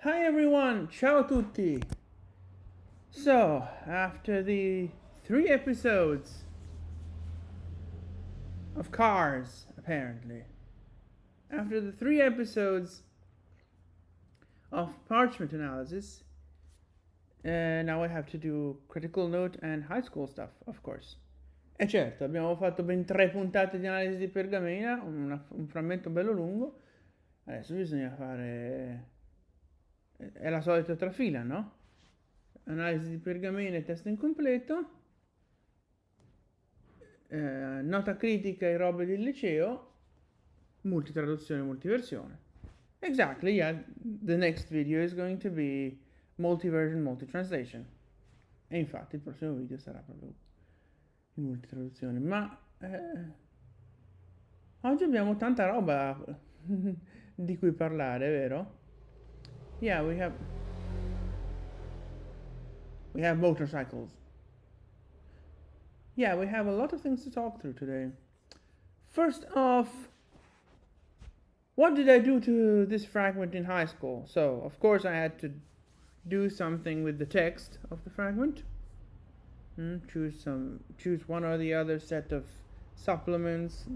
Hi everyone, ciao tutti. So, after the 3 episodes of Cars, apparently, after the 3 episodes of parchment analysis, now I have to do critical note and high school stuff, of course. E certo, abbiamo fatto ben 3 puntate di analisi di pergamena, un frammento bello lungo. Adesso bisogna fare... È la solita trafila, no? Analisi di pergamena e testo incompleto. Nota critica e robe del liceo, multitraduzione e multiversione. Exactly, yeah, the next video is going to be multiversion, multitranslation. E infatti il prossimo video sarà proprio in multitraduzione. Ma oggi abbiamo tanta roba di cui parlare, vero? Yeah, we have motorcycles. Yeah, we have a lot of things to talk through today. First off, what did I do to this fragment in high school? So, of course, I had to do something with the text of the fragment. Choose one or the other set of supplements.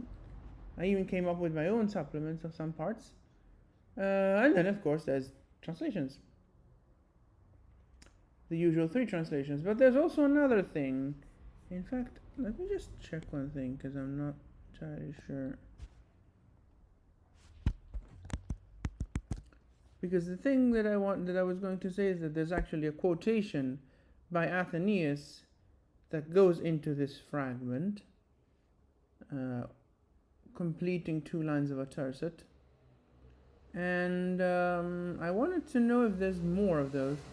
I even came up with my own supplements of some parts. And then, of course, there's translations. The usual 3 translations. But there's also another thing. In fact, let me just check one thing because I'm not entirely sure. Because the thing that I was going to say is that there's actually a quotation by Athenaeus that goes into this fragment, completing 2 lines of a tercet. And I wanted to know if there's more of those.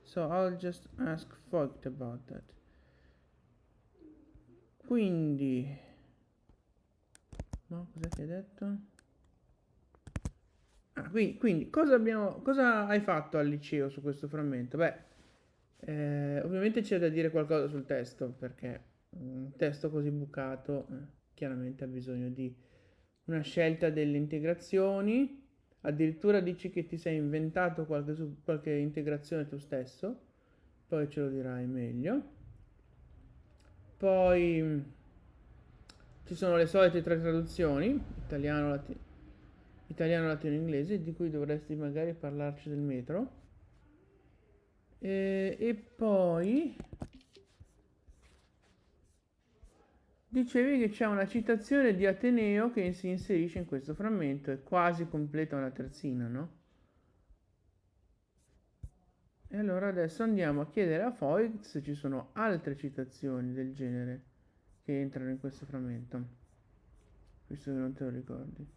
So I'll just ask Vogt about that. Quindi, no, cos'è che hai detto? Quindi cosa hai fatto al liceo su questo frammento? Beh, ovviamente c'è da dire qualcosa sul testo, perché un testo così bucato chiaramente ha bisogno di una scelta delle integrazioni. Addirittura dici che ti sei inventato qualche integrazione tu stesso, poi ce lo dirai meglio. Poi ci sono le solite 3 traduzioni, italiano, latino, inglese, di cui dovresti magari parlarci del metro. E poi dicevi che c'è una citazione di Ateneo che si inserisce in questo frammento, è quasi completa una terzina, no? E allora adesso andiamo a chiedere a Voigt se ci sono altre citazioni del genere che entrano in questo frammento, visto che non te lo ricordi.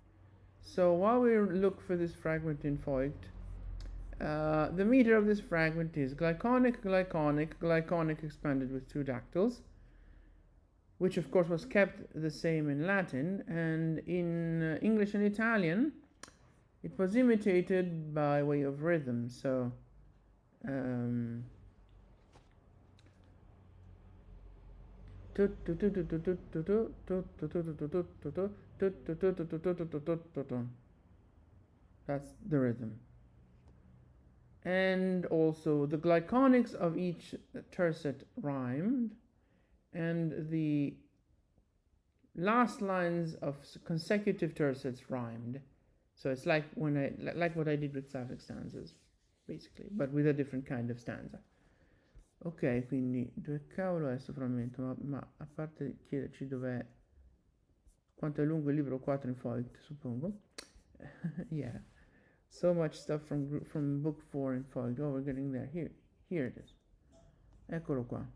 So while we look for this fragment in Voigt, the meter of this fragment is glyconic, glyconic, glyconic expanded with 2 dactyls, which of course was kept the same in Latin, and in English and Italian it was imitated by way of rhythm. So that's the rhythm. And also the glyconics of each tercet rhymed, and the last lines of consecutive tersets rhymed. So it's like what I did with Sapphic stanzas, basically, but with a different kind of stanza. Ok, quindi dove cavolo è questo frammento? Ma a parte chiederci dov'è, quanto è lungo il libro 4 in Voigt, suppongo. Yeah, so much stuff from book 4 in Voigt. Oh, we're getting there. Here it is. Eccolo qua.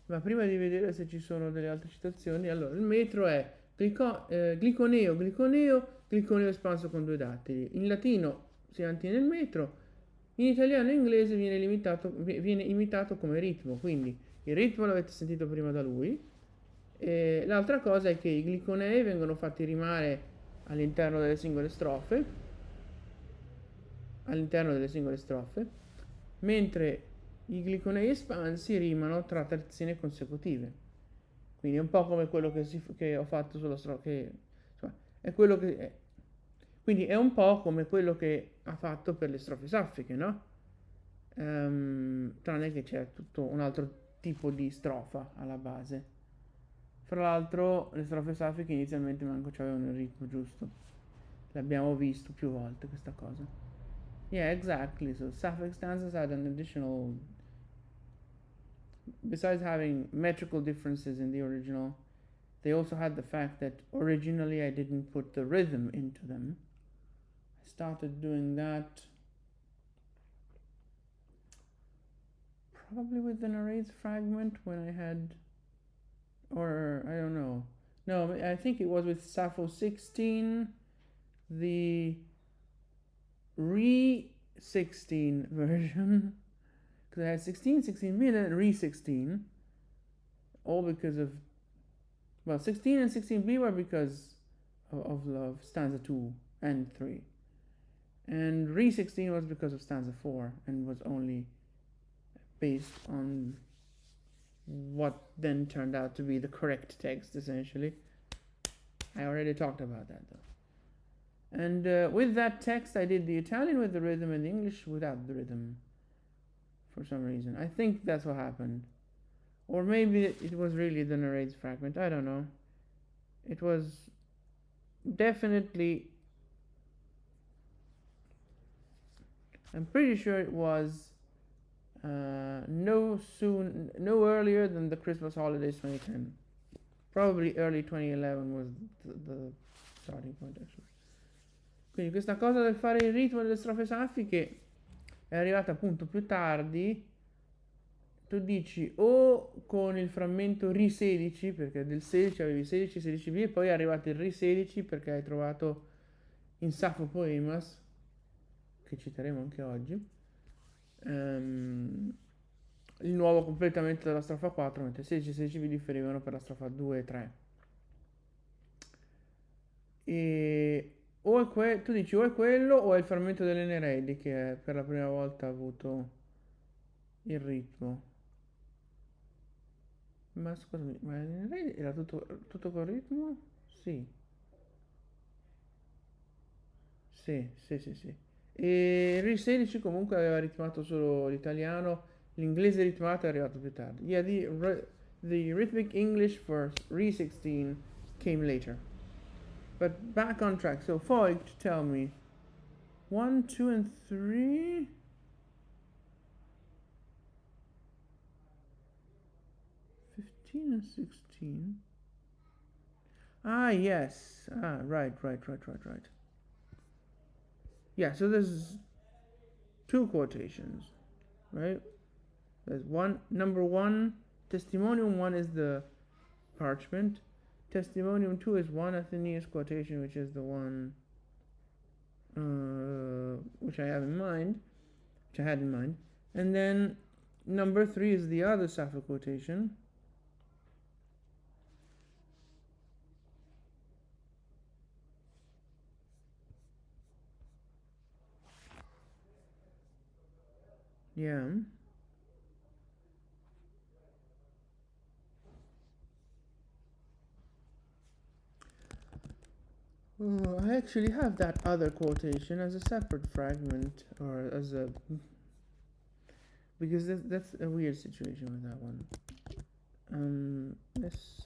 Ma prima di vedere se ci sono delle altre citazioni, allora il metro è gliconeo, gliconeo espanso con 2 dattili. In latino si mantiene il metro, in italiano e inglese viene imitato come ritmo, quindi il ritmo l'avete sentito prima da lui. E l'altra cosa è che i gliconei vengono fatti rimare all'interno delle singole strofe, mentre i gliconei espansi rimano tra terzine consecutive. Quindi è un po' come quello che ho fatto sulla strofa, è quello che Quindi è un po' come quello che ha fatto per le strofe saffiche, no? Tranne che c'è tutto un altro tipo di strofa alla base. Fra l'altro, le strofe saffiche inizialmente manco c'avevano il ritmo giusto. L'abbiamo visto più volte questa cosa. Yeah, exactly. So Sapphic stanzas had an additional, besides having metrical differences in the original, they also had the fact that originally I didn't put the rhythm into them. I started doing that probably with the narrates fragment when I had, or I don't know. No, I think it was with Sappho 16, the re 16 version. Because I had 16, 16b, and then re 16. All because of, well, 16 and 16b were because of stanza 2 and 3. And re 16 was because of stanza 4 and was only based on what then turned out to be the correct text, essentially. I already talked about that though. And with that text, I did the Italian with the rhythm and the English without the rhythm for some reason. I think that's what happened. Or maybe it was really the narrates fragment. I don't know. It was definitely, I'm pretty sure it was no earlier than the Christmas holidays 2010. Probably early 2011 was the starting point actually. Quindi questa cosa del fare il ritmo delle strofe saffiche è arrivata appunto più tardi. Tu dici o con il frammento Ri 16, perché del 16 avevi 16, 16b, e poi è arrivato il Ri 16 perché hai trovato in Sappho Poemas, che citeremo anche oggi, il nuovo completamento della strofa 4, mentre 16 e 16b differivano per la strofa 2 e 3. E tu dici o è quello o è il frammento delle Nereidi che per la prima volta ha avuto il ritmo. Ma scusami, ma le Nereidi era tutto col ritmo? Sì, sì. E Re 16 comunque aveva ritmato solo l'italiano, l'inglese ritmato è arrivato più tardi. Yeah, the rhythmic English for Re 16 came later. But back on track. So Voigt, tell me. 1, 2, and 3? 15 and 16? Ah, yes. Ah, right. Yeah, so there's two quotations, right? There's one, number one, testimonium 1 is the parchment. Testimonium 2 is one Athenaeus quotation, which is the one which I had in mind. And then number 3 is the other Sappho quotation. Yeah. Oh, I actually have that other quotation as a separate fragment, or as a, because that's a weird situation with that one. Let's.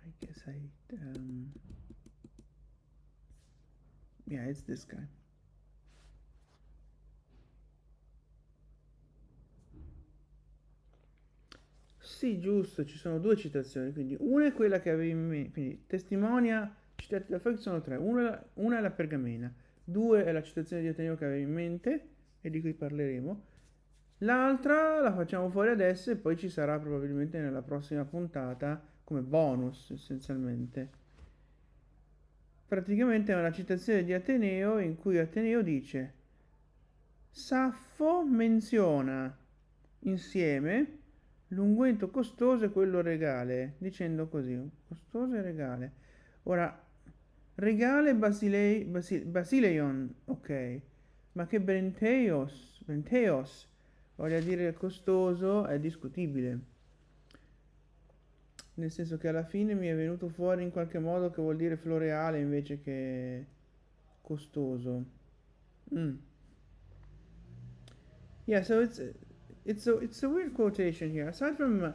I guess yeah, it's this guy. Sì, giusto, ci sono due citazioni, quindi una è quella che avevi in mente, quindi testimonia, citati da Fox sono tre, una è la pergamena, due è la citazione di Ateneo che avevi in mente e di cui parleremo, l'altra la facciamo fuori adesso e poi ci sarà probabilmente nella prossima puntata come bonus essenzialmente. Praticamente è una citazione di Ateneo in cui Ateneo dice Saffo menziona insieme l'unguento costoso e quello regale, dicendo così, costoso e regale. Ora, regale basileion, ok, ma che brenteos, voglia dire costoso è discutibile, nel senso che alla fine mi è venuto fuori in qualche modo che vuol dire floreale invece che costoso. Mm. Yeah, so it's a weird quotation here. Aside from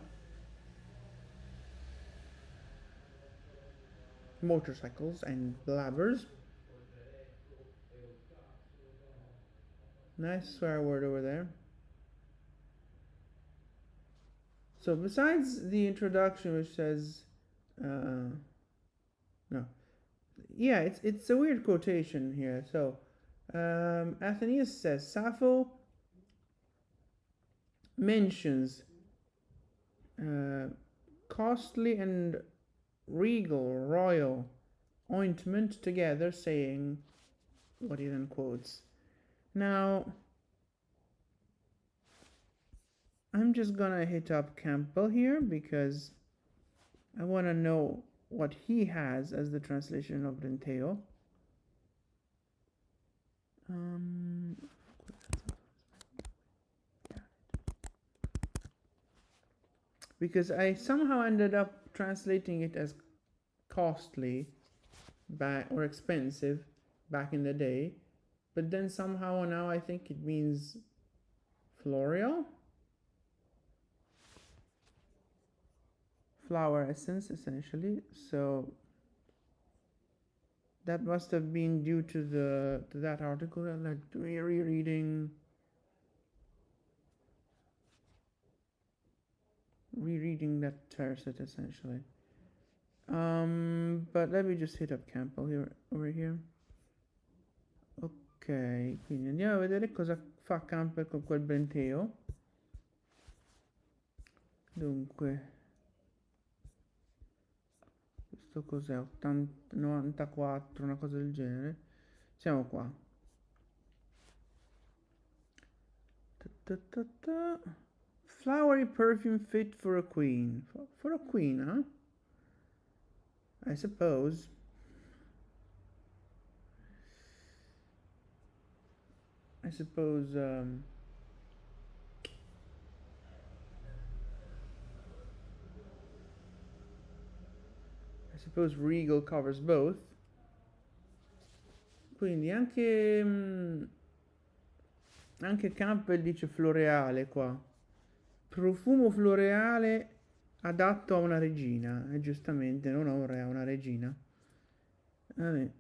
motorcycles and blabbers, nice swear word over there. So besides the introduction, which says, no, yeah, it's a weird quotation here. So Athenaeus says Sappho mentions costly and regal royal ointment together, saying what he then quotes. Now I'm just gonna hit up Campbell here because I want to know what he has as the translation of Brenteo. Because I somehow ended up translating it as costly back or expensive back in the day, but then somehow now I think it means floral, flower essence essentially. So that must have been due to that article, like rereading that tercet essentially. But let me just hit up Campbell here over here. Ok, quindi andiamo a vedere cosa fa Campbell con quel Brenteo. Dunque, questo cos'è? 80, 94, una cosa del genere. Siamo qua. Flowery perfume fit for a queen. For a queen, huh? I suppose. I suppose regal covers both. Quindi anche Campbell dice floreale qua. Profumo floreale adatto a una regina. E giustamente non a un re, a una regina. Vabbè.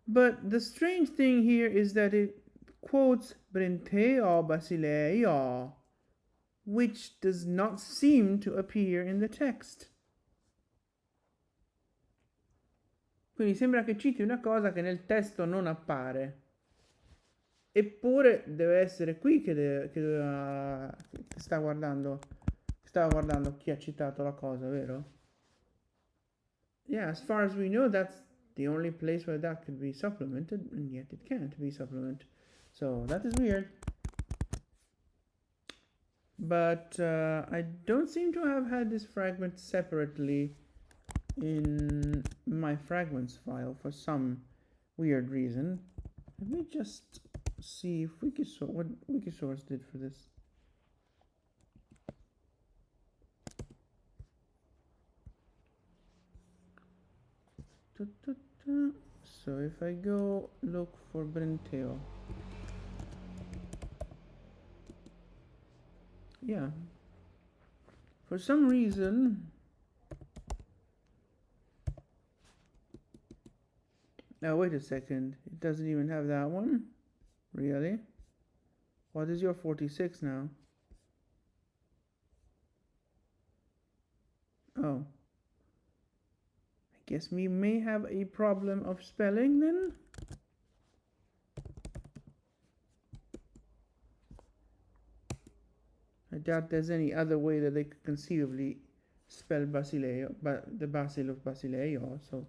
But the strange thing here is that it quotes Brenteo Basileia, which does not seem to appear in the text. Quindi sembra che citi una cosa che nel testo non appare. Eppure deve essere qui che stava guardando chi ha citato la cosa, vero? Yeah, as far as we know, that's the only place where that could be supplemented, and yet it can't be supplemented. So that is weird. But I don't seem to have had this fragment separately in my fragments file for some weird reason. Let me just see if what Wikisource did for this. So if I go look for Brenteo, yeah, for some reason, now wait a second, it doesn't even have that one. Really? What is your 46 now? Oh, I guess we may have a problem of spelling then. I doubt there's any other way that they could conceivably spell Basileo, but the Basil of Basileo. So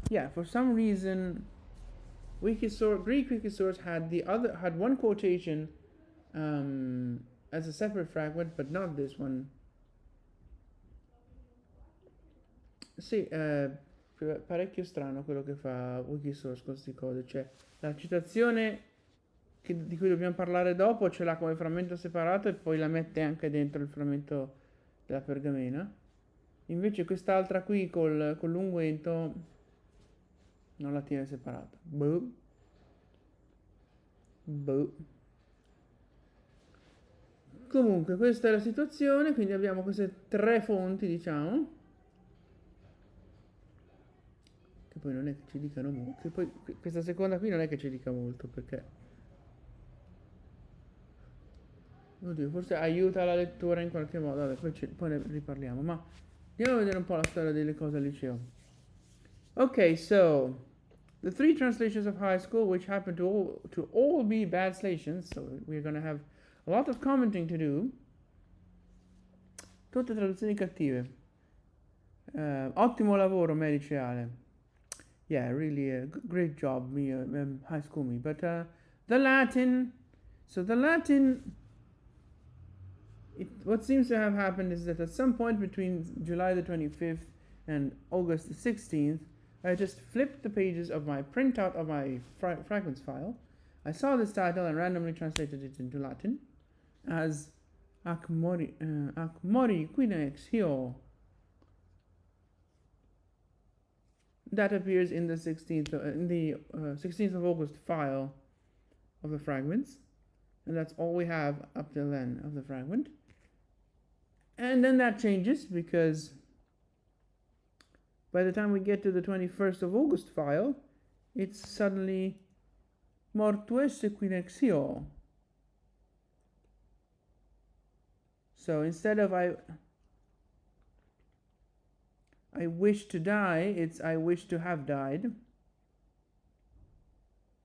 yeah, for some reason, Greek Wikisource had one quotation as a separate fragment, but not this one. See, parecchio strano quello che fa Wikisource con queste cose. Cioè, la citazione di cui dobbiamo parlare dopo ce l'ha come frammento separato e poi la mette anche dentro il frammento della pergamena. Invece quest'altra qui con l'unguento non la tiene separata. Boh. Boh. Comunque questa è la situazione, quindi abbiamo queste tre fonti, diciamo, che poi non è che ci dicano molto, che poi questa seconda qui non è che ci dica molto, perché oddio, forse aiuta la lettura in qualche modo. Vabbè, poi ne riparliamo, ma andiamo a vedere un po' la storia delle cose al liceo. Ok, so the three translations of high school, which happen to all be bad translations, so we're gonna have a lot of commenting to do. Tutte traduzioni cattive. Ottimo lavoro, me liceale. Yeah, really a great job, me, high school me. But the Latin, so the Latin, what seems to have happened is that at some point between July the 25th and August the 16th, I just flipped the pages of my printout of my fragments file. I saw this title and randomly translated it into Latin as Ac mori quine ex hio. That appears in the 16th of August file of the fragments, and that's all we have up till then of the fragment. And then that changes because by the time we get to the 21st of August file, it's suddenly mortuus equinexio. So instead of I wish to die, it's I wish to have died,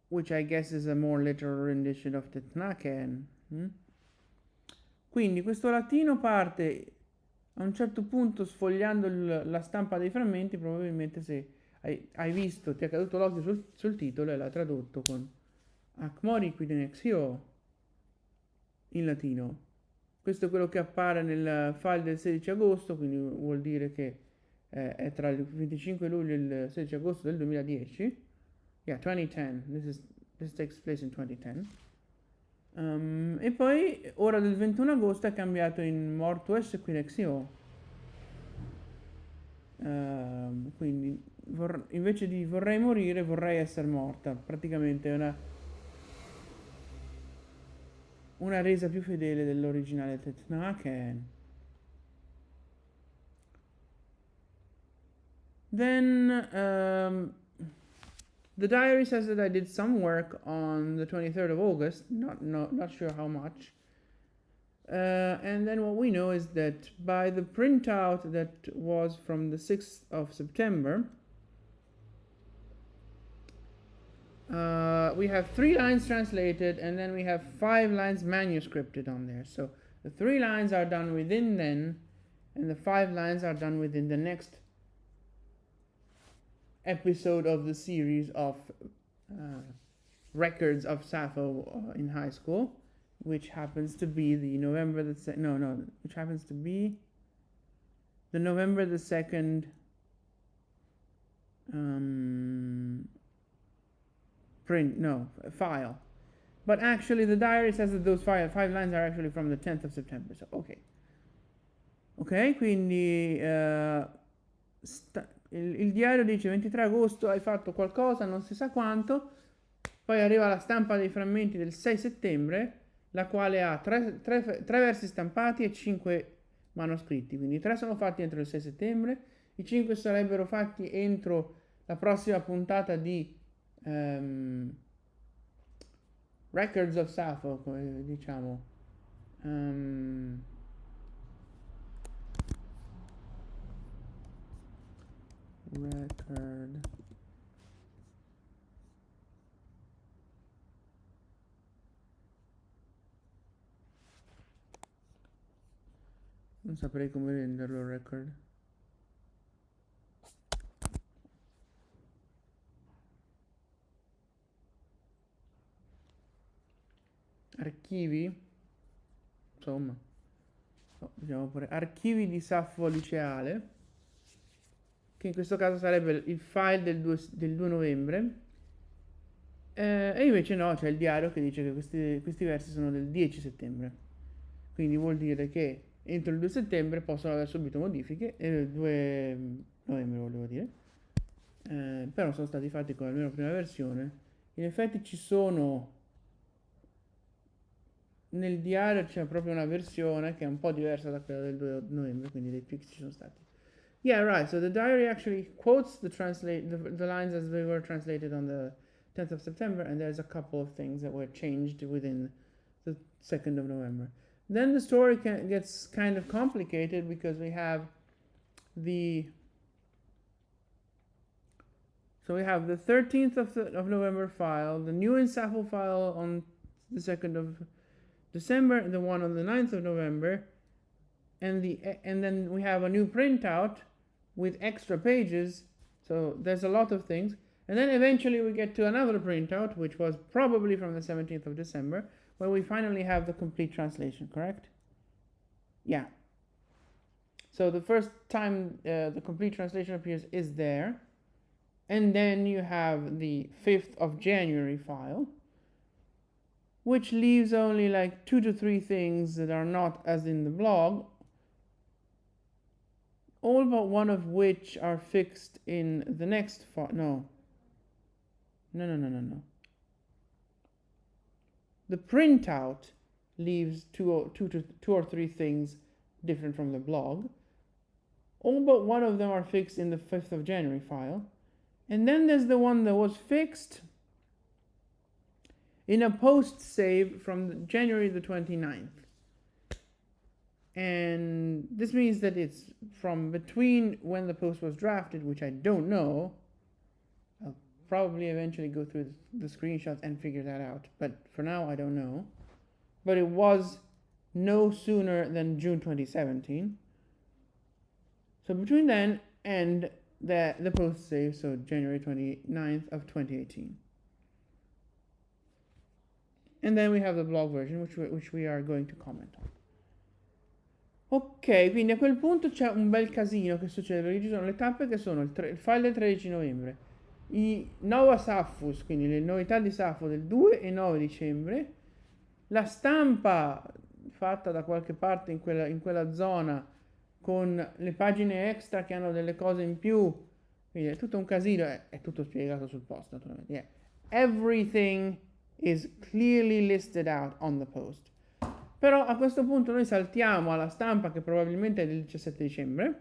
which I guess is a more literal rendition of Tetnaken. Quindi questo latino parte a un certo punto sfogliando la stampa dei frammenti, probabilmente se hai visto, ti è caduto l'occhio sul titolo e l'ha tradotto con Ac mori quid in exio in latino. Questo è quello che appare nel file del 16 agosto, quindi vuol dire che è tra il 25 luglio e il 16 agosto del 2010. Yeah, 2010. This takes place in 2010. E poi ora del 21 agosto è cambiato in mortuus equinexio. Quindi invece di vorrei morire, vorrei essere morta. Praticamente è una resa più fedele dell'originale Tetnaken. Then the diary says that I did some work on the 23rd of August, not sure how much. And then what we know is that by the printout that was from the 6th of September, we have 3 lines translated and then we have 5 lines manuscripted on there. So the 3 lines are done within then, and the 5 lines are done within the next episode of the series of records of Sappho in high school, which happens to be the November the which happens to be the November the 2nd file. But actually the diary says that those 5 lines are actually from the 10th of September. So ok, quindi il diario dice 23 agosto hai fatto qualcosa, non si sa quanto, poi arriva la stampa dei frammenti del 6 settembre, la quale ha 3 versi stampati e 5 manoscritti, quindi 3 sono fatti entro il 6 settembre, i 5 sarebbero fatti entro la prossima puntata di Records of Sappho, come diciamo. Record non saprei come renderlo record. Archivi, insomma, diciamo pure archivi di Saffo liceale, che in questo caso sarebbe il file del 2 novembre, e invece no, c'è il diario che dice che questi versi sono del 10 settembre. Quindi vuol dire che entro il 2 settembre possono aver subito modifiche, il 2 novembre volevo dire, però sono stati fatti con almeno la prima versione. In effetti ci sono, nel diario c'è proprio una versione che è un po' diversa da quella del 2 novembre, quindi dei fix ci sono stati. Yeah, right. So the diary actually quotes the lines as they were translated on the 10th of September, and there's a couple of things that were changed within the 2nd of November. Then the story gets kind of complicated because we have the 13th of November file, the new in Saffo file on the 2nd of December, the one on the 9th of November, and then we have a new printout with extra pages. So there's a lot of things. And then eventually we get to another printout, which was probably from the 17th of December, where we finally have the complete translation, correct? Yeah. So the first time the complete translation appears is there. And then you have the 5th of January file, which leaves only like 2 to 3 things that are not as in the blog, all but one of which are fixed in the next file. No. The printout leaves two or three things different from the blog. All but one of them are fixed in the 5th of January file. And then there's the one that was fixed in a post save from January the 29th. And this means that it's from between when the post was drafted, which I don't know. I'll probably eventually go through the screenshots and figure that out, but for now I don't know. But it was no sooner than June 2017. So between then and the post save, so January 29th of 2018. And then we have the blog version, which we are going to comment on. Ok, quindi a quel punto c'è un bel casino che succede, perché ci sono le tappe che sono il file del 13 novembre, i Nova Saffus, quindi le novità di Saffo del 2 e 9 dicembre, la stampa fatta da qualche parte in quella zona con le pagine extra che hanno delle cose in più, quindi è tutto un casino, è tutto spiegato sul post naturalmente. Yeah. Everything is clearly listed out on the post. Però a questo punto noi saltiamo alla stampa che probabilmente è del 17 dicembre,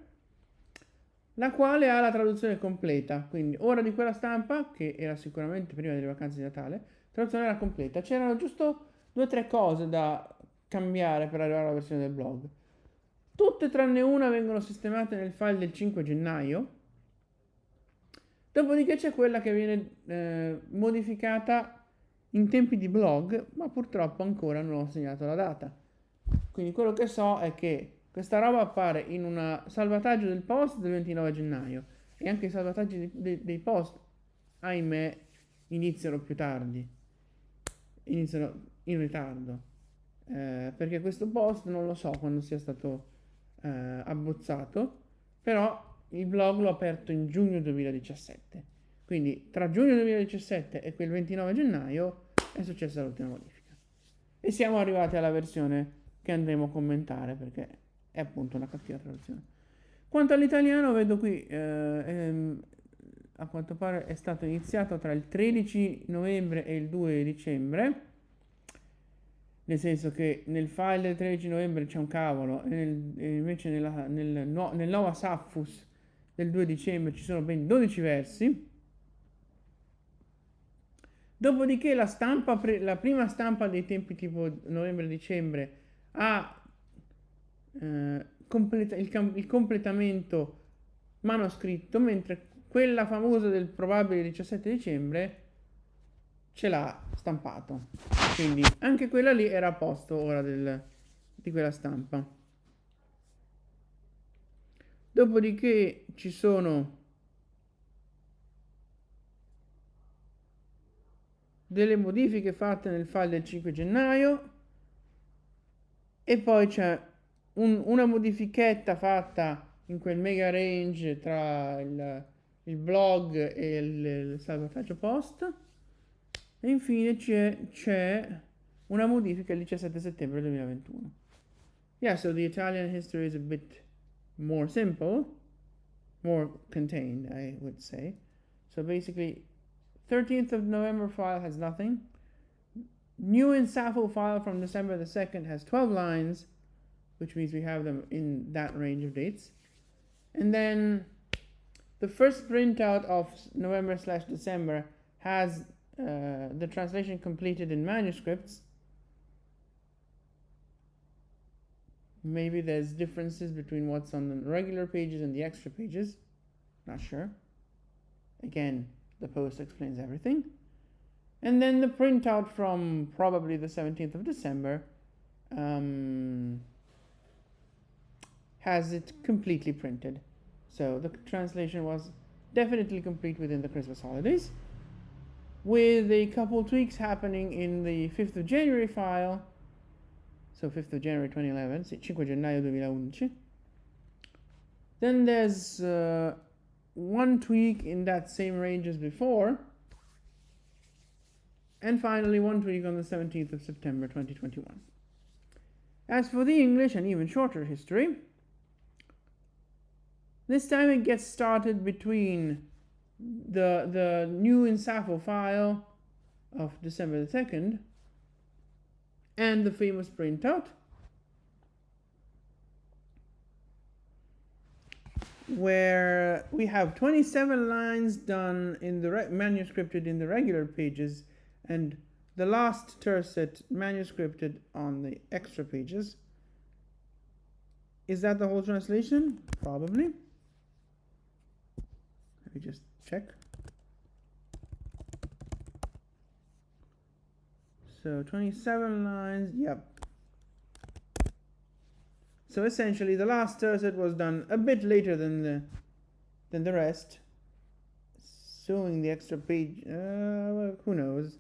la quale ha la traduzione completa, quindi ora di quella stampa, che era sicuramente prima delle vacanze di Natale, la traduzione era completa, c'erano giusto 2 o 3 cose da cambiare per arrivare alla versione del blog. Tutte tranne una vengono sistemate nel file del 5 gennaio, dopodiché c'è quella che viene modificata in tempi di blog, ma purtroppo ancora non ho segnato la data. Quindi quello che so è che questa roba appare in un salvataggio del post del 29 gennaio e anche i salvataggi dei post, ahimè, iniziano più tardi, iniziano in ritardo, perché questo post non lo so quando sia stato abbozzato, però il blog l'ho aperto in giugno 2017. Quindi tra giugno 2017 e quel 29 gennaio è successa l'ultima modifica. E siamo arrivati alla versione che andremo a commentare perché è appunto una cattiva traduzione. Quanto all'italiano, vedo qui, a quanto pare è stato iniziato tra il 13 novembre e il 2 dicembre, nel senso che nel file del 13 novembre c'è un cavolo e invece nel Nova Saffus del 2 dicembre ci sono ben 12 versi. Dopodiché la prima stampa dei tempi tipo novembre-dicembre ha il completamento manoscritto, mentre quella famosa del probabile 17 dicembre ce l'ha stampato. Quindi anche quella lì era a posto ora di quella stampa. Dopodiché ci sono delle modifiche fatte nel file del 5 gennaio e poi c'è una modifichetta fatta in quel mega range tra il blog e il salvataggio post. E infine c'è una modifica il 17 settembre 2021. Yeah, so the Italian history is a bit more simple, more contained, I would say. So basically, 13th of November file has nothing. New in Saffo file from December the 2nd has 12 lines, which means we have them in that range of dates. And then the first printout of November/December has the translation completed in manuscripts. Maybe there's differences between what's on the regular pages and the extra pages. Not sure. Again, the post explains everything. And then the printout from probably the 17th of December has it completely printed. So the translation was definitely complete within the Christmas holidays, with a couple tweaks happening in the 5th of January file. So 5th of January 2011, 5 gennaio 2011. Then there's one tweak in that same range as before. And finally, one tweak on the 17th of September 2021. As for the English and even shorter history, this time it gets started between the new in Sappho file of December the 2nd and the famous printout, where we have 27 lines done in the manuscripted in the regular pages, and the last tercet manuscripted on the extra pages. Is that the whole translation? Probably. Let me just check. So 27 lines, yep. So essentially the last tercet was done a bit later than the rest. Showing the extra page, well, who knows?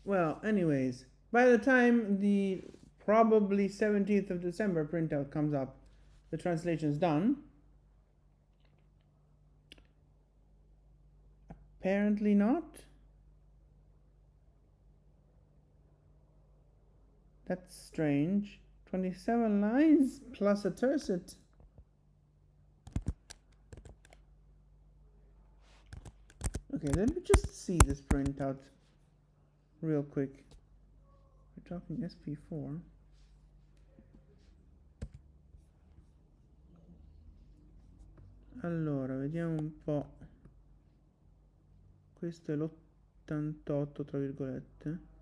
Well, anyways, by the time the probably 17th of December printout comes up, the translation's done. Apparently not. That's strange. 27 lines plus a tercet. Okay, let me just see this printout real quick. We're talking SP4. Allora, vediamo un po'. Questo è l'88, tra virgolette.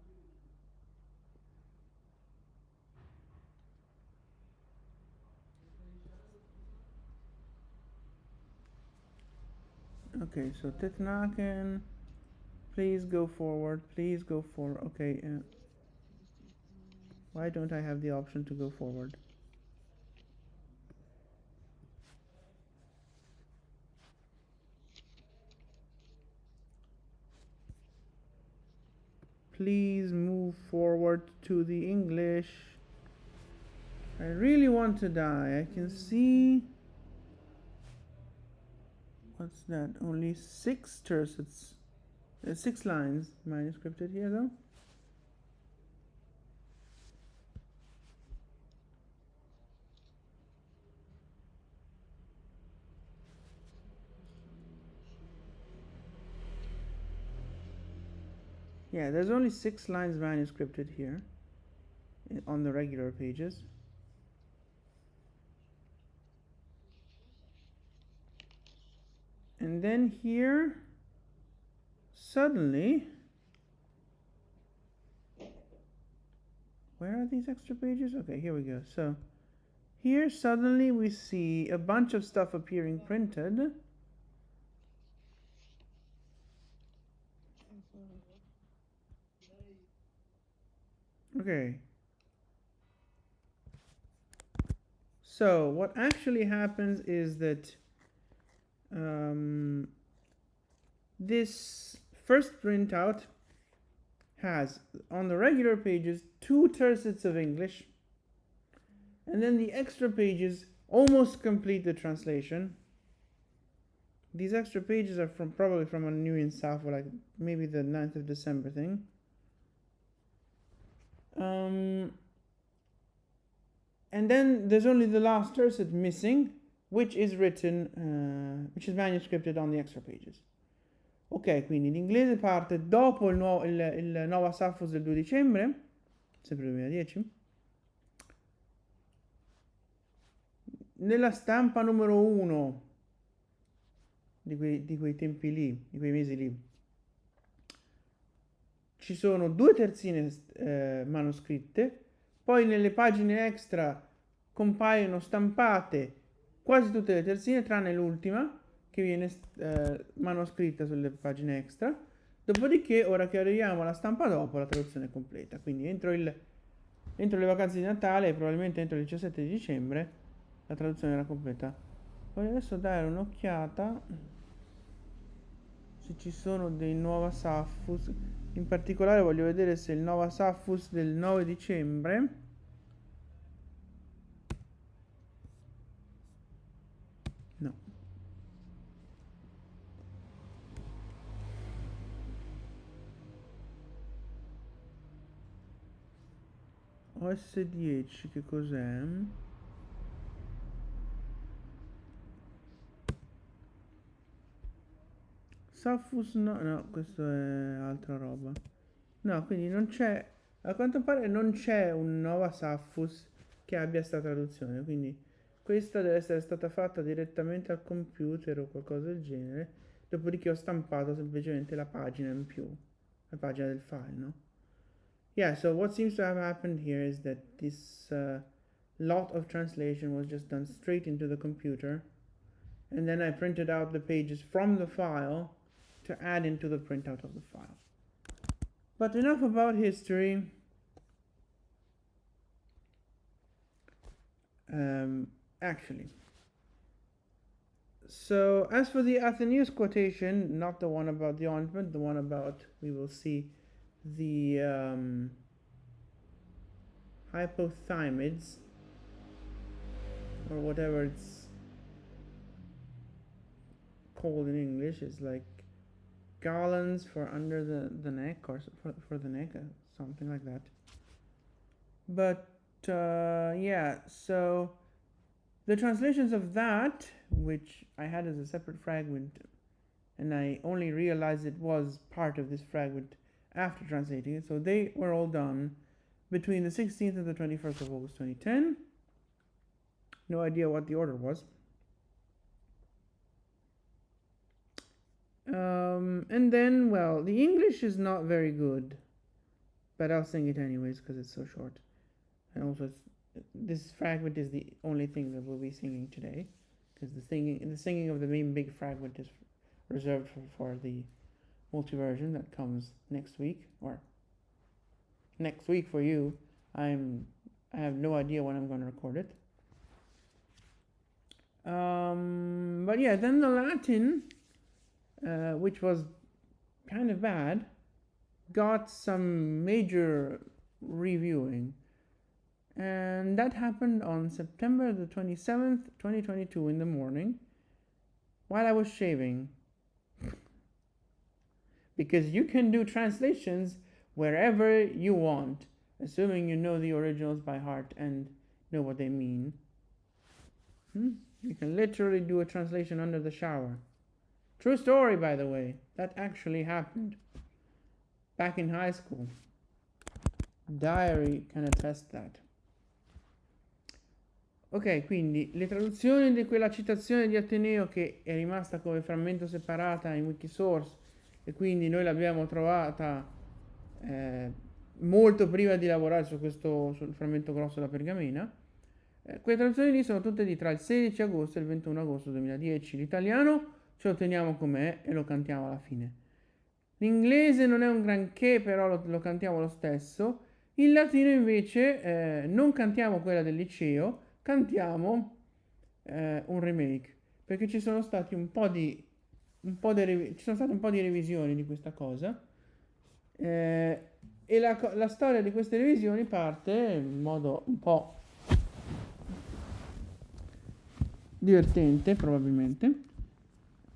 Okay, so Titnaken, please go forward, please go forward. Okay, why don't I have the option to go forward? Please move forward to the English. I really want to die. I can see... What's that? Only 6 tercets. 6 lines manuscripted here though. Yeah, there's only 6 lines manuscripted here on the regular pages. And then here, suddenly, where are these extra pages? Okay, here we go. So here suddenly we see a bunch of stuff appearing printed. Okay. So what actually happens is that this first printout has on the regular pages 2 tercets of English, And then the extra pages almost complete the translation. These extra pages are probably from a new in Saffo, like maybe the 9th of December thing. And then there's only the last tercet missing, which is written, which is manuscripted on the extra pages. Ok, quindi l'inglese parte dopo il Nova Saffos del 2 dicembre, sempre 2010. Nella stampa numero 1 di quei tempi lì, di quei mesi lì, ci sono 2 terzine manoscritte, poi nelle pagine extra compaiono stampate quasi tutte le terzine, tranne l'ultima, che viene manoscritta sulle pagine extra. Dopodiché, ora che arriviamo alla stampa dopo, la traduzione è completa. Quindi entro le vacanze di Natale, probabilmente entro il 17 di dicembre, la traduzione era completa. Voglio adesso dare un'occhiata se ci sono dei Nova Saffus. In particolare voglio vedere se il Nova Saffus del 9 dicembre no. OS10 che cos'è? Saffus no, questo è altra roba. No, quindi non c'è, a quanto pare non c'è un Nova Saffus che abbia sta traduzione, quindi questa deve essere stata fatta direttamente al computer o qualcosa del genere, dopodiché ho stampato semplicemente la pagina in più, la pagina del file, no? Yeah, so what seems to have happened here is that this lot of translation was just done straight into the computer, and then I printed out the pages from the file to add into the printout of the file. But enough about history. Actually. So, as for the Athenaeus quotation, not the one about the ointment, the one about, we will see, the hypothymids, or whatever it's called in English, is like garlands for under the neck, or for the neck, something like that. But yeah, so the translations of that, which I had as a separate fragment, and I only realized it was part of this fragment after translating it, so they were all done between the 16th and the 21st of August 2010. No idea what the order was. And then, well, the English is not very good, but I'll sing it anyways because it's so short. And also, this fragment is the only thing that we'll be singing today, because the singing of the main big fragment is reserved for the multi-version that comes next week, or next week for you. I have no idea when I'm going to record it. But yeah, then the Latin, which was kind of bad, got some major reviewing, and that happened on September the 27th, 2022 in the morning, while I was shaving. Because you can do translations wherever you want, assuming you know the originals by heart and know what they mean. You can literally do a translation under the shower. True story, by the way. That actually happened back in high school. Diary can attest that. Ok, quindi le traduzioni di quella citazione di Ateneo che è rimasta come frammento separata in Wikisource, e quindi noi l'abbiamo trovata molto prima di lavorare sul frammento grosso della pergamena. Quelle traduzioni lì sono tutte di tra il 16 agosto e il 21 agosto 2010. L'italiano ce lo teniamo com'è e lo cantiamo alla fine. L'inglese non è un granché, però lo cantiamo lo stesso. Il latino invece non cantiamo quella del liceo, cantiamo un remake, perché ci sono stati un po' di revisioni di questa cosa, e la storia di queste revisioni parte in modo un po' divertente probabilmente,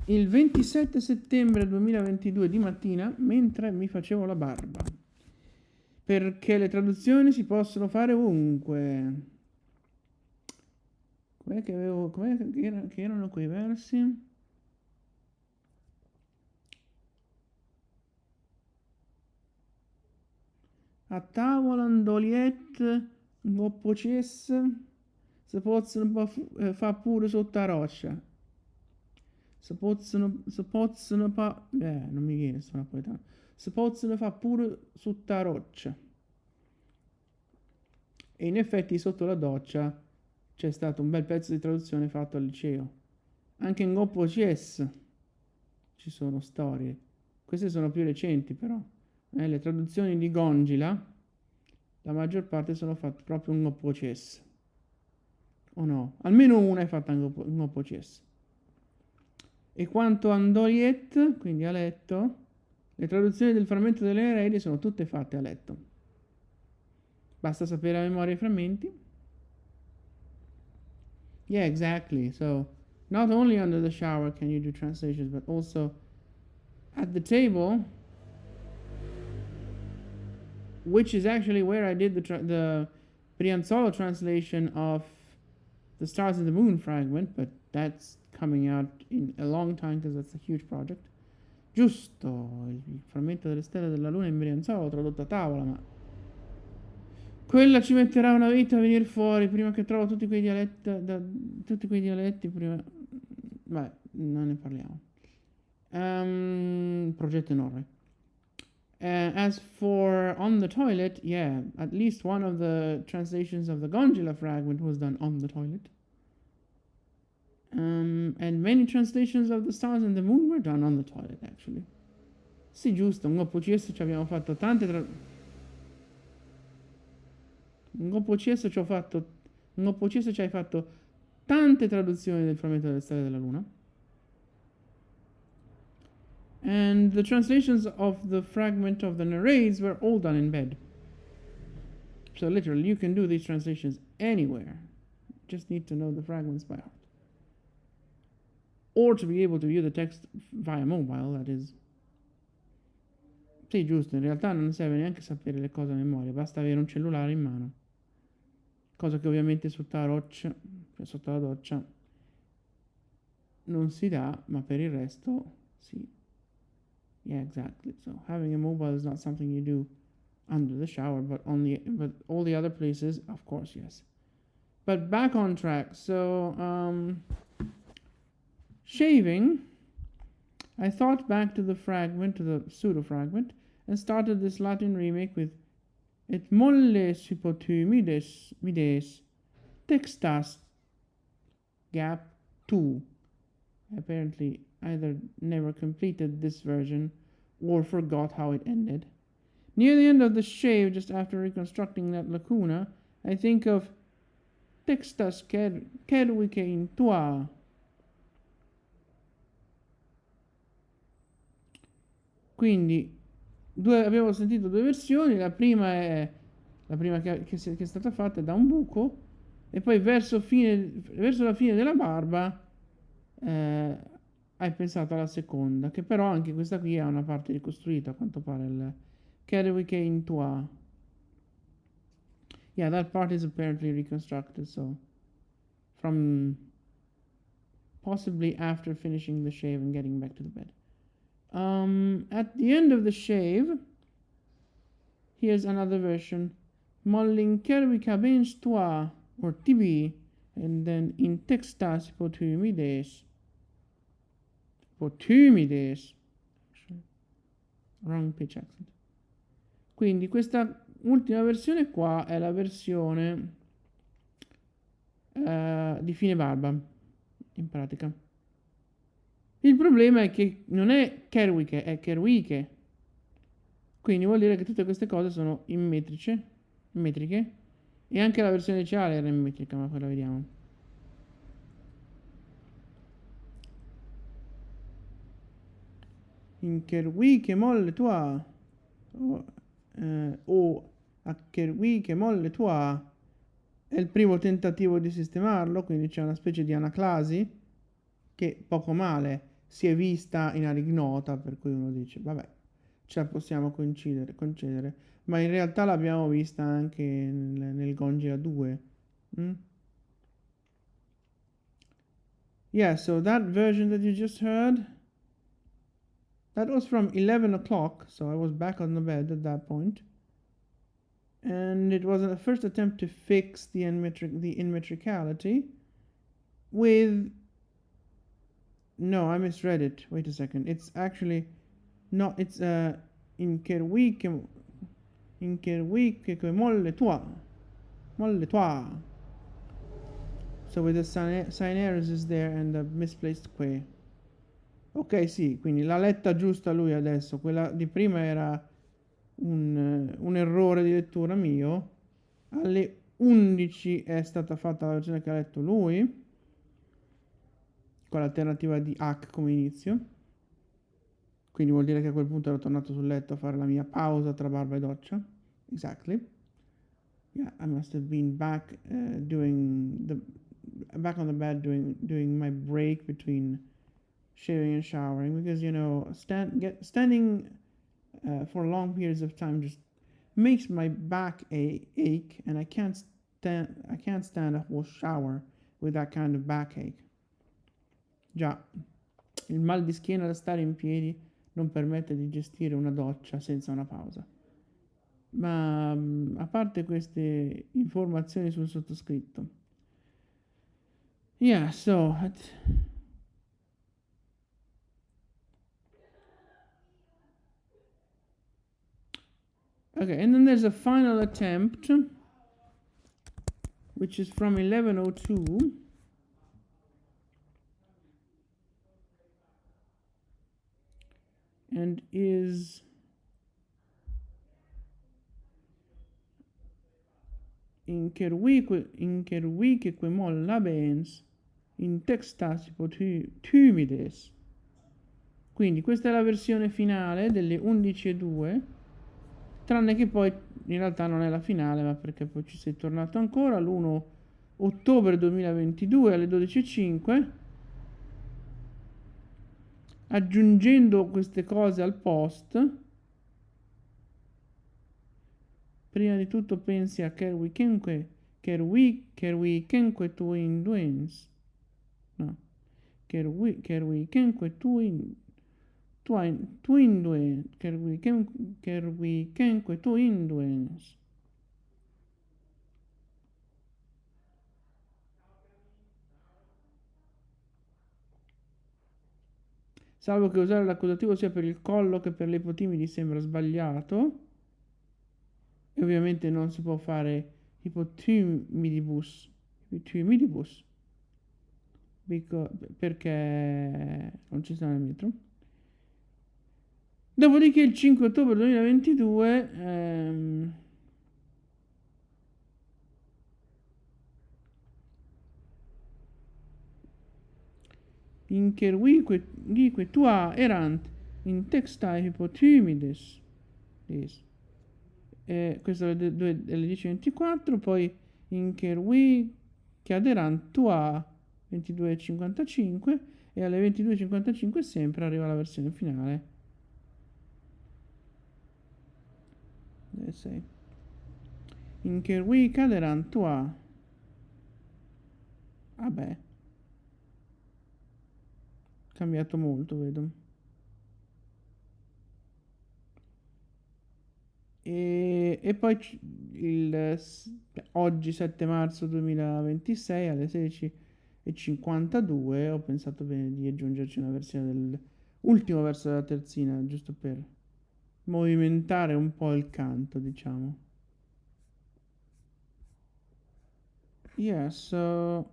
il 27 settembre 2022 di mattina mentre mi facevo la barba, perché le traduzioni si possono fare ovunque. Com'è che erano quei versi? A tavola Andoliet Goppoces si possono fa pure sotto la roccia. Non mi viene sto napoletano. Si possono fa pure sotto la roccia. E in effetti sotto la doccia c'è stato un bel pezzo di traduzione fatto al liceo. Anche in Goppoces ci sono storie. Queste sono più recenti però. Le traduzioni di Gongila, la maggior parte sono fatte proprio in Goppoces. O no? Almeno una è fatta in Goppoces. E quanto a Andoliet, quindi a letto, le traduzioni del frammento delle eredi sono tutte fatte a letto. Basta sapere a memoria i frammenti. Yeah, exactly. So, not only under the shower can you do translations, but also at the table, which is actually where I did the Brianzolo translation of the Stars and the Moon fragment, but that's coming out in a long time because that's a huge project. Giusto, il frammento delle stelle della luna in Brianzolo tradotto a tavola, ma quella ci metterà una vita a venire fuori prima che trovo tutti quei dialetti prima. Vabbè, non ne parliamo. Progetto enorme. As for on the toilet, yeah, at least one of the translations of the Gondula fragment was done on the toilet. And many translations of the stars and the moon were done on the toilet, actually. Sì, giusto, in OPCS ci abbiamo fatto tante in OPCS ci hai fatto tante traduzioni del frammento delle stelle della luna. And the translations of the fragment of the Nereids were all done in bed. So literally, you can do these translations anywhere. Just need to know the fragments by heart. Or to be able to view the text via mobile, that is. Sì, giusto, in realtà non serve neanche sapere le cose a memoria, basta avere un cellulare in mano. Cosa che ovviamente sotto la doccia non si dà, ma per il resto sì. Yeah, exactly. So having a mobile is not something you do under the shower, but all the other places, of course, yes. But back on track. So shaving, I thought back to the fragment, to the pseudo fragment, and started this Latin remake with et molles hypotymides mides textas gap 2. Apparently either never completed this version or forgot how it ended. Near the end of the shave, just after reconstructing that lacuna, I think of textas cervice in tua. Quindi abbiamo sentito due versioni, la prima è che è stata fatta da un buco, e poi verso la fine della barba hai pensato alla seconda, che però anche questa qui ha una parte ricostruita, a quanto pare, il cervice in tua. Yeah, that part is apparently reconstructed, so from possibly after finishing the shave and getting back to the bed. At the end of the shave, here's another version. Mollin cervica bens tua, or tibi, and then in textas hypotymides. Hypotymides. Wrong pitch accent. Quindi questa ultima versione qua è la versione di fine barba, in pratica. Il problema è che non è cerviche, è cerviche. Quindi vuol dire che tutte queste cose sono metriche, e anche la versione iniziale era in metrica, ma poi la vediamo. In cerviche molle tua, o a cerviche molle tua, è il primo tentativo di sistemarlo, quindi c'è una specie di anaclasi che poco male si è vista in Arignota, per cui uno dice, vabbè, ce la possiamo concedere, ma in realtà l'abbiamo vista anche nel Gongira 2. Mm? Yeah, so that version that you just heard, that was from 11 o'clock, so I was back on the bed at that point. And it was a first attempt to fix the immetricality with... No, I misread it. Wait a second. It's actually... No, it's Inkerwike molle tua. Molle tua. So with the sign is there and the misplaced que. Ok, sì, quindi l'ha letta giusta lui adesso. Quella di prima era un errore di lettura mio. Alle 11 è stata fatta la versione che ha letto lui, con l'alternativa di hack come inizio. Quindi vuol dire che a quel punto ero tornato sul letto a fare la mia pausa tra barba e doccia. Exactly. Yeah, I must have been back back on the bed doing my break between shaving and showering, because you know standing for long periods of time just makes my back ache, and I can't stand a whole shower with that kind of backache. Già, il mal di schiena da stare in piedi non permette di gestire una doccia senza una pausa. Ma a parte queste informazioni sul sottoscritto. Yeah, so okay, and then there's a final attempt, which is from 1102. And is incervique que molla bens in textas tumides. Quindi questa è la versione finale delle 11:02, tranne che poi in realtà non è la finale, ma perché poi ci sei tornato ancora l'1 ottobre 2022 alle 12:05, aggiungendo queste cose al post. Prima di tutto pensi a Kerwikenque tu induens. No. Kerwikenque tu induens. Kerwikenque tu induens. Salvo che usare l'accusativo sia per il collo che per le ipotimidi sembra sbagliato. E ovviamente non si può fare ipotimidibus perché non ci sta nel metro. Dopodiché il 5 ottobre 2022 incervique tua erant in textae hypotimides. Questo è alle 10:24, poi incervique aderant tua 22:55 e alle 22:55 sempre arriva la versione finale. Incervique aderant tua. Vabbè, cambiato molto, vedo. E poi oggi 7 marzo 2026 alle 16:52 ho pensato bene di aggiungerci una versione dell'ultimo verso della terzina, giusto per movimentare un po' il canto, diciamo. Yeah, so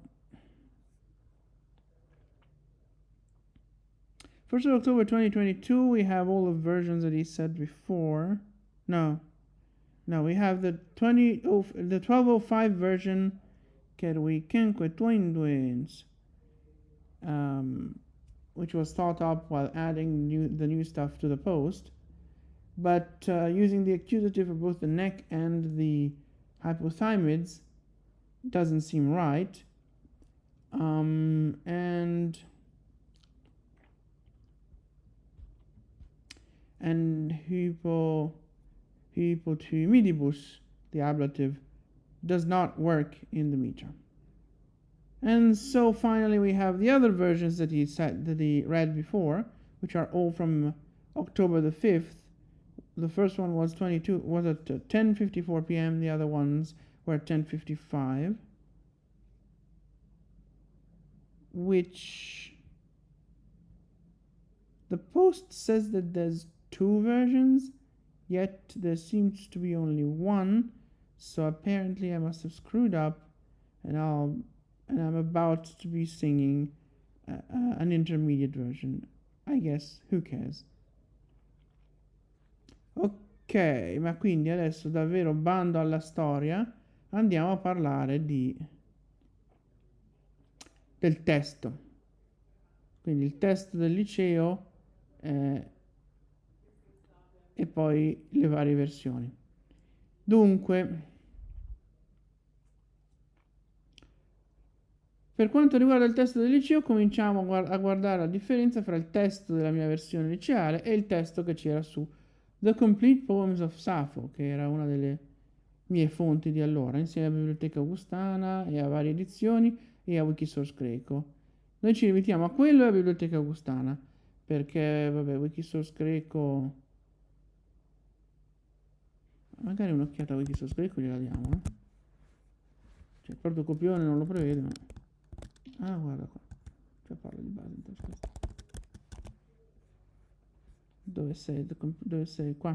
1st of October 2022, we have all the versions that he said before. No, we have the 1205 version that we can which was thought up while adding the new stuff to the post, but using the accusative for both the neck and the hypothymids doesn't seem right. And hypothymidibus, the ablative, does not work in the meter. And so finally we have the other versions that he read before, which are all from October the 5th. The first one was at 10:54 p.m. The other ones were at 10:55, which the post says that there's two versions, yet there seems to be only one. So apparently I must have screwed up, and I'm about to be singing an intermediate version. I guess, who cares? Ok, ma quindi adesso davvero bando alla storia, andiamo a parlare del testo. Quindi il testo del liceo e poi le varie versioni. Dunque, per quanto riguarda il testo del liceo, cominciamo a guardare la differenza fra il testo della mia versione liceale e il testo che c'era su The Complete Poems of Sappho, che era una delle mie fonti di allora, insieme alla Biblioteca Augustana e a varie edizioni e a Wikisource Greco. Noi ci limitiamo a quello e alla Biblioteca Augustana, perché, vabbè, Wikisource Greco... Magari un'occhiata a Wikisource Greco gliela diamo, eh? Cioè, il protocopione non lo prevede, ma... Ah, guarda qua. Cioè, parla di base in questo. Dove sei? Dove sei? Qua.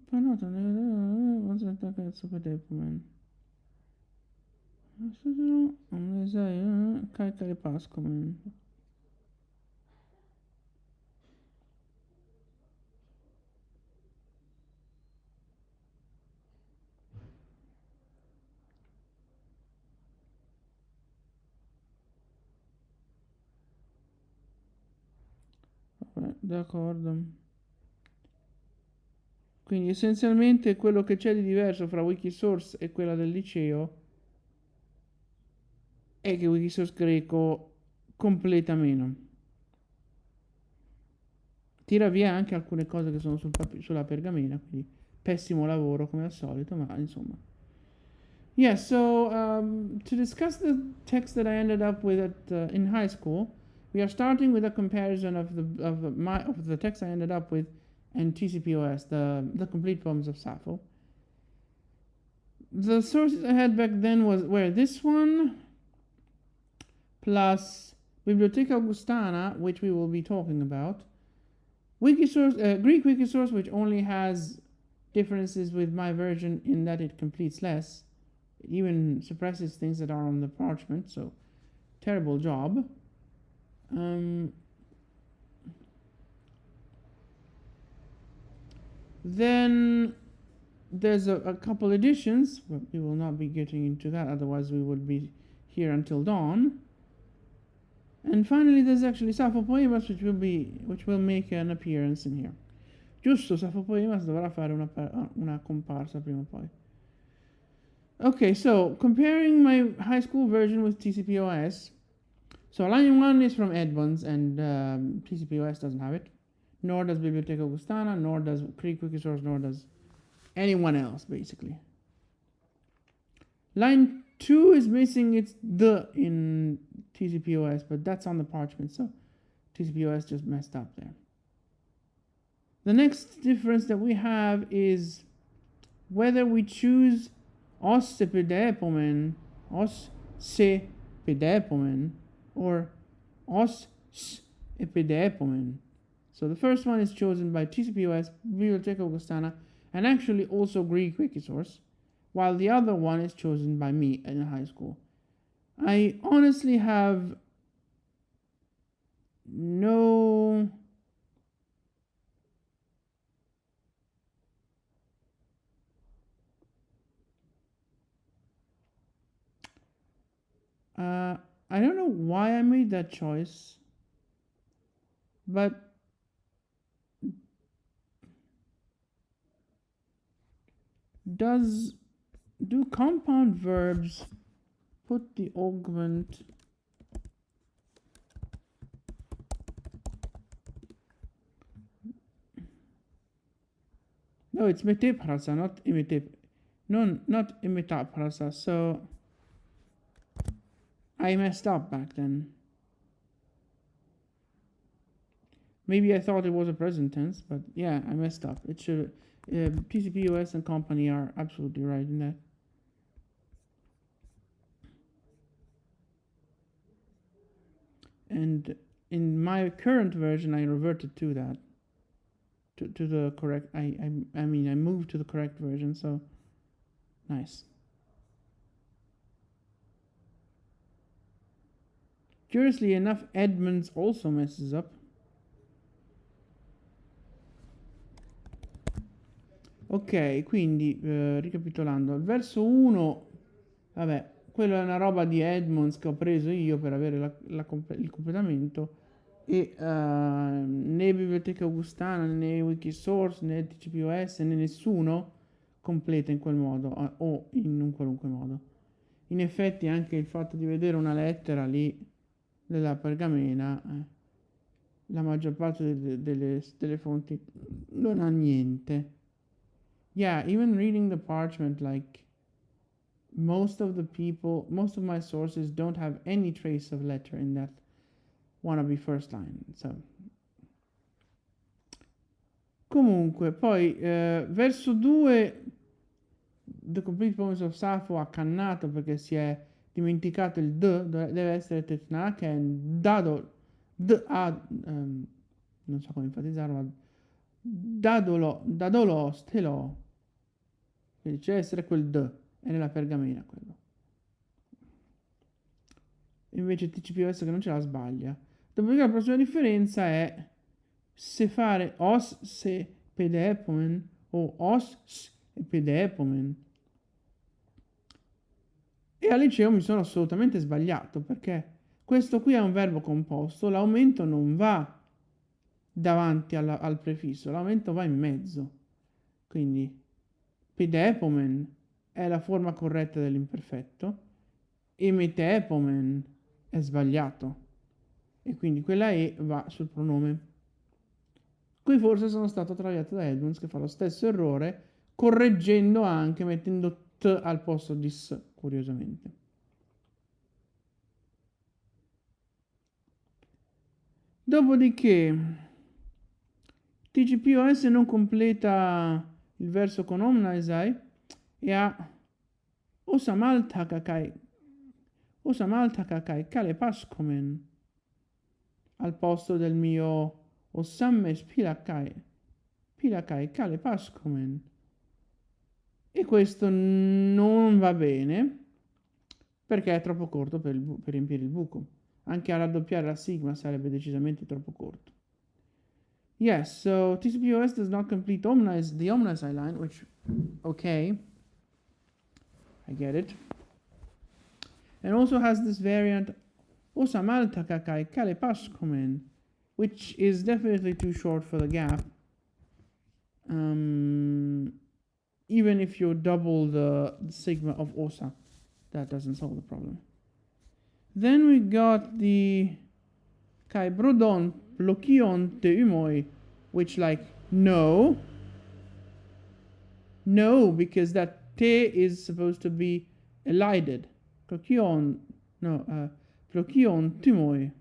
Panoto, cazzo per te, man. Non le sai, carica le Pasqua, man. Vabbè, d'accordo. Quindi essenzialmente quello che c'è di diverso fra Wikisource e quella del liceo è che Wikisource greco completa meno. Tira via anche alcune cose che sono sulla pergamena, quindi pessimo lavoro come al solito, ma insomma. Yeah, so to discuss the text that I ended up with in high school, we are starting with a comparison of the text I ended up with and TCPOS, the complete poems of Sappho. The sources I had back then were this one plus Biblioteca Augustana, which we will be talking about. Wikisource, Greek Wikisource, which only has differences with my version in that it completes less. It even suppresses things that are on the parchment, so terrible job. Then there's a couple editions, but we will not be getting into that, otherwise we would be here until dawn. And finally there's actually Saffo Poemas, which will make an appearance in here. Giusto, Saffo Poemas dovrà fare una comparsa prima o poi. Okay, so comparing my high school version with TCPOS. So line 1 is from Edmonds, and TCPOS doesn't have it. Nor does Biblioteca Augustana, nor does Greek Wikisource, nor does anyone else, basically. Line 2 is missing its the in TCPOS, but that's on the parchment, so TCPOS just messed up there. The next difference that we have is whether we choose ossepedepomen, or os-epidepomen. So the first one is chosen by TCPOS, Biblioteca Augustana, and actually also Greek Wikisource, while the other one is chosen by me in high school. I honestly have no... I don't know why I made that choice, but Do compound verbs put the augment no, it's metaprasa, not not imitaprasa. So I messed up back then. Maybe I thought it was a present tense, but yeah, I messed up. It should. TCPOS and company are absolutely right in that. And in my current version, I reverted to that, to the correct. I mean, I moved to the correct version. So nice. Curiously enough, Edmonds also messes up. Ok, quindi ricapitolando, il verso 1, vabbè, quello è una roba di Edmonds che ho preso io per avere il completamento, e né Biblioteca Augustana, né Wikisource, né TCPOS, né nessuno completa in quel modo o in un qualunque modo. In effetti anche il fatto di vedere una lettera lì della pergamena, la maggior parte delle fonti non ha niente. Yeah, even reading the parchment, like most of my sources don't have any trace of letter in that wannabe first line. So. Comunque, poi verso 2, The Complete Poems of Sappho ha cannato perché si è dimenticato il deve essere tetna, che è dado, non so come enfatizzarlo, ma dadolo, stelo. Quindi c'è essere quel d, è nella pergamena quello. Invece TCPOS che non ce la sbaglia. Dopodiché la prossima differenza è se fare os se pedepomen o os s e pedepomen. E al liceo mi sono assolutamente sbagliato, perché questo qui è un verbo composto, l'aumento non va davanti al prefisso, l'aumento va in mezzo. Quindi pedepomen è la forma corretta dell'imperfetto e metepomen è sbagliato, e quindi quella E va sul pronome. Qui forse sono stato traviato da Edmonds, che fa lo stesso errore, correggendo anche mettendo t al posto di s, curiosamente. Dopodiché TCPOS non completa il verso con omnaesai e ha osamaltakakai kale paskomen al posto del mio osammes pilakai kale paskomen, e questo non va bene perché è troppo corto per riempire il buco. Anche a raddoppiare la sigma sarebbe decisamente troppo corto. Yes, so TCPOS does not complete the omnaesai line, which, okay, I get it. And also has this variant osamaltakakai kale paskomen, which is definitely too short for the gap. Even if you double the sigma of osa, that doesn't solve the problem. Then we got the kai brodon plokion te umoi, which like no, because that te is supposed to be elided. Plokion timoi.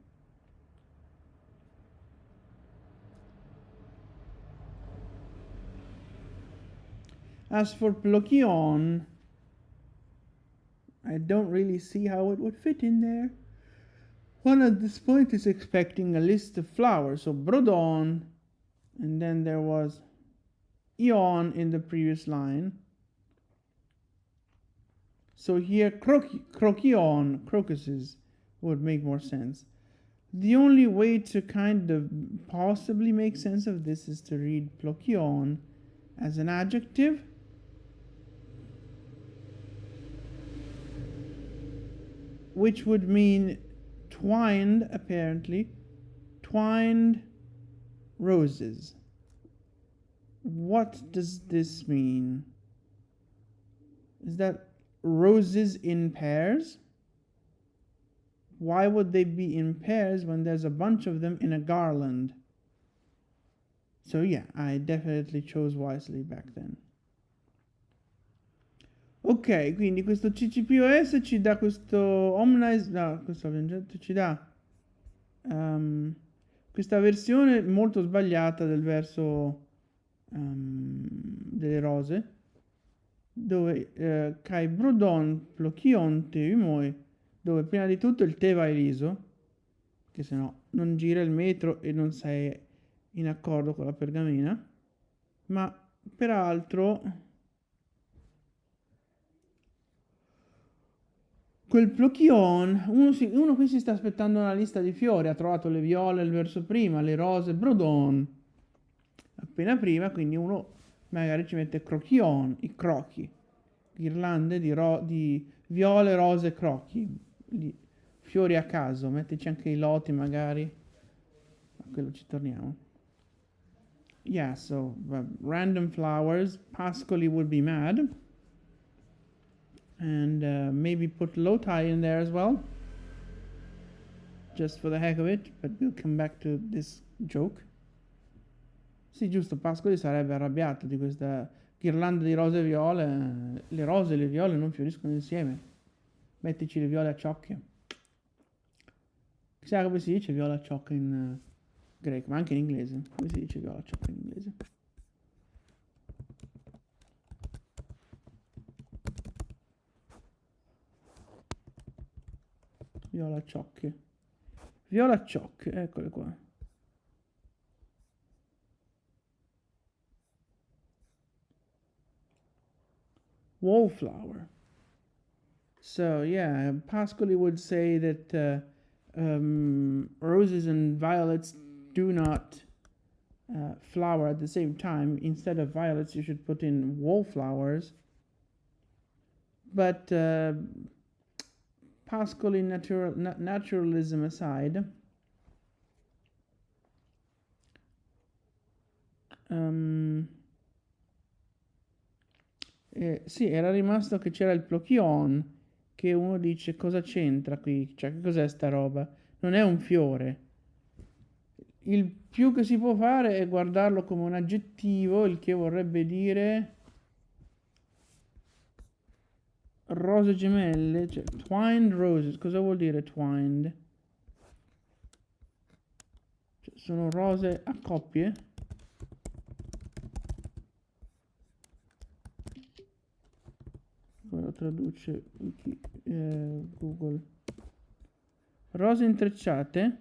As for plokion, I don't really see how it would fit in there. One at this point is expecting a list of flowers, so brodon, and then there was ion in the previous line. So here crokion, crocuses, would make more sense. The only way to kind of possibly make sense of this is to read plokion as an adjective, which would mean twined, apparently, twined roses. What does this mean? Is that roses in pairs? Why would they be in pairs when there's a bunch of them in a garland? So yeah, I definitely chose wisely back then. Ok, quindi questo CCPOS ci dà questo Omnize, no, questo ci dà questa versione molto sbagliata del verso delle rose, dove Kai Brodon, Plochion, te Umoi, dove prima di tutto il te va eliso, che se no non gira il metro e non sei in accordo con la pergamena, ma peraltro quel Plochion, uno qui si sta aspettando una lista di fiori, ha trovato le viole il verso prima, le rose, Brodon, appena prima, quindi uno magari ci mette Crochion, i crochi, ghirlande di viole, rose, crochi, fiori a caso, mettici anche i loti magari, a quello ci torniamo. Yeah, so random flowers, Pascoli would be mad. And maybe put loti in there as well, just for the heck of it, but we'll come back to this joke. Sì, giusto, Pascoli sarebbe arrabbiato di questa ghirlanda di rose e viole. Le rose e le viole non fioriscono insieme. Mettici le viole a ciocche. Chissà come si dice viola a ciocca in greco, ma anche in inglese. Come si dice viola a ciocca in inglese? Viola a ciocche. Viola a ciocche, eccole qua. Wallflower. So yeah, Pascoli would say that roses and violets do not flower at the same time. Instead of violets, you should put in wallflowers. But Pascoli naturalism aside, sì, era rimasto che c'era il Plochion, che uno dice cosa c'entra qui, cioè che cos'è sta roba? Non è un fiore. Il più che si può fare è guardarlo come un aggettivo, il che vorrebbe dire rose gemelle, cioè twined roses. Cosa vuol dire twined? Cioè, sono rose a coppie? Come lo traduce Google? Rose intrecciate?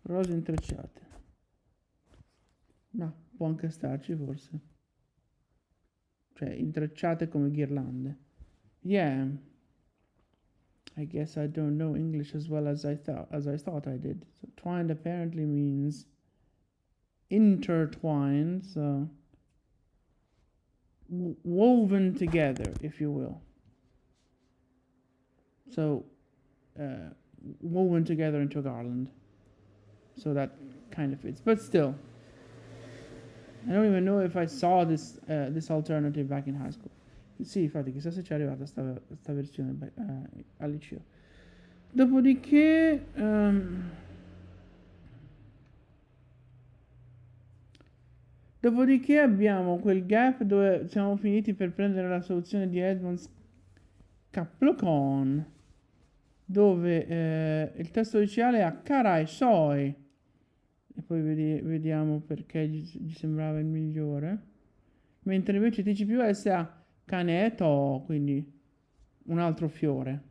Rose intrecciate. No, può anche starci forse. Cioè, intrecciate come ghirlande. Yeah. I guess I don't know English as well as I thought I did. So twined apparently means intertwined, so woven together, if you will. So woven together into a garland. So that kind of fits, but still, I don't even know if I saw this alternative back in high school. Sì, infatti, chissà se ci è arrivata sta versione al liceo. Dopodiché abbiamo quel gap dove siamo finiti per prendere la soluzione di Edmonds Kaplokon, dove il testo iniziale è Karai Soi, e poi vediamo perché gli sembrava il migliore, mentre invece TCPOS ha Kaneto, quindi un altro fiore.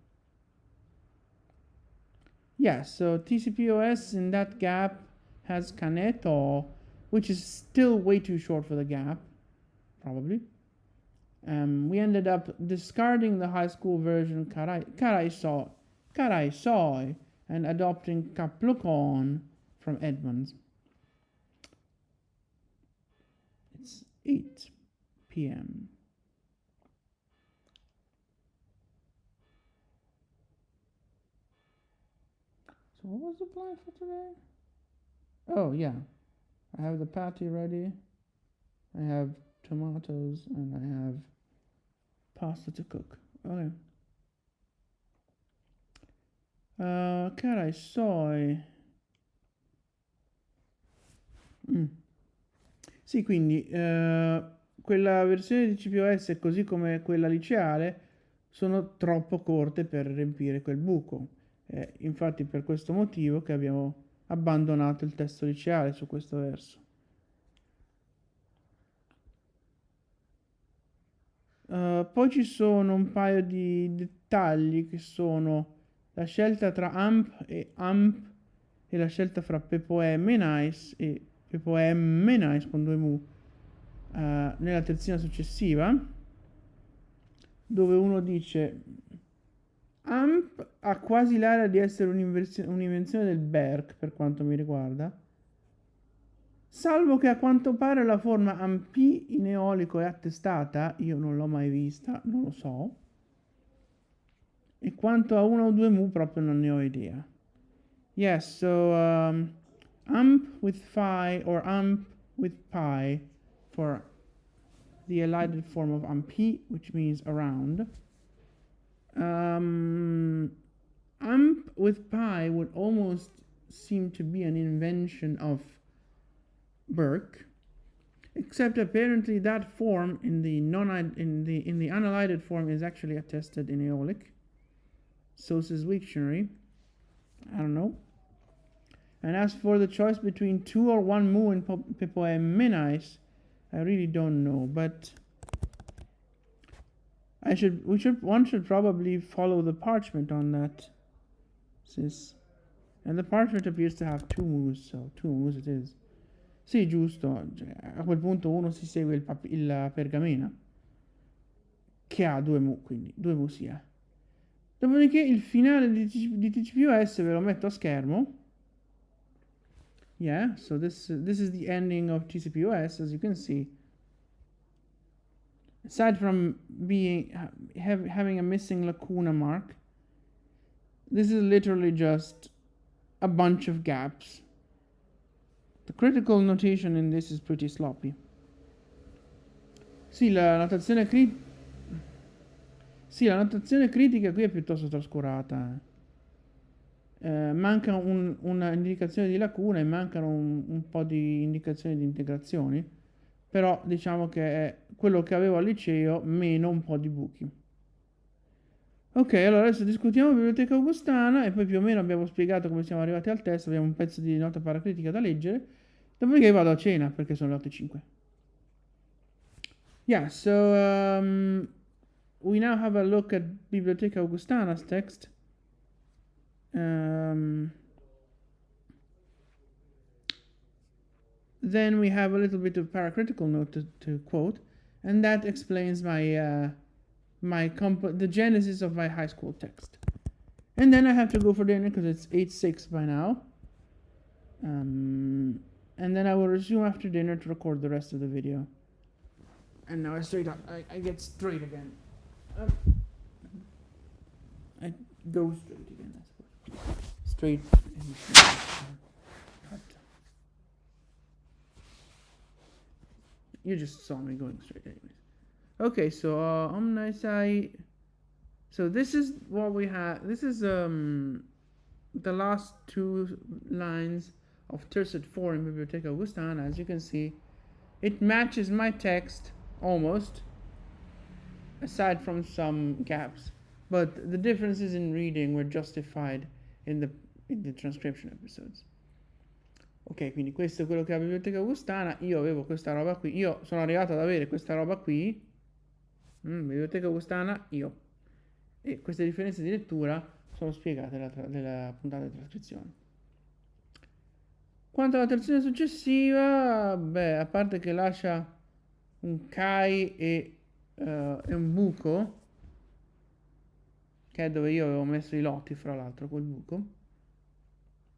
Yes, so TCPOS in that gap has Kaneto, which is still way too short for the gap, probably. We ended up discarding the high school version Karai Soi and adopting Kaplokon from Edmonds. It's 8 p.m. So what was the plan for today? Oh yeah, I have the patty ready. I have tomatoes, and I have pasta to cook. Okay. Carai soy. Sì, quindi quella versione di CPOS, così come quella liceale, sono troppo corte per riempire quel buco. Infatti per questo motivo che abbiamo abbandonato il testo liceale su questo verso. Poi ci sono un paio di dettagli che sono la scelta tra amp e la scelta fra pepoem e nice e pepoem e nice con due mu nella terzina successiva, dove uno dice amp ha quasi l'aria di essere un'invenzione del Berk per quanto mi riguarda, salvo che a quanto pare la forma ampi in eolico è attestata, io non l'ho mai vista, non lo so, e quanto a uno o due mu proprio non ne ho idea. Yes, so amp with phi or amp with pi for the elided form of ampi, which means around. Amp with pi would almost seem to be an invention of Burke, except apparently that form in the unelided form is actually attested in Aeolic. So says Wiktionary. I don't know. And as for the choice between 2 or 1 mu in Pepoem Minis, I really don't know, but one should probably follow the parchment on that, sis. And the parchment appears to have 2 mus, so 2 mus it is. Sì, giusto, a quel punto uno si segue il pergamena, che ha 2 mu, quindi 2 mu si ha. Dopodiché il finale di TCPOS ve lo metto a schermo. Yeah, so this is the ending of TCPOS, as you can see. Aside from having a missing lacuna mark, this is literally just a bunch of gaps. The critical notation in this is pretty sloppy. Sì, la notazione critica qui è piuttosto trascurata. Manca una indicazione di lacuna e mancano un po' di indicazioni di integrazioni, però diciamo che è quello che avevo al liceo meno un po' di buchi. Ok, allora adesso discutiamo biblioteca augustana e poi più o meno abbiamo spiegato come siamo arrivati al testo, abbiamo un pezzo di nota paracritica da leggere, dopodiché vado a cena perché sono le 8:05. Yeah, so we now have a look at Bibliotheca Augustana's text. Then we have a little bit of paracritical note to quote, and that explains the genesis of my high school text. And then I have to go for dinner because it's 8:06 by now. And then I will resume after dinner to record the rest of the video. And now I get straight again. I go straight again, I suppose. Straight. You just saw me going straight anyways. Okay, so so this is what we have. This is the last 2 lines of tercet 4 in Biblioteca Augustana. As you can see, it matches my text almost, aside from some gaps, but the differences in reading were justified in the transcription episodes. Ok, quindi questo è quello che è la Biblioteca Augustana. Io avevo questa roba qui, io sono arrivato ad avere questa roba qui, Biblioteca Augustana, io, e queste differenze di lettura sono spiegate nella puntata di trascrizione. Quanto alla terzina successiva, a parte che lascia un Kai e un buco, che è dove io avevo messo i lotti, fra l'altro, quel buco,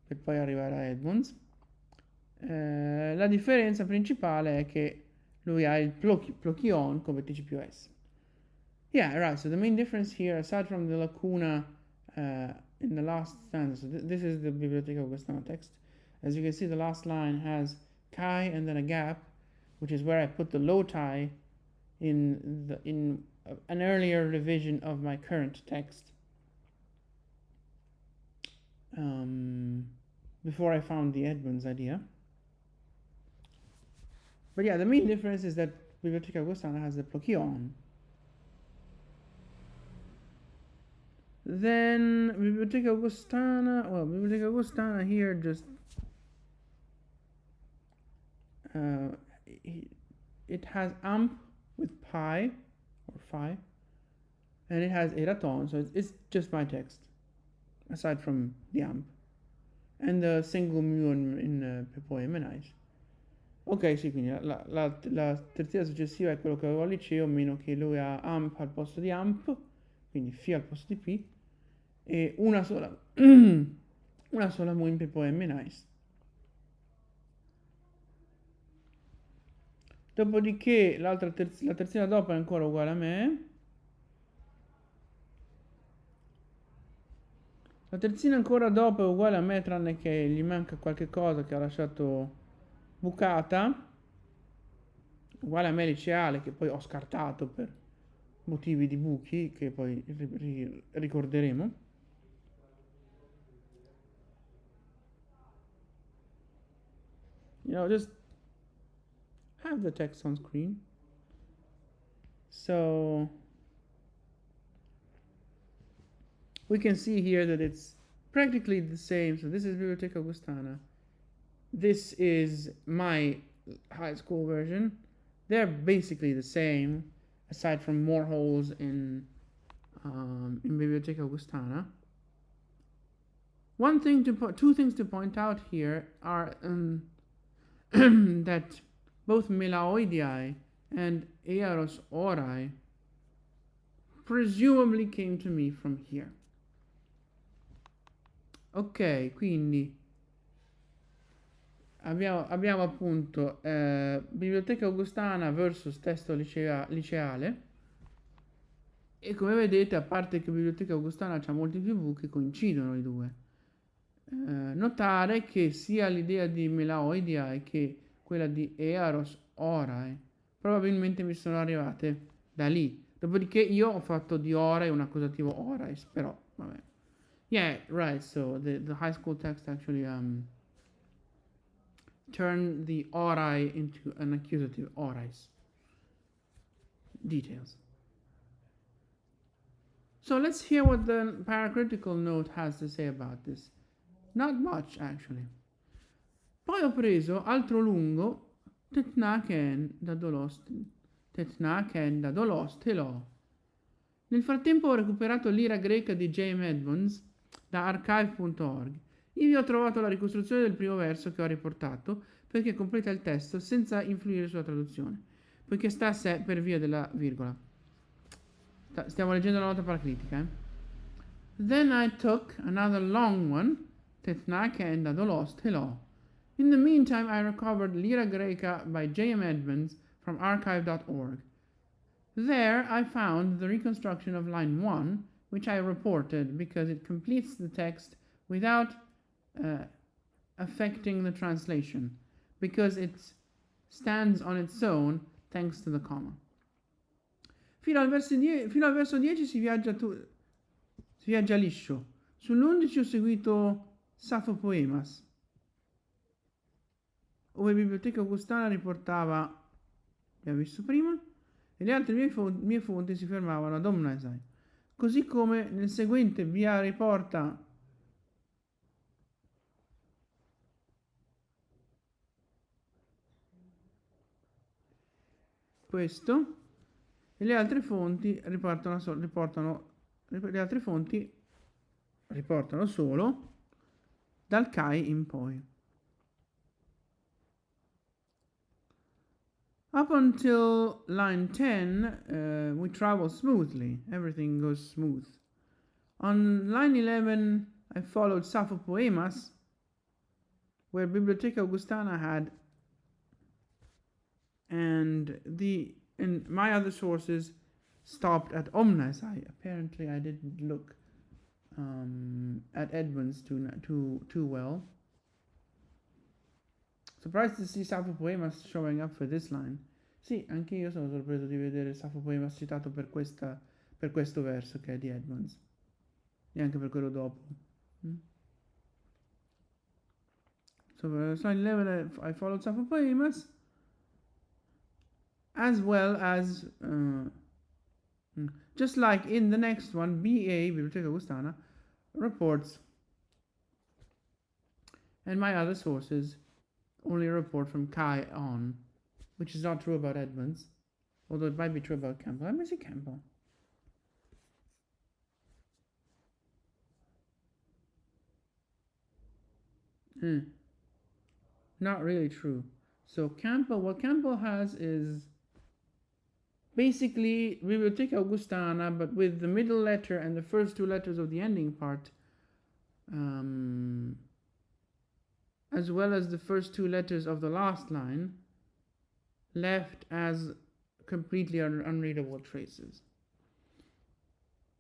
per poi arrivare a Edmonds. La differenza principale è che lui ha il plochion come TCPOS. Yeah, right, so the main difference here, aside from the lacuna in the last stanza, so this is the Biblioteca Augustana text. As you can see, the last line has Kai and then a gap, which is where I put the loti in an earlier revision of my current text, before I found the Edmonds idea. But yeah, the main difference is that Biblioteca Augustana has the Procyon. Then Biblioteca Augustana here just it has amp with pi or phi, and it has eraton, so it's just my text, aside from the amp and the single mu in poema nice. Ok, sì, quindi la terzina successiva è quello che avevo al liceo, meno che lui ha amp al posto di amp, quindi Φ al posto di P, e una sola mu in poema nice. Dopodiché la terzina dopo è ancora uguale a me. La terzina ancora dopo è uguale a me, tranne che gli manca qualche cosa che ha lasciato bucata. Uguale a me liceale, che poi ho scartato per motivi di buchi, che poi ricorderemo. Just have the text on screen. So we can see here that it's practically the same. So this is Biblioteca Augustana. This is my high school version. They're basically the same, aside from more holes in Biblioteca Augustana. Two things to point out here are that both Melaoidii and Earos Orai presumably came to me from here. Ok, quindi abbiamo appunto Biblioteca Augustana versus testo liceale, e come vedete, a parte che Biblioteca Augustana ha molti più buchi, coincidono i due. Notare che sia l'idea di Melaoidii che quella di Earos Orai probabilmente mi sono arrivate da lì. Dopodiché io ho fatto di Orai un accusativo Orais, però vabbè. Yeah, right, so the high school text actually turned the Orai into an accusative Orais. Details. So let's hear what the paracritical note has to say about this. Not much, actually. Poi ho preso altro lungo, Tetnaken da Dolos Telo. Nel frattempo ho recuperato l'ira greca di J.M. Edmonds da archive.org. Ivi ho trovato la ricostruzione del primo verso che ho riportato perché completa il testo senza influire sulla traduzione, poiché sta a sé per via della virgola. Stiamo leggendo la nota paracritica. Then I took another long one, Tetnaken da Dolos Telo. In the meantime, I recovered Lyra Greca by J.M. Edmonds from archive.org. There, I found the reconstruction of line 1, which I reported because it completes the text without affecting the translation, because it stands on its own thanks to the comma. Fino al verso 10 si viaggia liscio. Sull'11 ho seguito Saffo Poemas, ove Biblioteca Augustana riportava, abbiamo visto prima, e le altre mie fonti si fermavano ad Omnesai, così come nel seguente via riporta questo, e le altre fonti riportano solo dal Kai in poi. Up until line 10, we travel smoothly. Everything goes smooth. On line 11, I followed Saffo Poemas, where Biblioteca Augustana had, and my other sources stopped at Omnesai. Apparently, I didn't look at Edmonds too well. Surprised to see Saffo Poemas showing up for this line. Sì, anche io sono sorpreso di vedere Saffo Poemas citato per questo verso che è di Edmonds. E anche per quello dopo. So slide 11, I followed Saffo Poemas, as well as, just like in the next one, BA, Biblioteca Augustana, reports, and my other sources only report from Kai on, which is not true about Edmonds, although it might be true about Campbell. Let me see Campbell. Not really true. So Campbell, what Campbell has is basically Biblioteca Augustana, but with the middle letter and the first two letters of the ending part, as well as the first two letters of the last line, left as completely unreadable traces.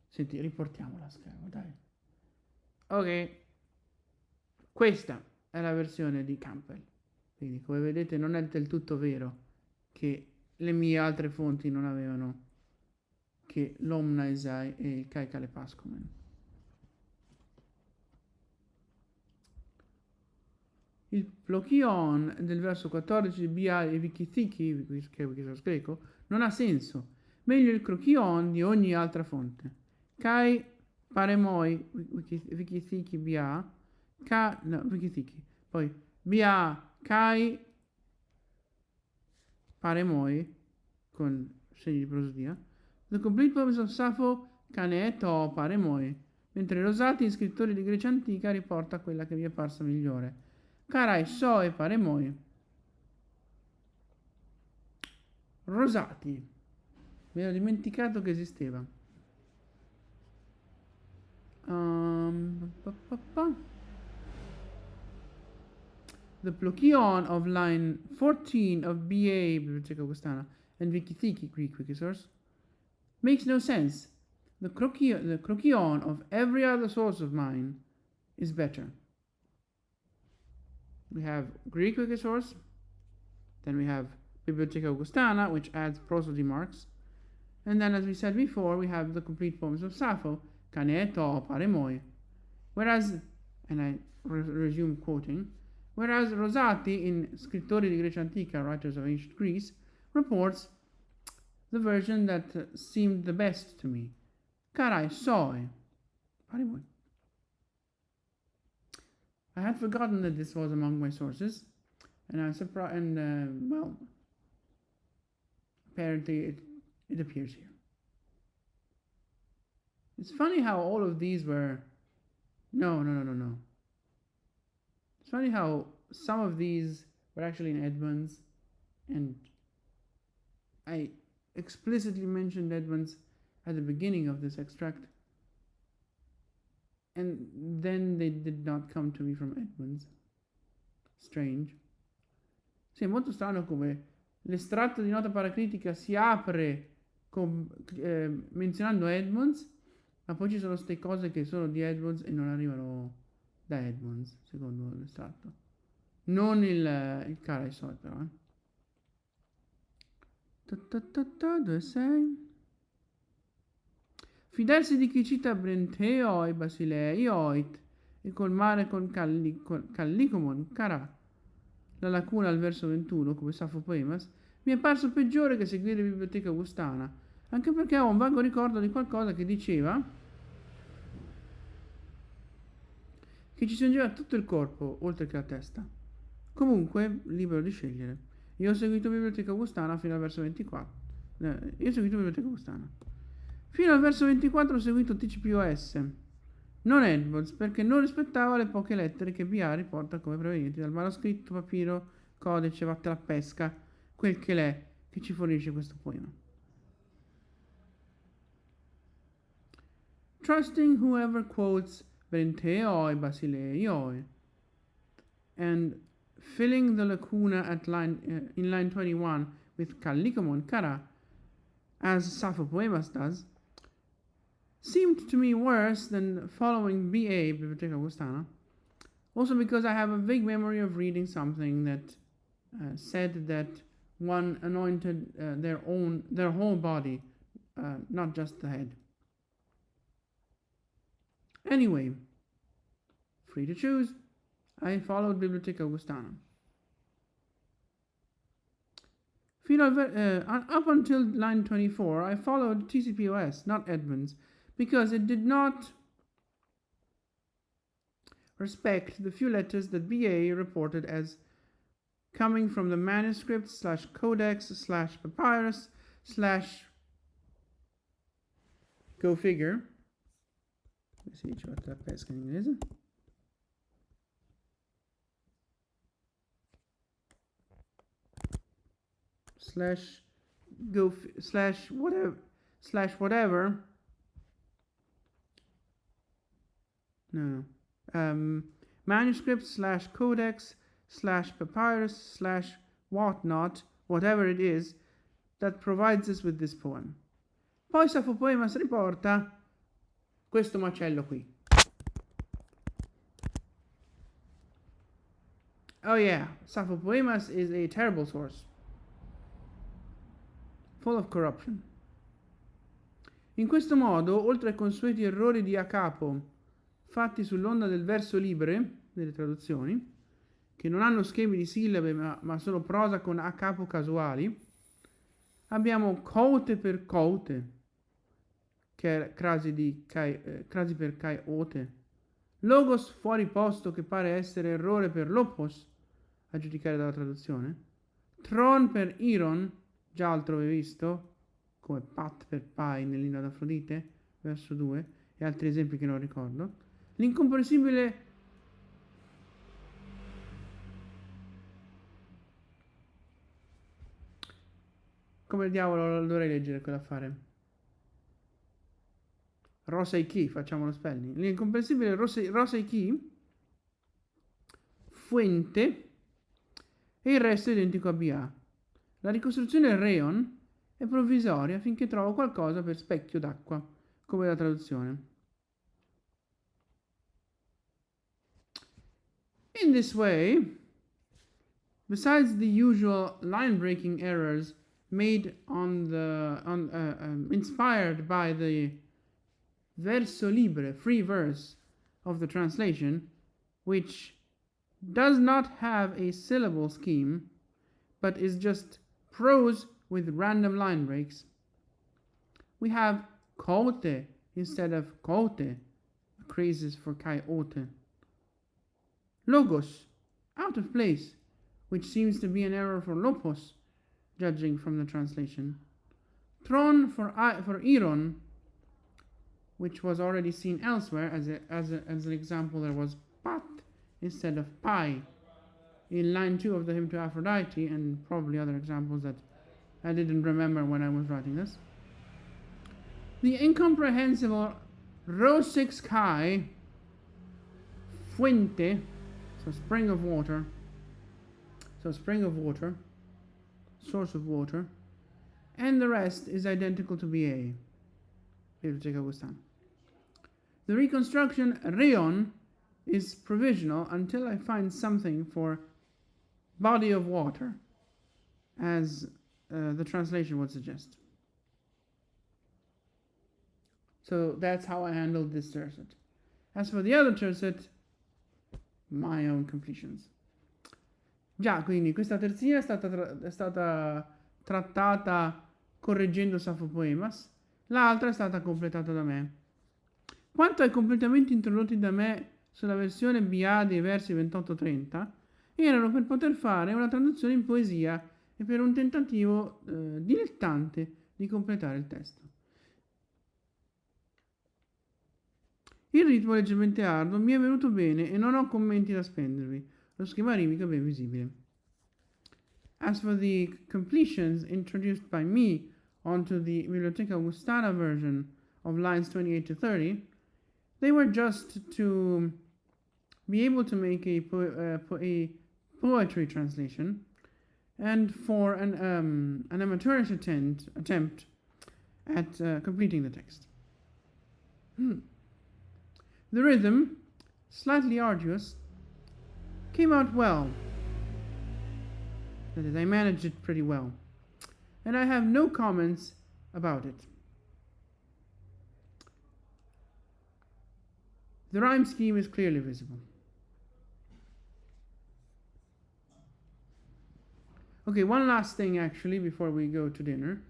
Senti, riportiamo la schermo, dai. Ok, questa è la versione di Campbell. Quindi, come vedete, non è del tutto vero che le mie altre fonti non avevano che l'Omna Esai e il Kai Kalepascomen. Il plochion del verso 14 di Bia e Vikithiki, che è il greco, non ha senso. Meglio il crochion di ogni altra fonte. Kai paremoi, Vikithiki Bia, Vikithiki. Poi Bia, Kai paremoi, con segni di prosodia. The complete poems of Sappho, Cane e To paremoi. Mentre Rosati, in scrittori di Grecia antica, riporta quella che vi è parsa migliore. Carai so e paremoi. Rosati. Mi ero dimenticato che esisteva. The plochion of line 14 of BA, Biblioteca Augustana, and Vikithiki, Greek Wikisource, makes no sense. The crochion of every other source of mine is better. We have Greek Wikisource, then we have Biblioteca Augustana, which adds prosody marks, and then, as we said before, we have the complete poems of Sappho, Cane e To paremoi. Whereas, and I resume quoting, whereas Rosati, in Scrittori di Grecia Antica, Writers of Ancient Greece, reports the version that seemed the best to me. Carai soi paremoi. I had forgotten that this was among my sources, and I'm surprised. And well, apparently it appears here. It's funny how all of these were. No. It's funny how some of these were actually in Edmonds, and I explicitly mentioned Edmonds at the beginning of this extract, and then they did not come to me from Edmonds. Strange. Sì, è molto strano come l'estratto di nota paracritica si apre menzionando Edmonds, ma poi ci sono queste cose che sono di Edmonds e non arrivano da Edmonds, secondo l'estratto. Non il Carai Sol, però. 2-6. Fidarsi di chi cita Brenteoi, Basilei, Oit e colmare con Callicomon, Carà la lacuna al verso 21, come Saffo Poemas, mi è parso peggiore che seguire Biblioteca Augustana, anche perché ho un vago ricordo di qualcosa che diceva che ci si aggiungeva tutto il corpo, oltre che la testa. Comunque, libero di scegliere. Io ho seguito Biblioteca Augustana fino al verso 24. Fino al verso 24 ho seguito TCPOS, non Edmonds, perché non rispettava le poche lettere che BA riporta come provenienti dal manoscritto, papiro, codice, vatte la pesca, quel che l'è, che ci fornisce questo poema. Trusting whoever quotes Benteoi Basileioi and filling the lacuna at in line 21 with Callicomon Cara, as Sappho Poemas does, seemed to me worse than following BA, Biblioteca Augustana, also because I have a vague memory of reading something that said that one anointed their whole body, not just the head. Anyway, free to choose. I followed Bibliotheca Augustana. Up until line 24, I followed TCPOS, not Edmonds, because it did not respect the few letters that BA reported as coming from the manuscript / codex / papyrus / go figure. Let's see what la pesca in inglese. /whatever. No. Manuscript / codex / papyrus / whatnot, whatever it is, that provides us with this poem. Poi Saffo Poemas riporta questo macello qui. Oh yeah, Saffo Poemas is a terrible source, full of corruption. In questo modo, oltre ai consueti errori di a capo fatti sull'onda del verso libre delle traduzioni, che non hanno schemi di sillabe ma sono prosa con a capo casuali, abbiamo cote per cote, che è crasi per kai ote, logos fuori posto che pare essere errore per lopos, a giudicare dalla traduzione, tron per iron, già altrove visto, come pat per pai nell'inno d'Afrodite, verso 2, e altri esempi che non ricordo, l'incomprensibile come diavolo lo dovrei leggere quell'affare? Rosei Key, facciamo lo spelling. L'incomprensibile Rosei Key, Fuente, e il resto è identico a BA. La ricostruzione Reon è provvisoria finché trovo qualcosa per specchio d'acqua, come la traduzione. In this way, besides the usual line-breaking errors made inspired by the verso libre, free verse of the translation, which does not have a syllable scheme, but is just prose with random line breaks, we have kote instead of kote, crazes for kai ote. Logos, out of place, which seems to be an error for lopos, judging from the translation. Tron for iron, which was already seen elsewhere. As an example, there was pat instead of pi in line 2 of the hymn to Aphrodite, and probably other examples that I didn't remember when I was writing this. The incomprehensible Rho6 Chi, Fuente, so spring of water, source of water, and the rest is identical to BA. Bibliotheca Augustana. The reconstruction Reon is provisional until I find something for body of water, as the translation would suggest. So that's how I handled this tercet. As for the other tercet, my own completions. Già, quindi questa terzina è stata trattata correggendo Saffo Poemas, l'altra è stata completata da me. Quanto ai completamenti introdotti da me sulla versione BA dei versi 28-30, erano per poter fare una traduzione in poesia e per un tentativo dilettante di completare il testo. Il ritmo leggermente arduo mi è venuto bene e non ho commenti da spendervi. Lo schema rimico è ben visibile. As for the completions introduced by me onto the Bibliotheca Augustana version of lines 28 to 30, they were just to be able to make a poetry translation and for an amateurish attempt at completing the text. The rhythm, slightly arduous, came out well. That is, I managed it pretty well. And I have no comments about it. The rhyme scheme is clearly visible. Okay, one last thing actually before we go to dinner.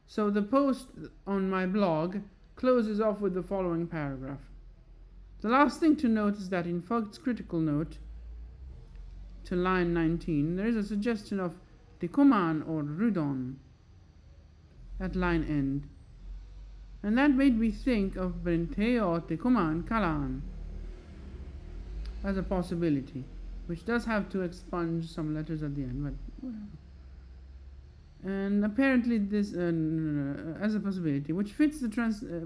So the post on my blog closes off with the following paragraph. The last thing to note is that in Fogt's critical note to line 19, there is a suggestion of Decoman or Rudon at line end. And that made me think of Brenteo, Decoman, Kalan as a possibility, which does have to expunge some letters at the end, but whatever. And apparently this, as a possibility, which fits the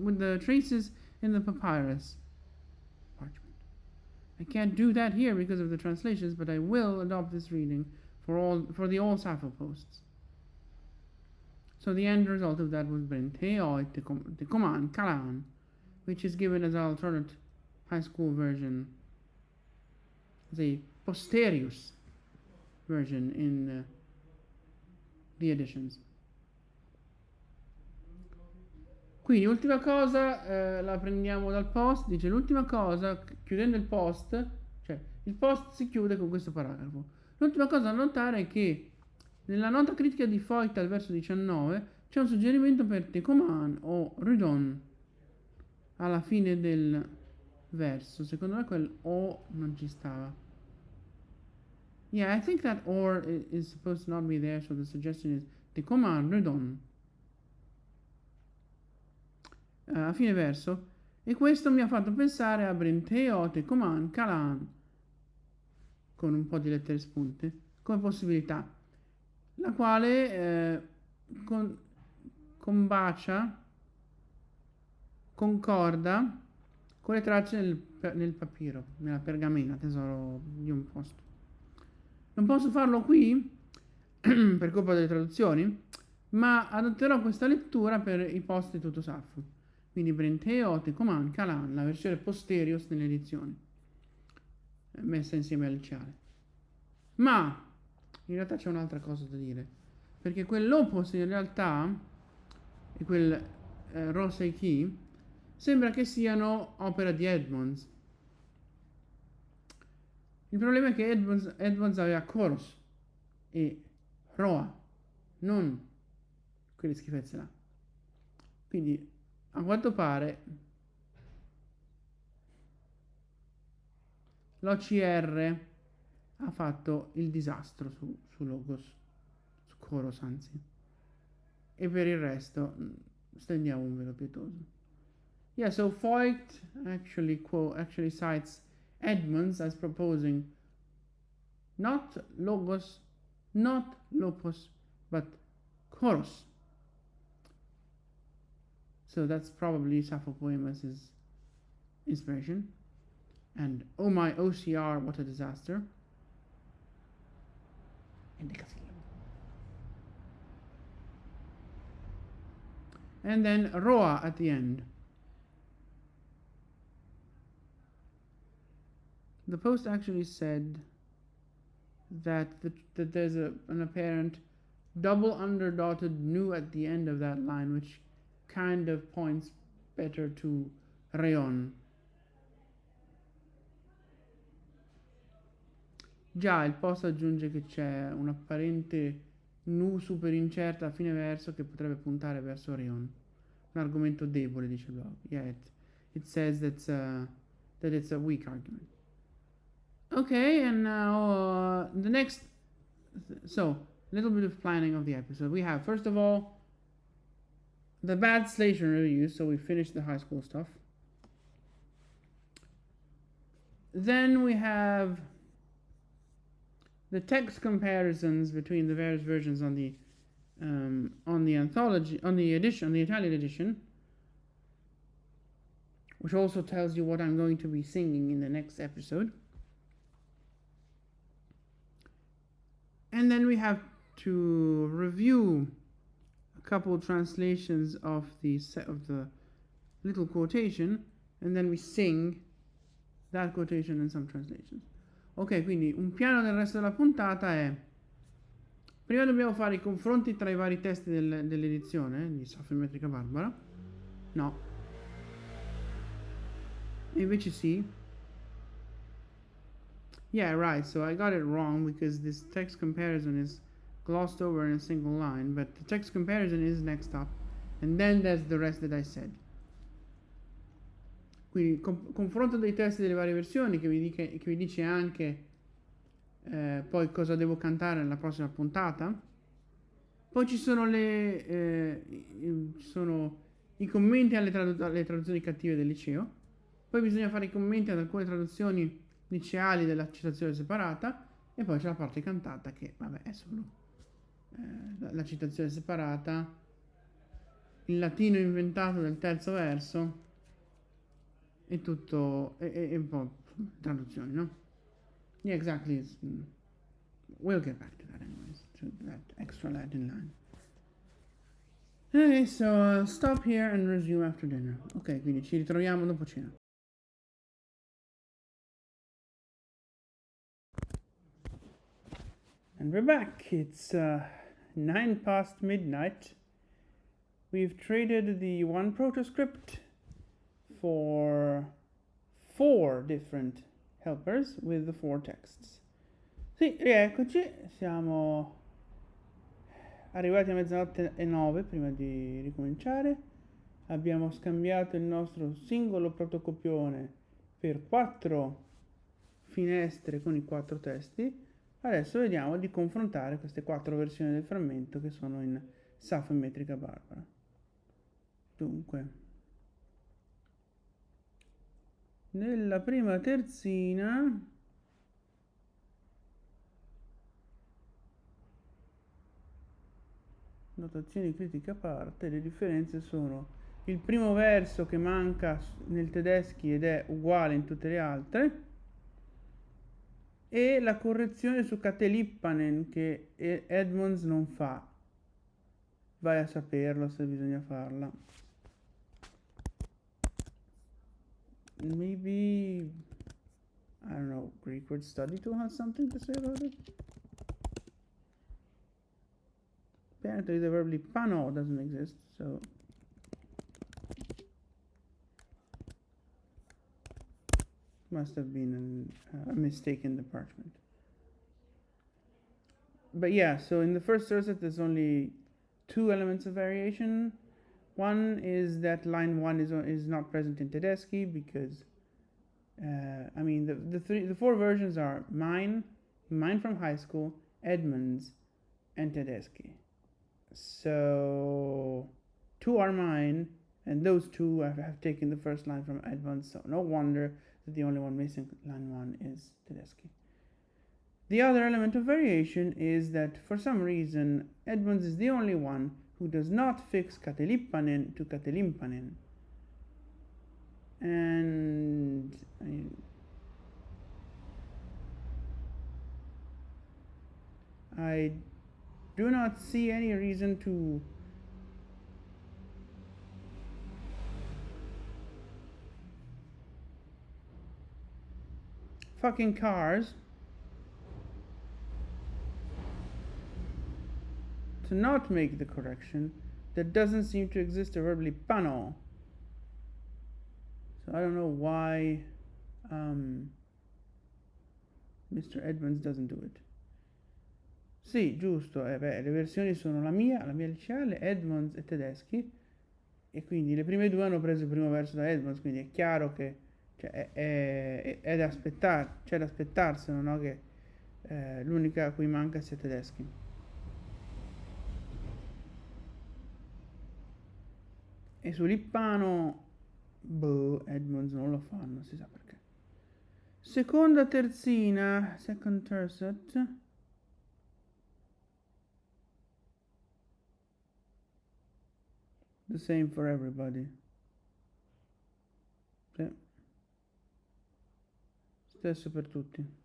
with the traces in the papyrus parchment. I can't do that here because of the translations, but I will adopt this reading for the all Sappho posts. So the end result of that was Brenteo, Decoman, Kalan, which is given as an alternate high school version, the posterius version in the editions. Quindi ultima cosa, la prendiamo dal post, dice l'ultima cosa, chiudendo il post, cioè il post si chiude con questo paragrafo. L'ultima cosa da notare è che nella nota critica di Voigt al verso 19 c'è un suggerimento per Decoman o Rudon alla fine del verso. Secondo me quel O non ci stava. Yeah, I think that or is supposed to not be there, so the suggestion is Decoman, Rudon. A fine verso. E questo mi ha fatto pensare a Brenteo, Decoman, Kalan, con un po' di lettere spunte, come possibilità, la quale combacia, concorda con le tracce nel papiro, nella pergamena, tesoro di un posto. Non posso farlo qui per colpa delle traduzioni, ma adotterò questa lettura per i post di tutto Saffo. Quindi Brenteo, Decoman, Kalan, la versione posterior nelle edizioni, messa insieme al liceale. Ma in realtà c'è un'altra cosa da dire, perché quell'opus in realtà e quel Rosei Key sembra che siano opera di Edmonds. Il problema è che Edmonds aveva Chorus e Roa, non quelle schifezze là. Quindi a quanto pare l'OCR ha fatto il disastro su Logos, su Chorus anzi, e per il resto stendiamo un velo pietoso. Yeah, so Voigt actually cites Edmonds as proposing not Logos, not Lopus, but Chorus. So that's probably Sappho Poemas' inspiration. And oh my OCR, what a disaster. And then Roa at the end. The post actually said that there's an apparent double underdotted nu at the end of that line, which kind of points better to Reon. Già, il post aggiunge che c'è un'apparente nu super incerta a fine verso che potrebbe puntare verso Reon. Un argomento debole, dice il blog. Yeah, it says that it's a weak argument. Okay, and now the next, so a little bit of planning of the episode. We have, first of all, the bad station reviews, so we finished the high school stuff. Then we have the text comparisons between the various versions on the anthology, on the Italian edition, which also tells you what I'm going to be singing in the next episode. And then we have to review a couple translations of the little quotation, and then we sing that quotation and some translations. Ok, quindi un piano del resto della puntata è: prima dobbiamo fare i confronti tra i vari testi dell'edizione di Saffo di Metrica Barbara. No. E invece sì. Yeah, right, so I got it wrong because this text comparison is glossed over in a single line, but the text comparison is next up, and then there's the rest that I said. Quindi confronto dei testi delle varie versioni che vi dice anche poi cosa devo cantare nella prossima puntata. Poi ci sono ci sono i commenti alle traduzioni cattive del liceo. Poi bisogna fare i commenti ad alcune traduzioni liceali della citazione separata. E poi c'è la parte cantata che, vabbè, è solo la citazione separata, il latino inventato del terzo verso e tutto, e un po' traduzioni, no? Yeah, exactly. We'll get back to that anyways, to that extra Latin line. Okay, so stop here and resume after dinner. Ok, quindi ci ritroviamo dopo cena. And we're back. It's 9 past midnight. We've traded the one protoscript for 4 different helpers with the 4 texts. Sì, rieccoci, siamo arrivati a mezzanotte e 9 prima di ricominciare. Abbiamo scambiato il nostro singolo protocopione per 4 finestre con i 4 testi. Adesso vediamo di confrontare queste 4 versioni del frammento che sono in Saffo in metrica barbara. Dunque, nella prima terzina notazioni critiche a parte, le differenze sono il primo verso che manca nel tedeschi ed è uguale in tutte le altre, e la correzione su Katelippanen che Edmonds non fa. Vai a saperlo se bisogna farla. Maybe, I don't know, Greek word study tool has something to say about it? Apparently the verb lipano doesn't exist, so must have been a mistake in the parchment. But yeah, so in the first tercet there's only 2 elements of variation. One is that line 1 is not present in Tedeschi because I mean the 4 versions are mine from high school, Edmonds, and Tedeschi. So 2 are mine, and those 2 have taken the first line from Edmonds, so no wonder that the only one missing, line 1, is Tedeschi. The other element of variation is that for some reason Edmonds is the only one who does not fix Katelippanen to Katelimpanen. And I do not see any reason to fucking cars to not make the correction. That doesn't seem to exist a verb lipano. So I don't know why Mr. Edmonds doesn't do it. Sì, giusto, le versioni sono la mia liceale, Edmonds e Tedeschi, e quindi le prime 2 hanno preso il primo verso da Edmonds, quindi è chiaro che è da aspettare, c'è da aspettarselo, no? Che l'unica a cui manca sia Tedeschi. E su Lippano, Edmonds non lo fa, non si sa perché. Seconda terzina, second tercet. The same for everybody. Sì. Stesso per tutti.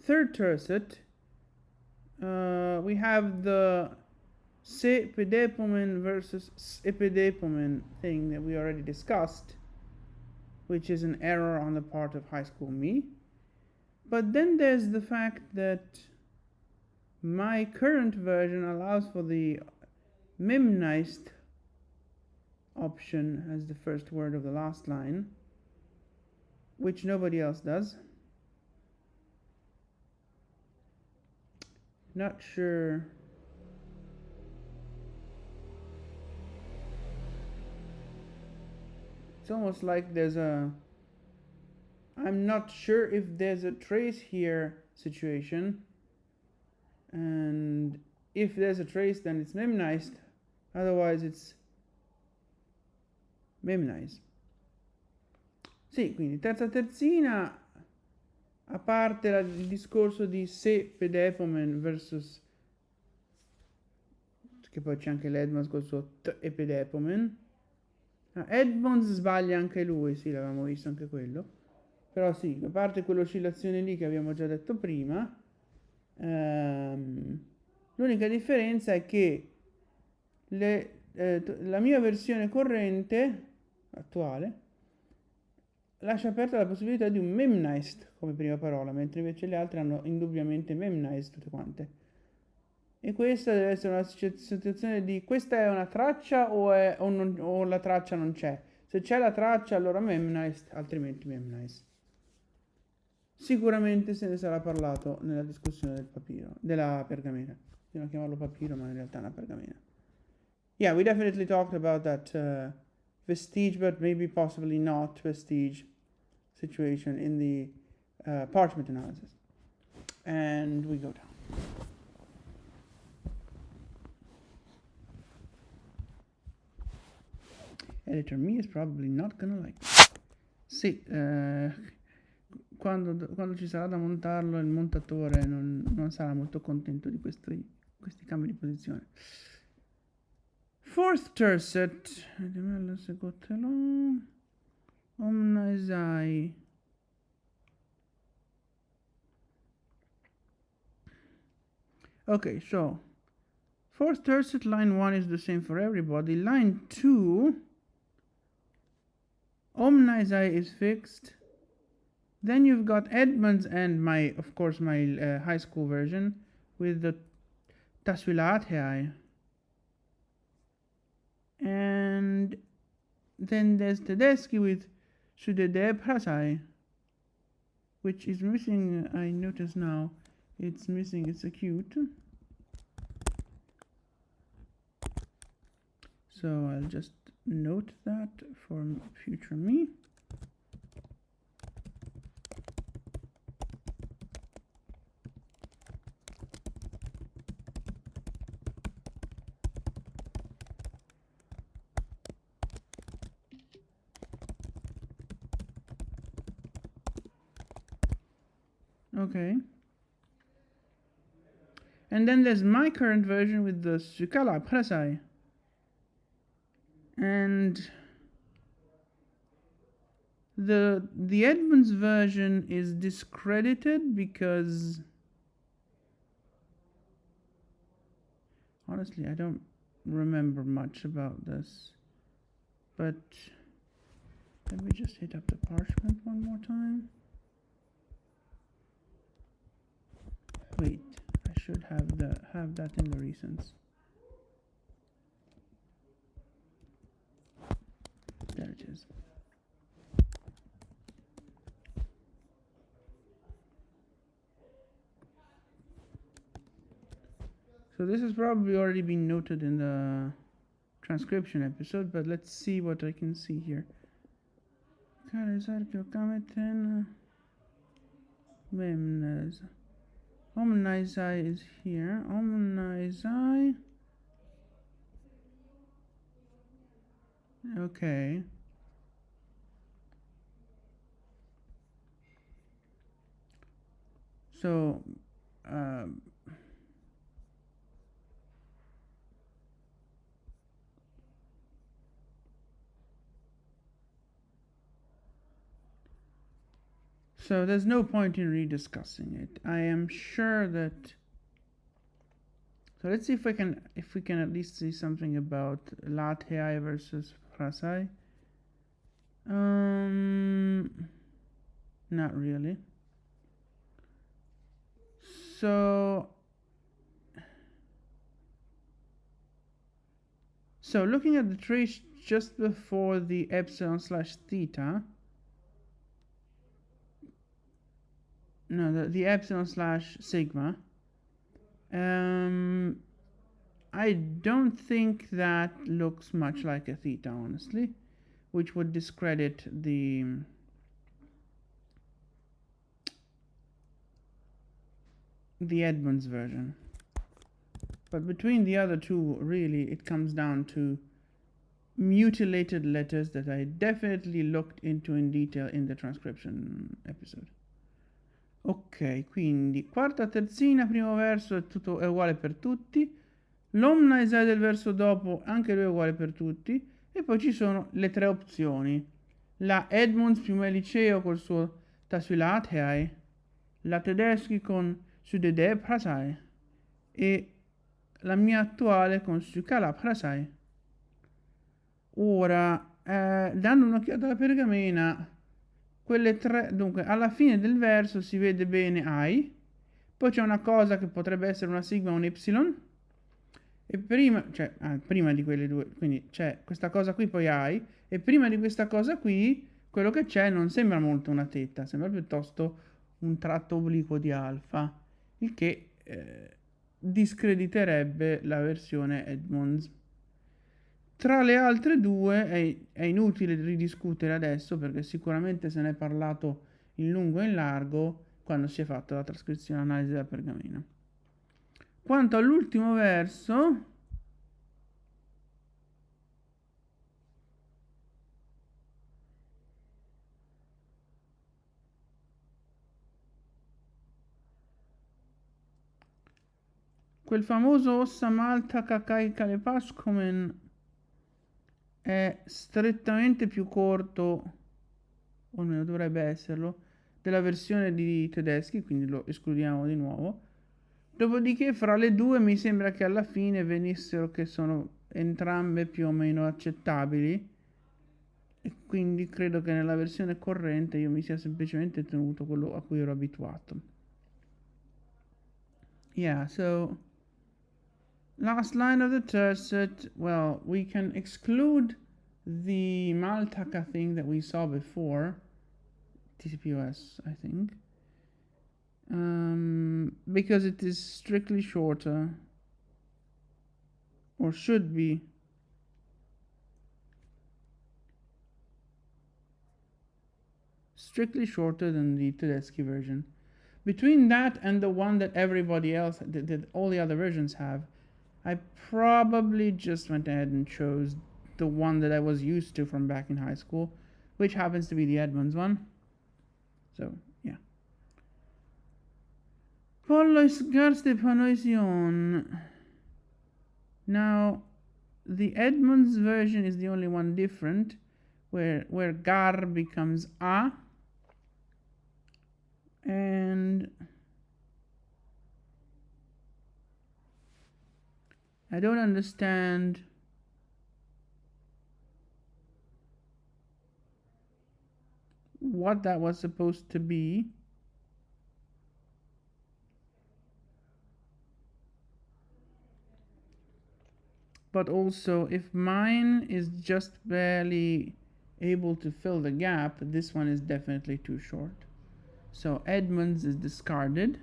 third tercet, we have the se pedepomen versus epidepomen thing that we already discussed, which is an error on the part of high school me. But then there's the fact that my current version allows for the memnized option as the first word of the last line, which nobody else does. Not sure. It's almost like there's a, I'm not sure if there's a trace here situation, and if there's a trace then it's memnized, otherwise it's memnized. Sì, quindi terza terzina, a parte il discorso di se pedepomen versus, che poi c'è anche l'Edmonds col suo t e pedepomen. Edmonds sbaglia anche lui, sì, l'avevamo visto anche quello. Però sì, a parte quell'oscillazione lì che abbiamo già detto prima, l'unica differenza è che la mia versione corrente, attuale, lascia aperta la possibilità di un memnized come prima parola, mentre invece le altre hanno indubbiamente memnized tutte quante. E questa deve essere una situazione di questa è una traccia o la traccia non c'è. Se c'è la traccia allora memnized, altrimenti memnized. Sicuramente se ne sarà parlato nella discussione del papiro, della pergamena. Bisogna chiamarlo papiro, ma in realtà è una pergamena. Yeah, we definitely talked about that vestige, but maybe possibly not vestige situation in the parchment analysis. And we go down. Editor me is probably not gonna like it. Sì, quando ci sarà da montarlo il montatore non sarà molto contento di questi cambi di posizione. Fourth tercet, vediamo se gotelo. Omna esai. Okay, so fourth tercet, line 1 is the same for everybody. Line 2, omna esai is fixed. Then you've got Edmonds and of course my high school version with the taswilateai. And then there's Tedeschi with Sudede Prasai, which is missing, I notice now, it's missing its acute. So I'll just note that for future me. Okay. And then there's my current version with the Sukala Prasai. And the Edmonds version is discredited because honestly I don't remember much about this. But let me just hit up the parchment one more time. Wait, I should have that in the recents. There it is. So this has probably already been noted in the transcription episode, but let's see what I can see here. Memnez. Omnizai is here. Omnizai. Okay. So, So there's no point in rediscussing it. I am sure that. So let's see if we can at least see something about Latheai versus Prasai. Not really. So looking at the trace just before the epsilon slash theta. No, the epsilon slash sigma. I don't think that looks much like a theta, honestly, which would discredit the Edmonds version. But between the other two, really, it comes down to mutilated letters that I definitely looked into in detail in the transcription episode. Ok, quindi quarta terzina, primo verso è uguale per tutti, l'omna esai del verso dopo anche lui è uguale per tutti, e poi ci sono le tre opzioni: la Edmonds più Meliceo col suo Tasuilatheai, la Tedeschi con Sudede Prasai e la mia attuale con Sukala Prasai. Ora, dando un'occhiata alla pergamena, quelle tre, dunque, alla fine del verso si vede bene I, poi c'è una cosa che potrebbe essere una sigma o un epsilon, e prima di quelle due, quindi c'è questa cosa qui, poi I, e prima di questa cosa qui, quello che c'è non sembra molto una teta, sembra piuttosto un tratto obliquo di alfa, il che discrediterebbe la versione Edmonds. Tra le altre due è inutile ridiscutere adesso, perché sicuramente se ne è parlato in lungo e in largo quando si è fatta la trascrizione e analisi della pergamena. Quanto all'ultimo verso, quel famoso ossa malta kakai kalepascomen è strettamente più corto, o almeno dovrebbe esserlo, della versione di Tedeschi, quindi lo escludiamo di nuovo. Dopodiché fra le due mi sembra che alla fine venissero, che sono entrambe più o meno accettabili, e quindi credo che nella versione corrente io mi sia semplicemente tenuto quello a cui ero abituato. Yeah, so last line of the tercet, well, we can exclude the Maltaka thing that we saw before, TCPOS, I think, because it is strictly shorter, or should be strictly shorter than the Tedeschi version. Between that and the one that everybody else, that all the other versions have, I probably just went ahead and chose the one that I was used to from back in high school, which happens to be the Edmonds one. So, yeah. Pollois Garste Panoision. Now, the Edmonds version is the only one different, where gar becomes a, and I don't understand what that was supposed to be. But also, if mine is just barely able to fill the gap, this one is definitely too short. So Edmonds is discarded,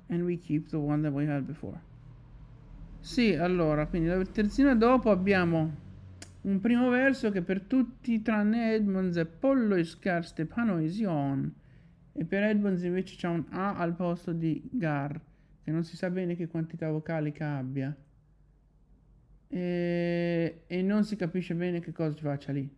and we keep the one that we had before. Sì, allora, quindi la terzina dopo abbiamo un primo verso che per tutti tranne Edmonds è Pollo Iscar Stepanoision, e per Edmonds invece c'è un A al posto di Gar, che non si sa bene che quantità vocalica abbia, e non si capisce bene che cosa ci faccia lì.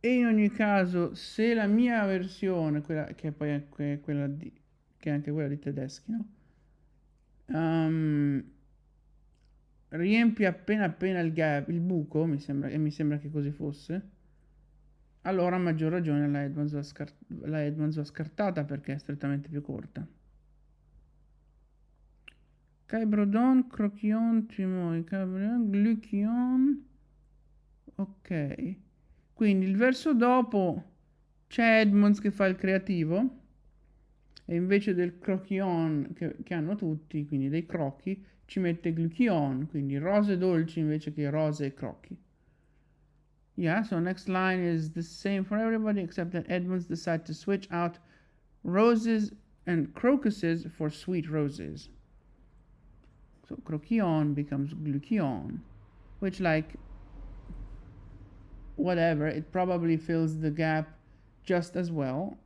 E in ogni caso, se la mia versione, quella che poi è quella che è anche quella di Tedeschi, no? riempie appena appena il gap, il buco, e mi sembra che così fosse, allora a maggior ragione la Edmonds va scartata perché è strettamente più corta. Caibrodon, Crochion, Trimoi, Caibrodon, Gluchion. Ok. Quindi il verso dopo c'è Edmonds che fa il creativo e invece del Crochion che hanno tutti, quindi dei crocchi, ci mette Gluchion, quindi rose dolci invece che rose e crocchi. Yeah, so next line is the same for everybody except that Edmonds decided to switch out roses and crocuses for sweet roses. So croquion becomes glucion, which, like, whatever, it probably fills the gap just as well.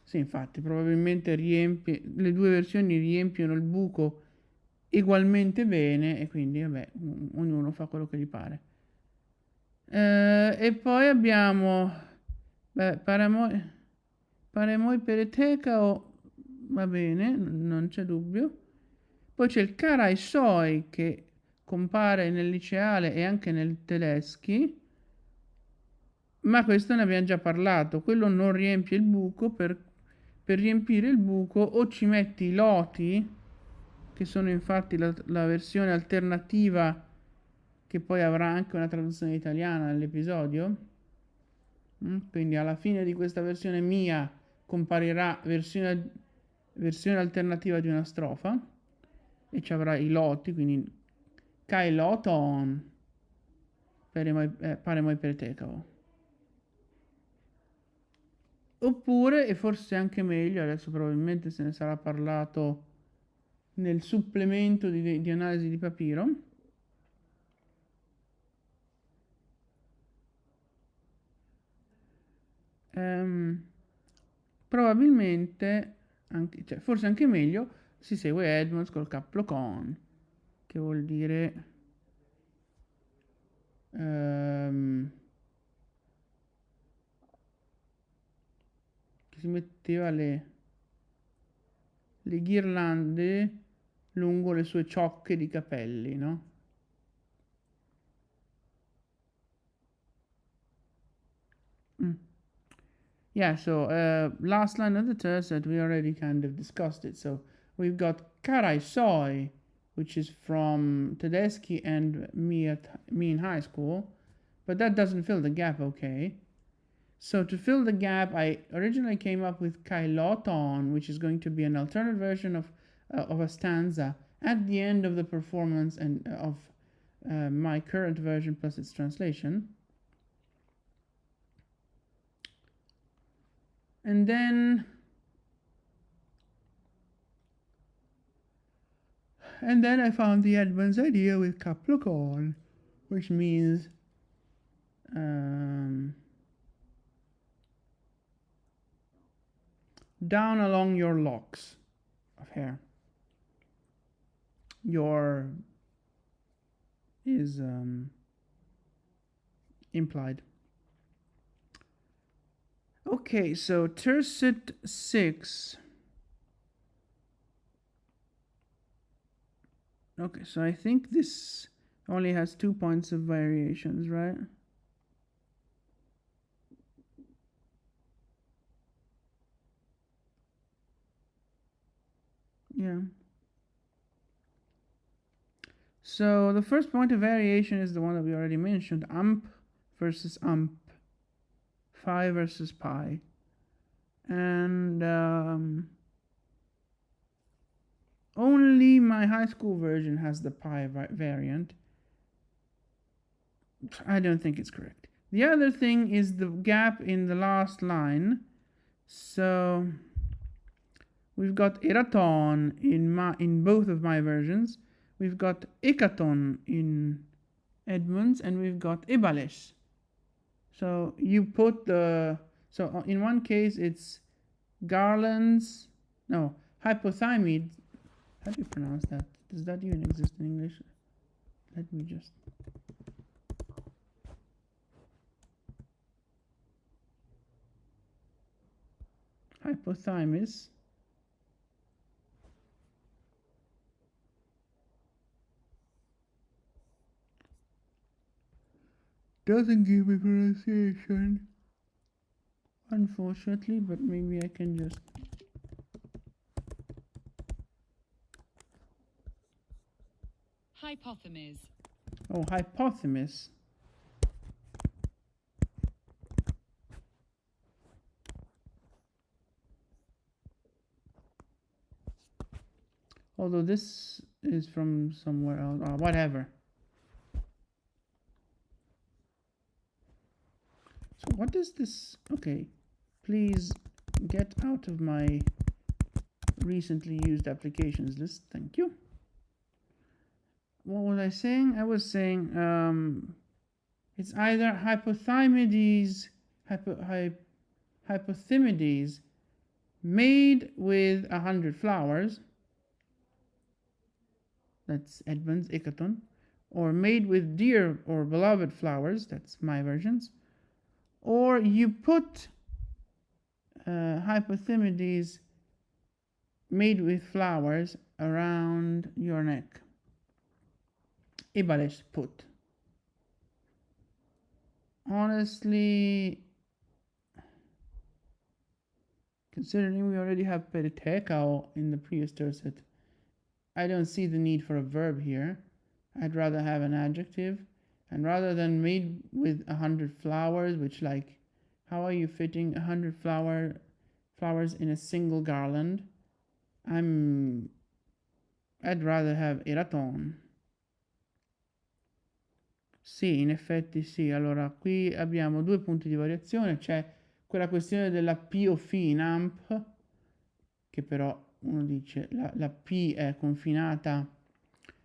Sì, infatti, probabilmente le due versioni riempiono il buco ugualmente bene e quindi, vabbè, ognuno fa quello che gli pare. E poi abbiamo, Paramoi Peretecao, va bene, non c'è dubbio. Poi c'è il Carai Soi che compare nel liceale e anche nel tedeschi, ma questo ne abbiamo già parlato. Quello non riempie il buco, per riempire il buco o ci metti i loti, che sono infatti la versione alternativa che poi avrà anche una traduzione italiana nell'episodio. Quindi alla fine di questa versione mia comparirà versione alternativa di una strofa e ci avrà i loti, quindi Kai loton pare mai per tecavo. Oppure, e forse anche meglio, adesso probabilmente se ne sarà parlato nel supplemento di analisi di papiro, probabilmente, cioè, forse anche meglio, si segue Edmonds col caplocon, che vuol dire che si metteva le ghirlande lungo le sue ciocche di capelli, no? Yeah, so last line of the tercet, we already kind of discussed it. So we've got Karai Soy, which is from Tedeschi and me in high school, but that doesn't fill the gap, okay? So to fill the gap, I originally came up with Kailoton, which is going to be an alternate version of a stanza at the end of the performance and of my current version plus its translation. And then I found the Edmonds idea with Capricorn, which means down along your locks of hair. Your is implied. Okay, so tercet 6. Okay, so I think this only has 2 points of variations, right? Yeah. So the first point of variation is the one that we already mentioned, ump versus ump, phi versus pi. And only my high school version has the pi variant. I don't think it's correct. The other thing is the gap in the last line. So we've got eraton in both of my versions. We've got ekaton in Edmonds, and we've got ebales. So you put so in one case it's garlands, no, hypothymid. How do you pronounce that? Does that even exist in English? Let me just. Hypothymous. doesn't give me pronunciation, unfortunately, but maybe I can just... Hypothemes. Oh, hypothemes. Although this is from somewhere else. Whatever. So what is this? Okay. Please get out of my recently used applications list. Thank you. What was I saying? I was saying it's either hypothemides made with 100 flowers. That's Edmund's Ikaton. Or made with dear or beloved flowers. That's my versions. Or you put hypothemides made with flowers around your neck. Ibalish put. Honestly, considering we already have peritekao in the previous tercet, I don't see the need for a verb here. I'd rather have an adjective. And rather than made with 100 flowers, which, like, how are you fitting 100 flowers in a single garland? I'd rather have eraton. Sì, in effetti sì. Allora, qui abbiamo due punti di variazione. C'è quella questione della P o F in AMP, che però uno dice la P è confinata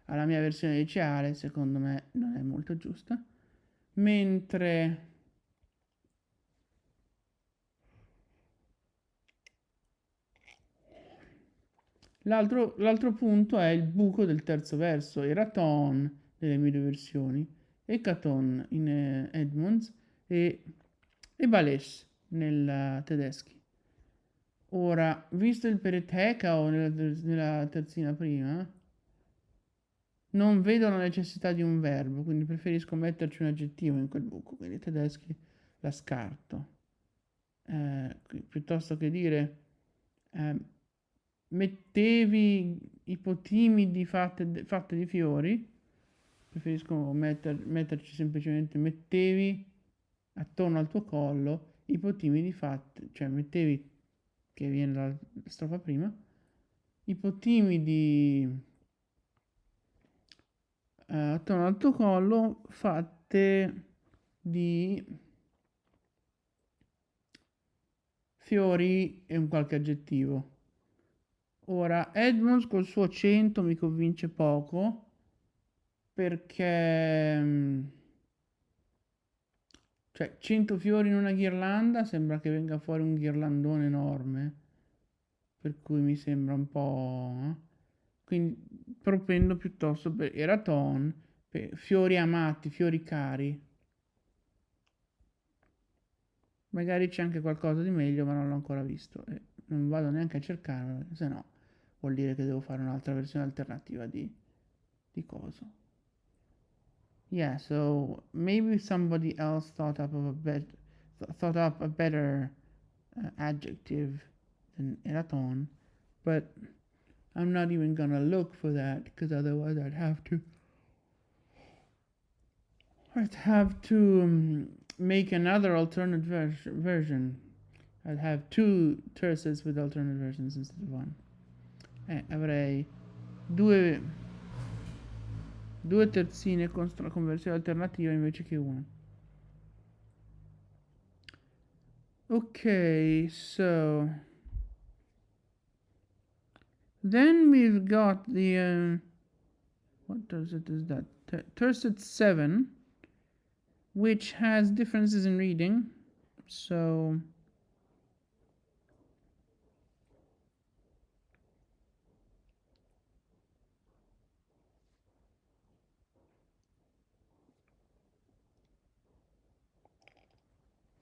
alla mia versione liceale, secondo me non è molto giusta. Mentre l'altro punto è il buco del terzo verso, eraton nelle mie due versioni, Ekaton in Edmonds e Bales nel tedeschi. Ora, visto il peretekao nella terzina prima, non vedo la necessità di un verbo, quindi preferisco metterci un aggettivo in quel buco, quindi tedeschi la scarto. Piuttosto che dire mettevi ipotimidi fatte di fiori, preferisco metterci semplicemente mettevi attorno al tuo collo ipotimidi fatte, cioè mettevi, che viene la strofa prima, ipotimidi attorno al tuo collo fatte di fiori e un qualche aggettivo. Ora, Edmonds col suo 100 mi convince poco, perché cioè 100 fiori in una ghirlanda sembra che venga fuori un ghirlandone enorme, per cui mi sembra un po'... Quindi propendo piuttosto per eraton, per fiori amati, fiori cari. Magari c'è anche qualcosa di meglio, ma non l'ho ancora visto e non vado neanche a cercarlo, perché se no vuol dire che devo fare un'altra versione alternativa di coso. Yeah, so maybe somebody else thought up a better adjective than eraton, but I'm not even gonna look for that, because otherwise I'd have to make another alternate version. I'd have two terces with alternate versions instead of one. Avrei due terzine con versione alternativa invece che una. Okay, so then we've got the what tercet is that? Tercet 7, which has differences in reading. So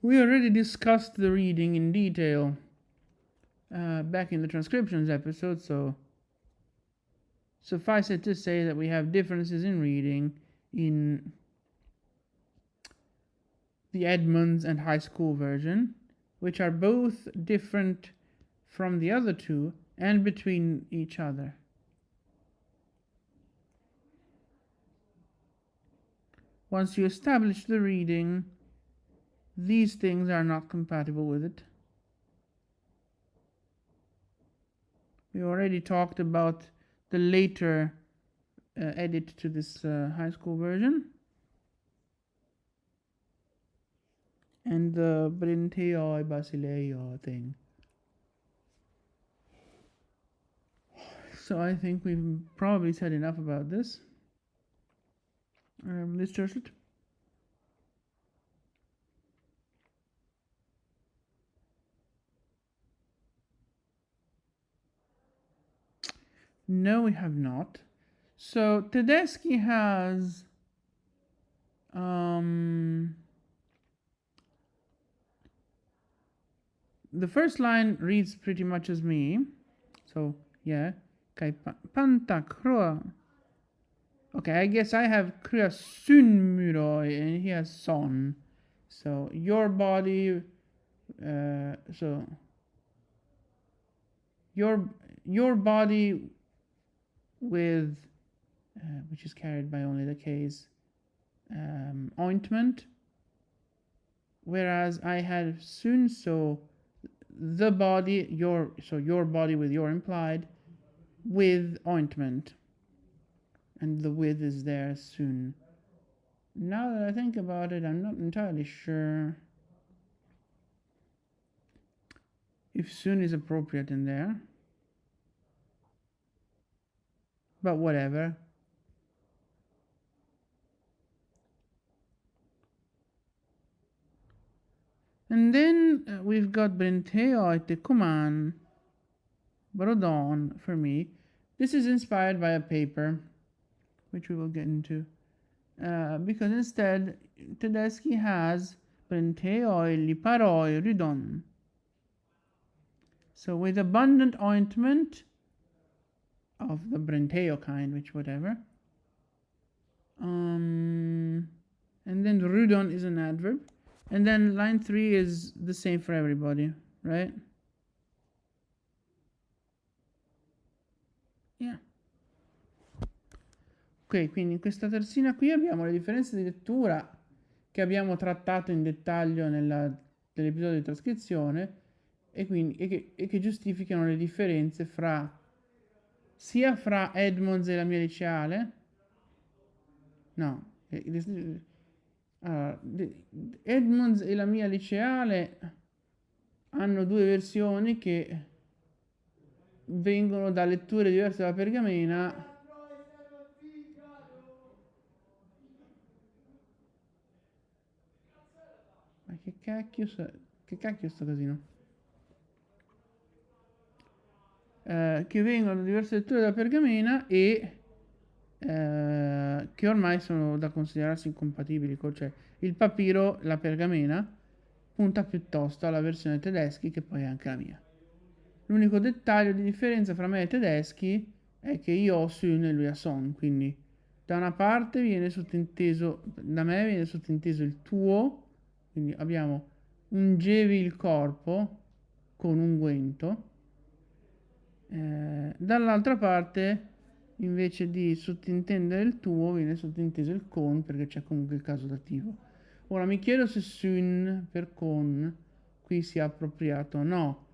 we already discussed the reading in detail back in the transcriptions episode, so suffice it to say that we have differences in reading in the Edmonds and high school version, which are both different from the other two and between each other. Once you establish the reading, these things are not compatible with it. We already talked about the later edit to this high school version. And the Brinteo Basileo thing. So I think we've probably said enough about this. This tercet. No, we have not. So Tedeschi has the first line reads pretty much as me. So yeah, kai panta croa. Okay, I guess I have Krya Sunmuroi and he has Son. So your body, so your body with, which is carried by only the case, ointment. Whereas I had Sun, so the body, your body with your implied, with ointment. And the with is there soon. Now that I think about it, I'm not entirely sure if soon is appropriate in there. But whatever. And then we've got Brenteo et Kuman Brodon for me. This is inspired by a paper, which we will get into. Because instead, Tedeschi has Brenteoi Liparoi Ridon. So with abundant ointment of the Brenteo kind, which whatever. And then Rudon is an adverb. And then line 3 is the same for everybody, right? Yeah. Ok, quindi in questa terzina qui abbiamo le differenze di lettura che abbiamo trattato in dettaglio nell'episodio di trascrizione e che giustificano le differenze sia fra Edmonds e la mia liceale. No, Edmonds e la mia liceale hanno due versioni che vengono da letture diverse dalla pergamena. Ma che cacchio è sto casino? Che vengono da diverse letture della pergamena e che ormai sono da considerarsi incompatibili, cioè il papiro, la pergamena, punta piuttosto alla versione Tedeschi, che poi è anche la mia. L'unico dettaglio di differenza fra me e Tedeschi è che io ho Sun e lui ha Son, quindi da una parte viene sottinteso, da me viene sottinteso il tuo, quindi abbiamo ungevi il corpo con unguento, dall'altra parte invece di sottintendere il tuo viene sottinteso il con, perché c'è comunque il caso dativo. Ora mi chiedo se Sun per con qui sia appropriato o no,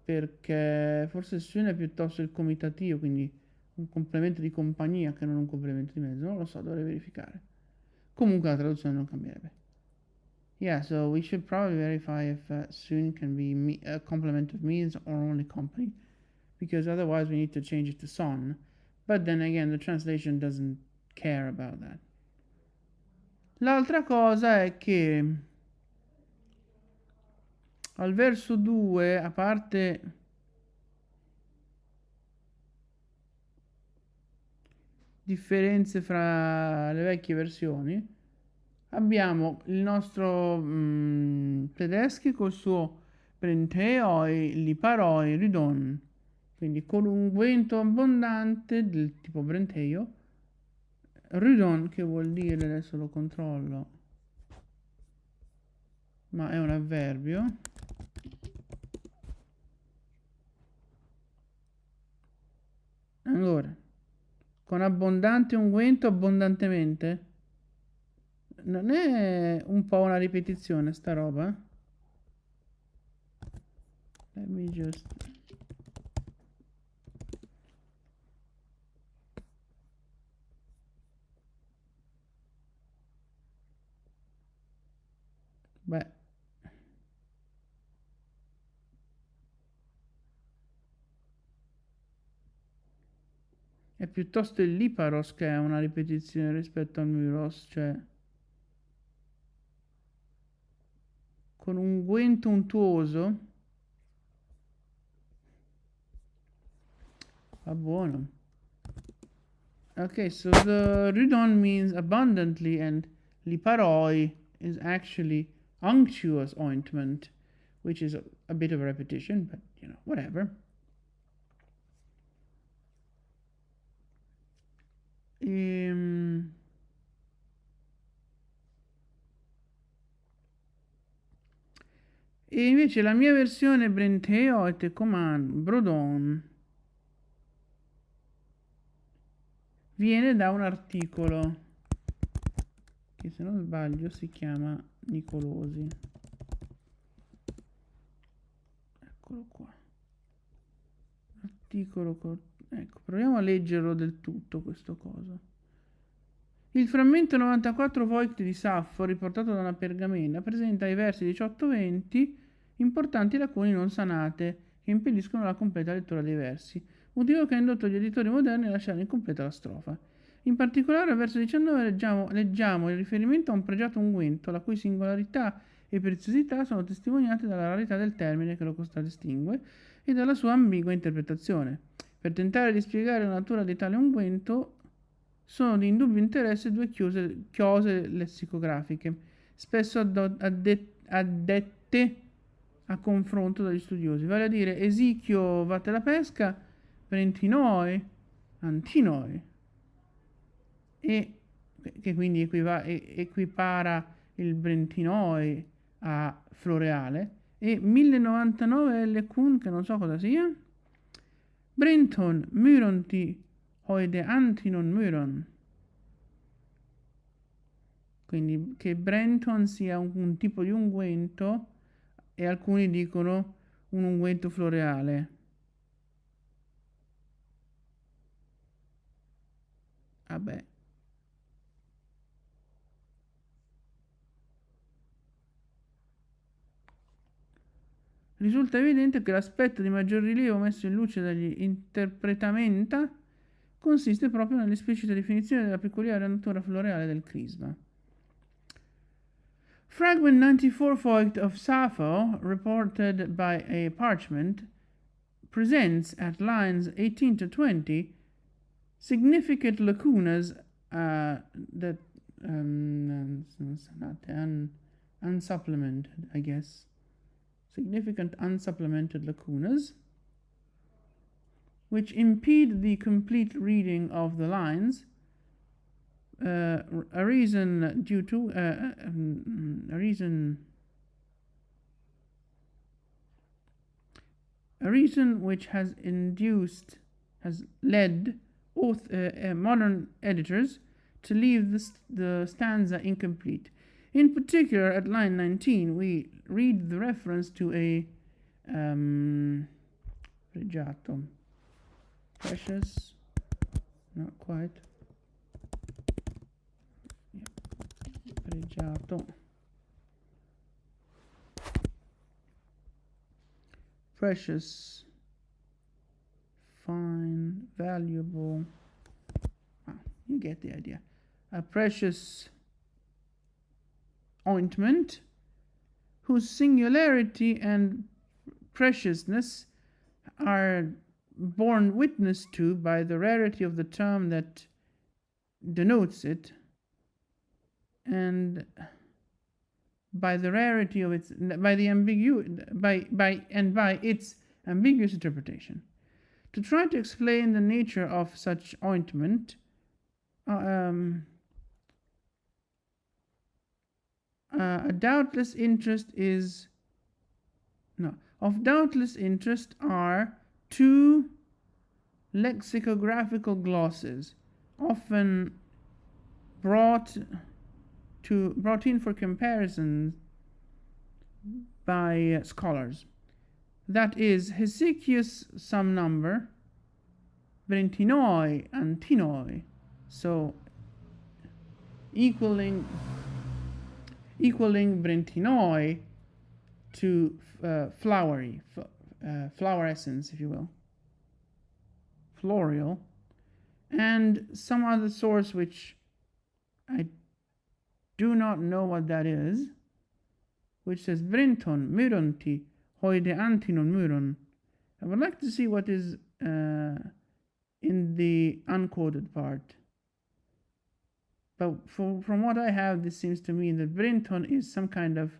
perché forse Sun è piuttosto il comitativo, quindi un complemento di compagnia che non un complemento di mezzo, non lo so, dovrei verificare. Comunque la traduzione non cambierebbe. Yeah, so we should probably verify if Sun can be a complement of means or only company, because otherwise we need to change it to Son. But then again, the translation doesn't care about that. L'altra cosa è che al verso 2, a parte differenze fra le vecchie versioni, abbiamo il nostro Tedeschi col suo Prenteoi, Liparoi, Ridon, quindi con un unguento abbondante del tipo Brenteio, Ridon che vuol dire, adesso lo controllo, ma è un avverbio. Allora, con abbondante unguento, abbondantemente? Non è un po' una ripetizione sta roba? Let me just... Beh, è piuttosto il liparos che è una ripetizione rispetto al myros, cioè con unguento untuoso. Va buono. Okay, so the rudon means abundantly, and liparoi is actually unctuous ointment, which is a bit of a repetition, but you know, whatever. E invece la mia versione Brenteo e Tecoman Brodon viene da un articolo che, se non sbaglio, si chiama Nicolosi. Eccolo qua. Articolo, ecco, proviamo a leggerlo del tutto questo coso. Il frammento 94 Voigt di Saffo, riportato da una pergamena, presenta ai versi 18-20 importanti lacune non sanate che impediscono la completa lettura dei versi, motivo che ha indotto gli editori moderni a lasciare incompleta la strofa. In particolare al verso 19 leggiamo il riferimento a un pregiato unguento, la cui singolarità e preziosità sono testimoniate dalla rarità del termine che lo contraddistingue e dalla sua ambigua interpretazione. Per tentare di spiegare la natura di tale unguento sono di indubbio interesse due chiose lessicografiche, spesso addette a confronto dagli studiosi, vale a dire Esichio vatte la pesca, Brentinoi, Antinoi, e che quindi equipara il Brentinoi a Floreale, e 1099 Lecun, che non so cosa sia, Brenton, Myronti, Hoide Antinon Myron. Quindi che Brenton sia un tipo di unguento e alcuni dicono un unguento floreale. Vabbè. Risulta evidente che l'aspetto di maggior rilievo messo in luce dagli interpretamenta consiste proprio nell'esplicita definizione della peculiare natura floreale del crisma. Fragment 94 Voigt of Sappho, reported by a parchment, presents at lines 18 to 20 significant lacunas that unsupplemented, I guess. Significant unsupplemented lacunas which impede the complete reading of the lines. A reason due to a reason which has led modern editors to leave the stanza incomplete. In particular, at line 19, we read the reference to a pregiato, precious, not quite, pregiato, precious, fine, valuable. You get the idea. A precious ointment whose singularity and preciousness are borne witness to by the rarity of the term that denotes it, and by the rarity of its by its ambiguous interpretation. To try to explain the nature of such ointment, Of doubtless interest are two lexicographical glosses, often brought in for comparison by scholars. That is Hesychius some number, Brentinoi and Tinoi, so equaling Brentinoi to flowerescence, if you will, floral, and some other source which I do not know what that is, which says Brenton, Myronti, Hoide Antinon Myron. I would like to see what is in the unquoted part. But from what I have, this seems to mean that Brenton is some kind of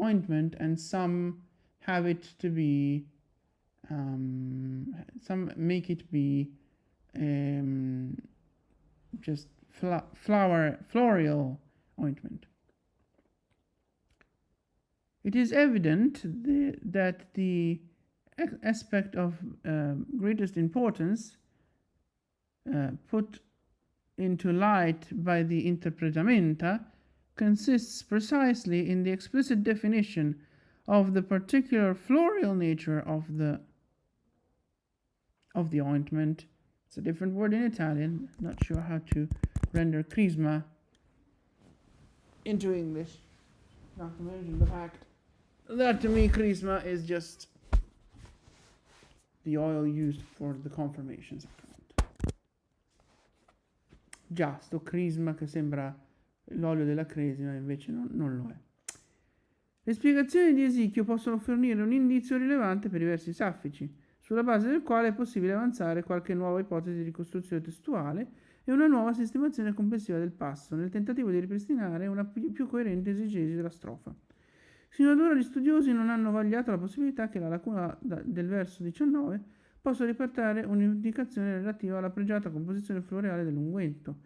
ointment, and some have it to be, some make it be just floral ointment. It is evident that the aspect of greatest importance put into light by the interpretamenta consists precisely in the explicit definition of the particular floral nature of the ointment. It's a different word in Italian. Not sure how to render crisma into English. Not to mention the fact that to me crisma is just the oil used for the confirmation sacrament. Già, sto crisma che sembra l'olio della cresima, invece non lo è. Le spiegazioni di Eschio possono fornire un indizio rilevante per i versi saffici, sulla base del quale è possibile avanzare qualche nuova ipotesi di ricostruzione testuale e una nuova sistemazione complessiva del passo, nel tentativo di ripristinare una più coerente esegesi della strofa. Sino ad ora gli studiosi non hanno vagliato la possibilità che la lacuna del verso 19 possa riportare un'indicazione relativa alla pregiata composizione floreale dell'unguento,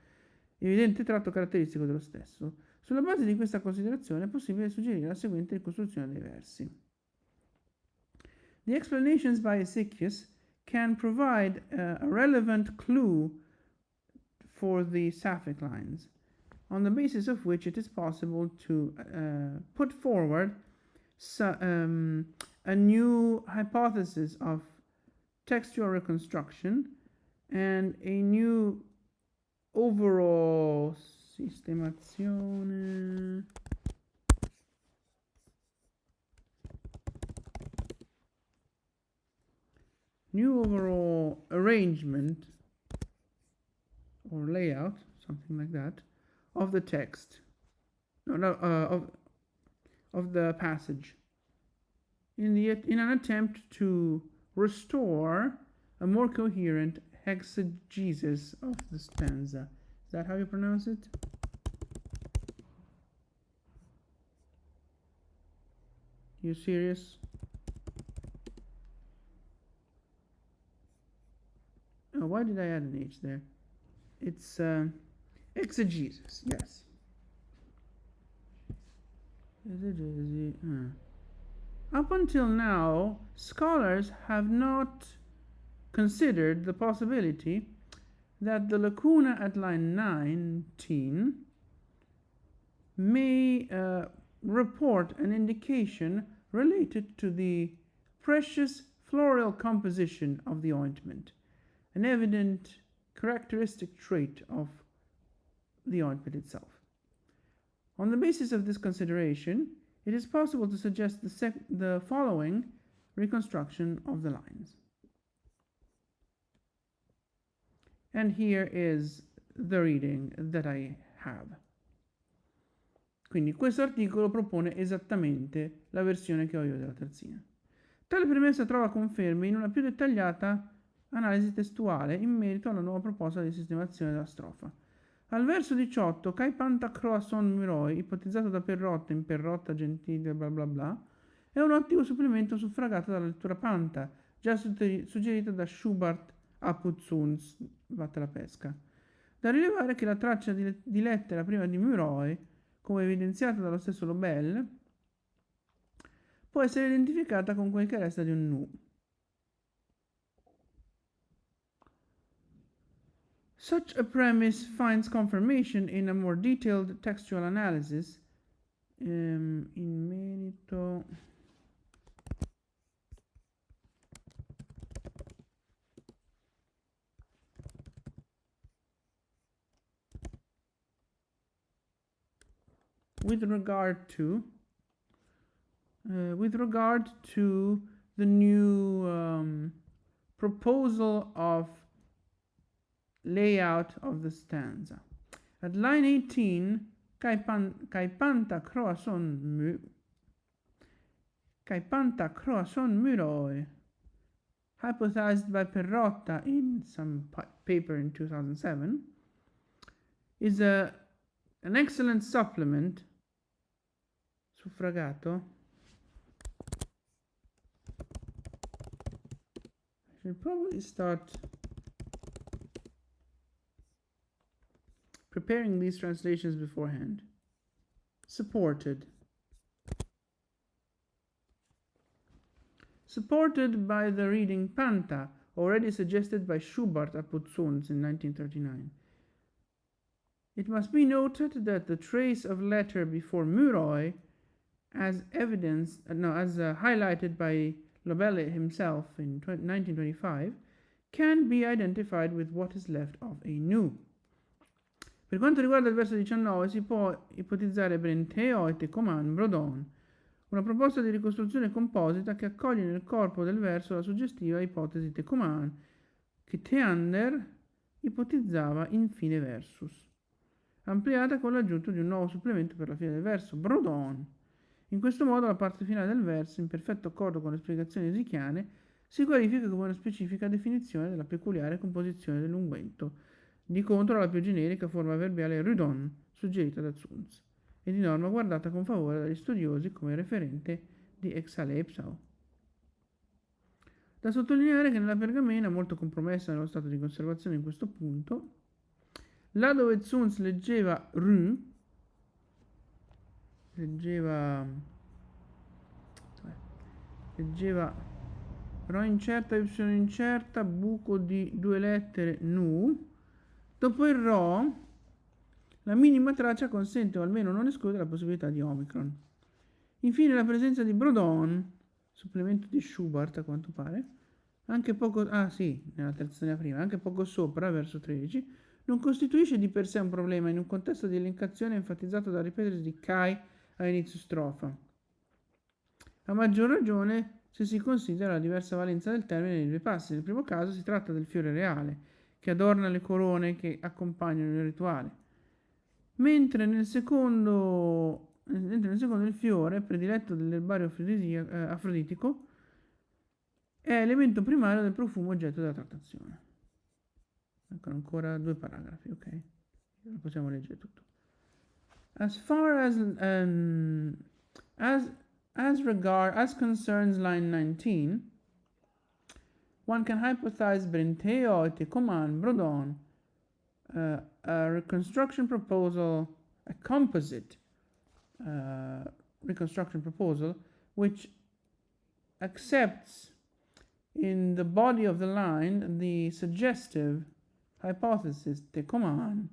evidente tratto caratteristico dello stesso. Sulla base di questa considerazione è possibile suggerire la seguente ricostruzione dei versi. The explanations by Hesychius can provide a relevant clue for the Sapphic lines, on the basis of which it is possible to put forward a new hypothesis of textual reconstruction and a new overall sistemazione arrangement or layout, something like that, of the text, of the passage, in an attempt to restore a more coherent exegesis of the stanza. Is that how you pronounce it? You serious? Oh, why did I add an H there? It's exegesis, yes. Up until now, scholars have not considered the possibility that the lacuna at line 19 may report an indication related to the precious floral composition of the ointment, an evident characteristic trait of the ointment itself. On the basis of this consideration, it is possible to suggest the following reconstruction of the lines. And here is the reading that I have. Quindi questo articolo propone esattamente la versione che ho io della terzina. Tale premessa trova conferme in una più dettagliata analisi testuale in merito alla nuova proposta di sistemazione della strofa. Al verso 18, Kai panta croasson miroi, ipotizzato da Perrotta in Perrotta gentile bla bla bla, è un ottimo supplemento suffragato dalla lettura panta, già suggerita da Schubert apud Suns, vatta la pesca. Da rilevare che la traccia di lettera prima di miroi come evidenziato dallo stesso Lobel, può essere identificata con quel che resta di un nu. Such a premise finds confirmation in a more detailed textual analysis in merito with regard to the new proposal of layout of the stanza. At line 18, kai panta croason muroi, hypothesized by Perrotta in some paper in 2007, is an excellent supplement. Suffragato. I should probably start preparing these translations beforehand. Supported by the reading Panta, already suggested by Schubert at Putzuns in 1939. It must be noted that the trace of letter before Muroi, as highlighted by Lobel himself in 1925, can be identified with what is left of a nu. Per quanto riguarda il verso 19, si può ipotizzare Brenteo e Tecoman Brodon, una proposta di ricostruzione composita che accoglie nel corpo del verso la suggestiva ipotesi Tecoman, che Teander ipotizzava in fine versus, ampliata con l'aggiunta di un nuovo supplemento per la fine del verso, Brodon. In questo modo la parte finale del verso, in perfetto accordo con le spiegazioni esichiane, si qualifica come una specifica definizione della peculiare composizione dell'unguento, di contro la più generica forma verbiale Rudon, suggerita da Zuntz, e di norma guardata con favore dagli studiosi come referente di Exalepsau. Da sottolineare che nella pergamena, molto compromessa nello stato di conservazione in questo punto, là dove Zuntz leggeva Rho incerta, Y incerta, buco di due lettere nu, dopo il Rho la minima traccia consente o almeno non esclude la possibilità di Omicron. Infine la presenza di Brodon, supplemento di Schubert a quanto pare, anche poco sopra, verso 13, non costituisce di per sé un problema in un contesto di elencazione enfatizzato dal ripetersi di Kai a inizio strofa. A maggior ragione se si considera la diversa valenza del termine nei due passi. Nel primo caso si tratta del fiore reale, che adorna le corone che accompagnano il rituale, mentre nel secondo il fiore, prediletto dell'erbario afroditico, è elemento primario del profumo oggetto della trattazione. Ecco, ancora 2 paragrafi, ok? Lo possiamo leggere tutto. As far as concerns line 19, one can hypothesize Brenteo et Tecoman Brodon, a reconstruction proposal, a composite reconstruction proposal, which accepts in the body of the line the suggestive hypothesis Tecoman,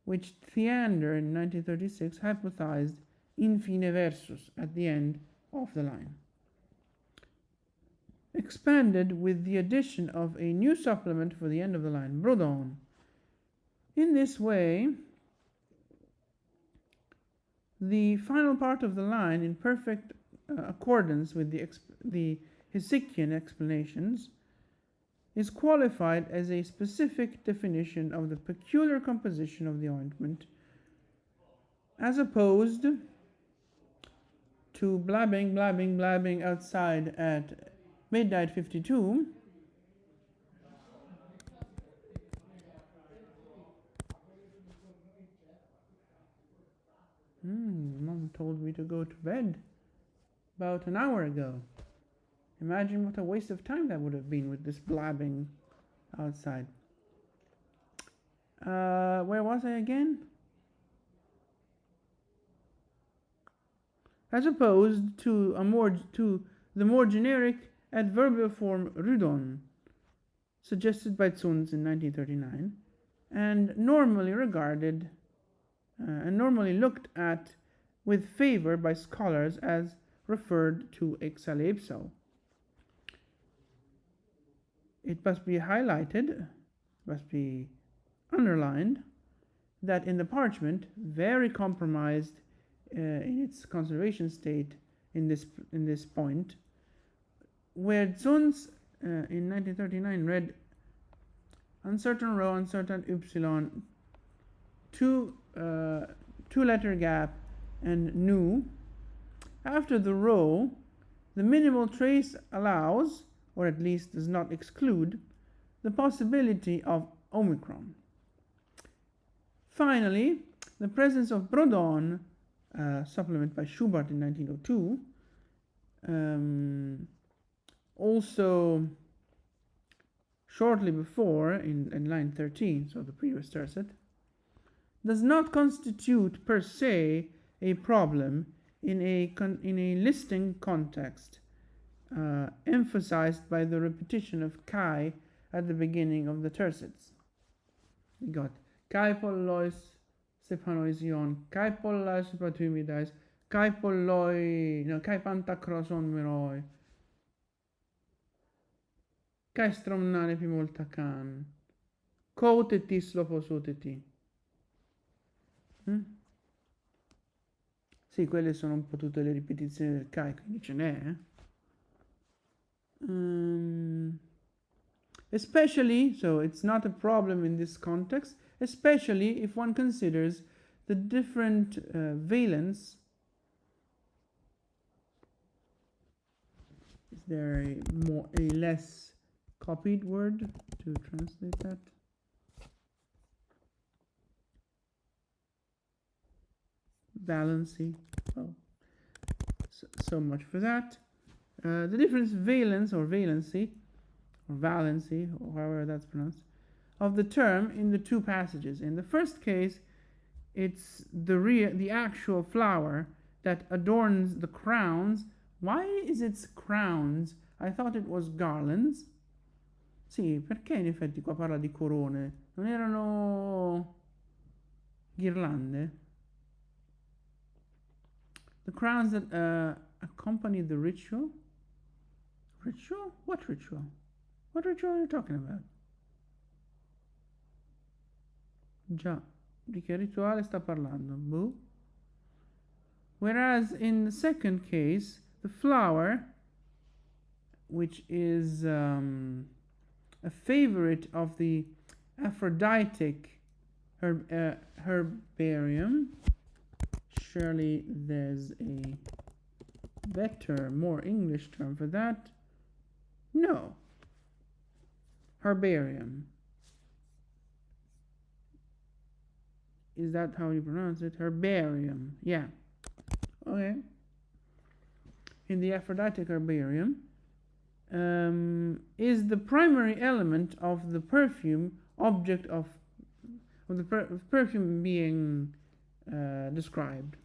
which Theander in 1936 hypothesized in fine versus, at the end of the line, expanded with the addition of a new supplement for the end of the line, Brodon. In this way, the final part of the line, in perfect accordance with the Hesychian explanations, is qualified as a specific definition of the peculiar composition of the ointment, as opposed to blabbing outside at midnight 52. Mom told me to go to bed about an hour ago. Imagine what a waste of time that would have been with this blabbing outside. Where was I again? as opposed to the more generic adverbial form rudon, suggested by Zunz in 1939, and normally regarded and normally looked at with favor by scholars as referred to exalipso. It must be highlighted, must be underlined, that in the parchment, very compromised in its conservation state in this point, where Zunz in 1939 read uncertain rho, uncertain ypsilon, two letter gap, and nu. After the rho, the minimal trace allows, or at least does not exclude, the possibility of omicron. Finally, the presence of Brodon, supplement by Schubert in 1902, also shortly before in line 13, so the previous tercet, does not constitute per se a problem in a listing context, emphasized by the repetition of kai at the beginning of the tercets. You got kai pollois sepanoision, kai pollas sepatumidas, kai polloi, no, kai pantacroson meroi, kai stromnane pimoltacan, cotetis loposoteti. Sì, quelle sono un po' tutte le ripetizioni del kai, quindi ce n'è. Especially, so it's not a problem in this context, especially if one considers the different valence. Is there a less copied word to translate that? Valency. Oh, so much for that. The difference valence or valency, or valency, or however that's pronounced, of the term in the two passages. In the first case, it's the actual flower that adorns the crowns. Why is it crowns? I thought it was garlands. Sì, perché in effetti qua parla di corone? Non erano ghirlande? The crowns that accompany the ritual. Ritual? What ritual? What ritual are you talking about? Già, di che rituale sta parlando? Boh. Whereas in the second case, the flower, which is a favorite of the Aphroditic herbarium, surely there's a better, more English term for that. No. Herbarium. Is that how you pronounce it? Herbarium. Yeah. Okay. In the Aphroditic herbarium, is the primary element of the perfume, object of the perfume being described.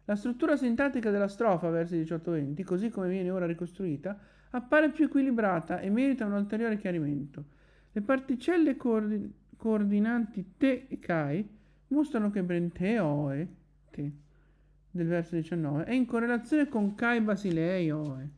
La struttura sintattica della strofa, versi 18-20, così come viene ora ricostruita, appare più equilibrata e merita un ulteriore chiarimento. Le particelle coordinanti te e kai mostrano che brenteoe, te, del verso 19, è in correlazione con kai basileioe,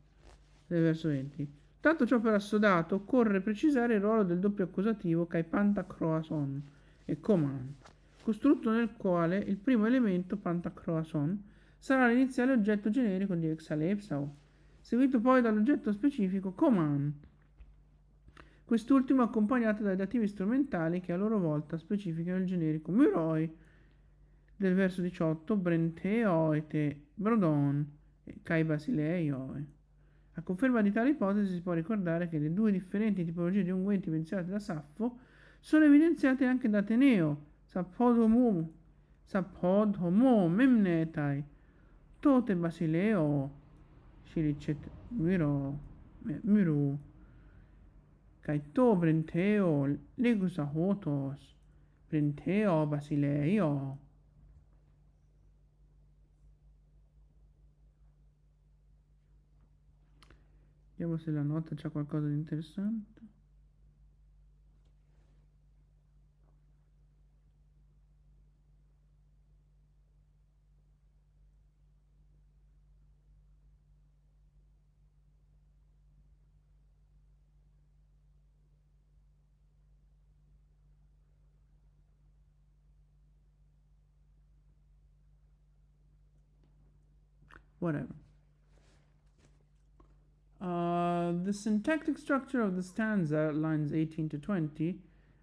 del verso 20. Tanto ciò per assodato, occorre precisare il ruolo del doppio accusativo kai pantacroason e coman, costrutto nel quale il primo elemento pantacroason sarà l'iniziale oggetto generico di exalepsao, seguito poi dall'oggetto specifico coman, quest'ultimo accompagnato dai dativi strumentali che a loro volta specificano il generico muroi del verso 18, brenteoete, brodon e kai basileioe. A conferma di tale ipotesi si può ricordare che le due differenti tipologie di unguenti menzionate da Saffo sono evidenziate anche da Ateneo, Sapphodomo memnetai, tote basileo, shilicet miro, kaito brenteo, legusa hotos, brenteo basileo. Vediamo se la nota c'ha qualcosa di interessante. Whatever. The syntactic structure of the stanza, lines 18 to 20,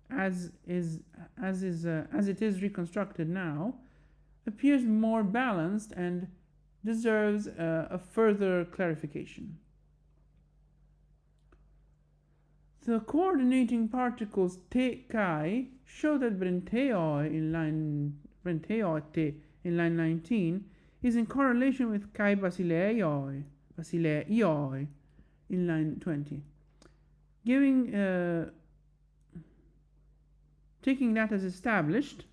as it is reconstructed now, appears more balanced and deserves a further clarification. The coordinating particles te kai show that brenteo in line 19 is in correlation with kai basileioi in line 20. Taking that as established,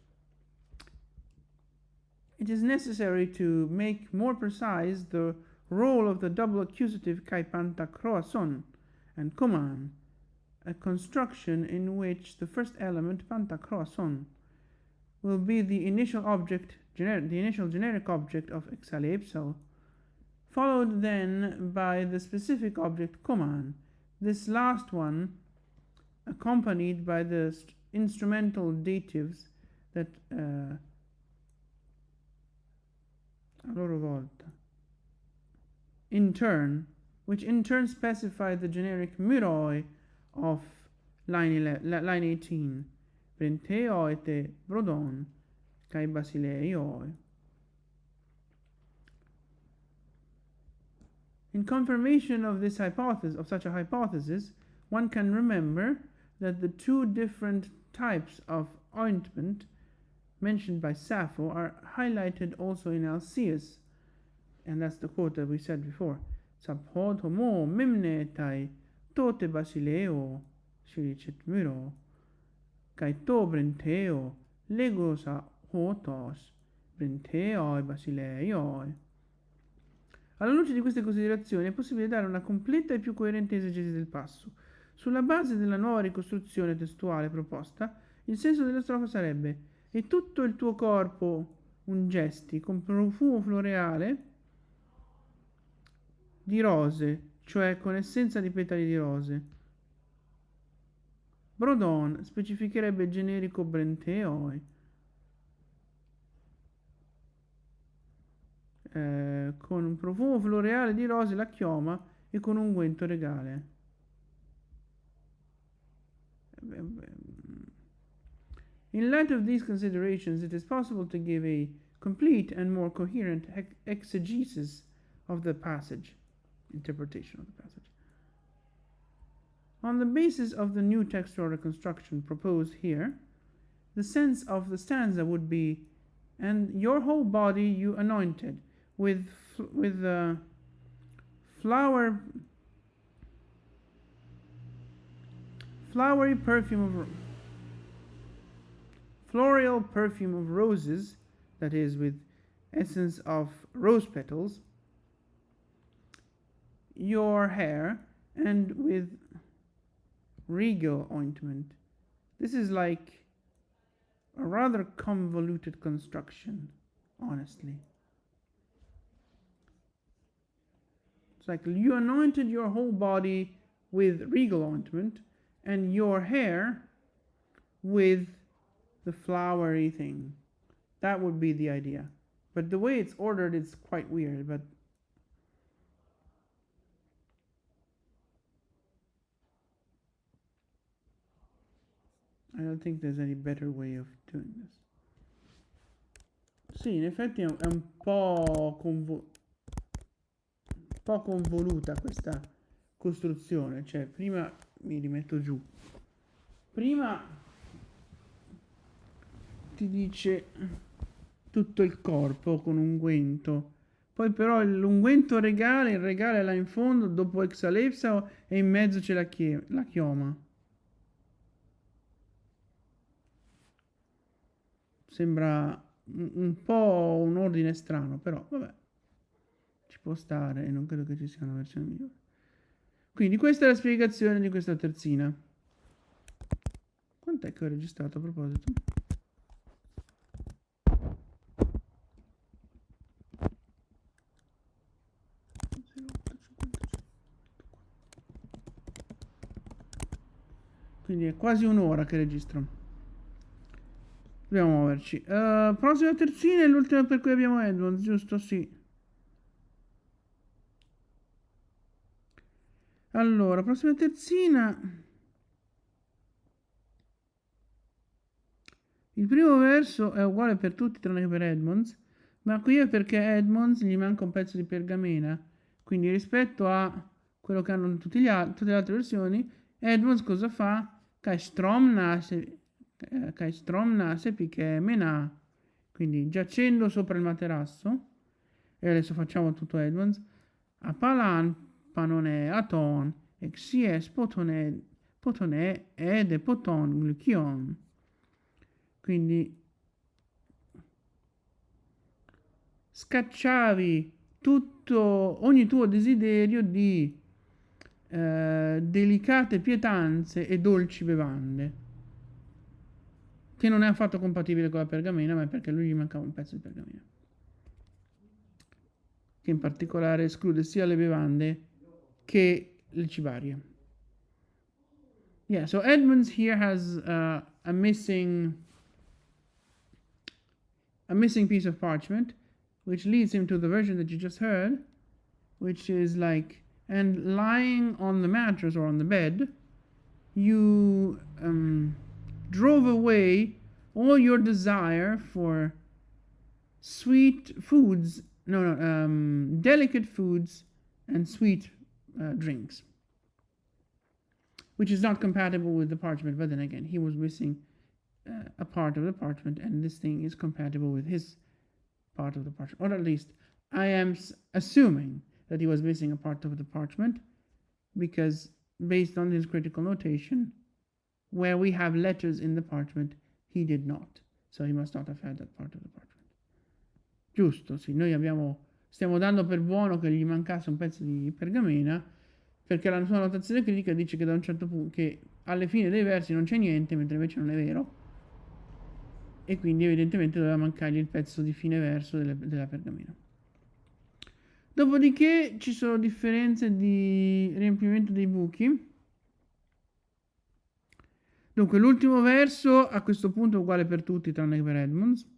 it is necessary to make more precise the role of the double accusative kai panta croason and kuman, a construction in which the first element panta croason will be the initial generic object of exalepsal, followed then by the specific object kuman, this last one accompanied by the instrumental datives that a loro volta which in turn specify the generic myroi of line 18, brenteo te brodon kai basileioi. In confirmation of such a hypothesis, one can remember that the two different types of ointment mentioned by Sappho are highlighted also in Alcaeus, and that's the quote that we said before. Saphod homo mimnetai tote basileo shiricet miro kai to brenteo legosa hotos brenteo e basileioi. Alla luce di queste considerazioni è possibile dare una completa e più coerente esegesi del passo. Sulla base della nuova ricostruzione testuale proposta, il senso della strofa sarebbe: e tutto il tuo corpo ungesti con profumo floreale di rose, cioè con essenza di petali di rose. Brodon specificherebbe il generico brenteoi, con un profumo floreale di rose la chioma e con unguento regale. In light of these considerations, it is possible to give a complete and more coherent exegesis of the passage, interpretation of the passage. On the basis of the new textual reconstruction proposed here, the sense of the stanza would be: and your whole body you anointed with flowery floral perfume of roses, that is, with essence of rose petals, your hair, and with regal ointment. This is like a rather convoluted construction, honestly. It's like you anointed your whole body with regal ointment and your hair with the flowery thing. That would be the idea. But the way it's ordered is quite weird, but I don't think there's any better way of doing this. Sì, in effetti è un po' convoluta questa costruzione. Cioè, prima mi rimetto giù. Prima ti dice tutto il corpo con unguento. Poi però l'unguento regale, il regale là in fondo, dopo exalepsa, e in mezzo c'è la chioma. Sembra un po' un ordine strano, però vabbè, ci può stare e non credo che ci sia una versione migliore. Quindi questa è la spiegazione di questa terzina. Quant'è che ho registrato a proposito? Quindi è quasi un'ora che registro. Dobbiamo muoverci. Prossima terzina è l'ultima per cui abbiamo Edmonds, giusto? Sì. Allora, prossima terzina. Il primo verso è uguale per tutti tranne che per Edmonds, ma qui è perché a Edmonds gli manca un pezzo di pergamena. Quindi rispetto a quello che hanno tutte le altre versioni, Edmonds cosa fa? Kai strom nase piché mena. Quindi giacendo sopra il materasso, e adesso facciamo tutto Edmonds, a palan panone aton, exies potone ed poton glucion. Quindi scacciavi tutto, ogni tuo desiderio di delicate pietanze e dolci bevande, che non è affatto compatibile con la pergamena, ma è perché a lui gli mancava un pezzo di pergamena, che in particolare esclude sia le bevande che le cibarie. Yeah, so Edmonds here has a missing piece of parchment, which leads him to the version that you just heard, which is like, and lying on the mattress or on the bed, you drove away all your desire for sweet foods, delicate foods and sweet drinks, which is not compatible with the parchment. But then again, he was missing a part of the parchment, and this thing is compatible with his part of the parchment, or at least I am assuming that he was missing a part of the parchment, because based on his critical notation, where we have letters in the parchment, he did not. So he must not have had that part of the parchment. Giusto, sì, noi stiamo dando per buono che gli mancasse un pezzo di pergamena, perché la sua notazione critica dice che da un certo punto, che alle fine dei versi non c'è niente, mentre invece non è vero, e quindi evidentemente doveva mancargli il pezzo di fine verso della pergamena. Dopodiché ci sono differenze di riempimento dei buchi. Dunque l'ultimo verso a questo punto è uguale per tutti tranne che per Edmonds,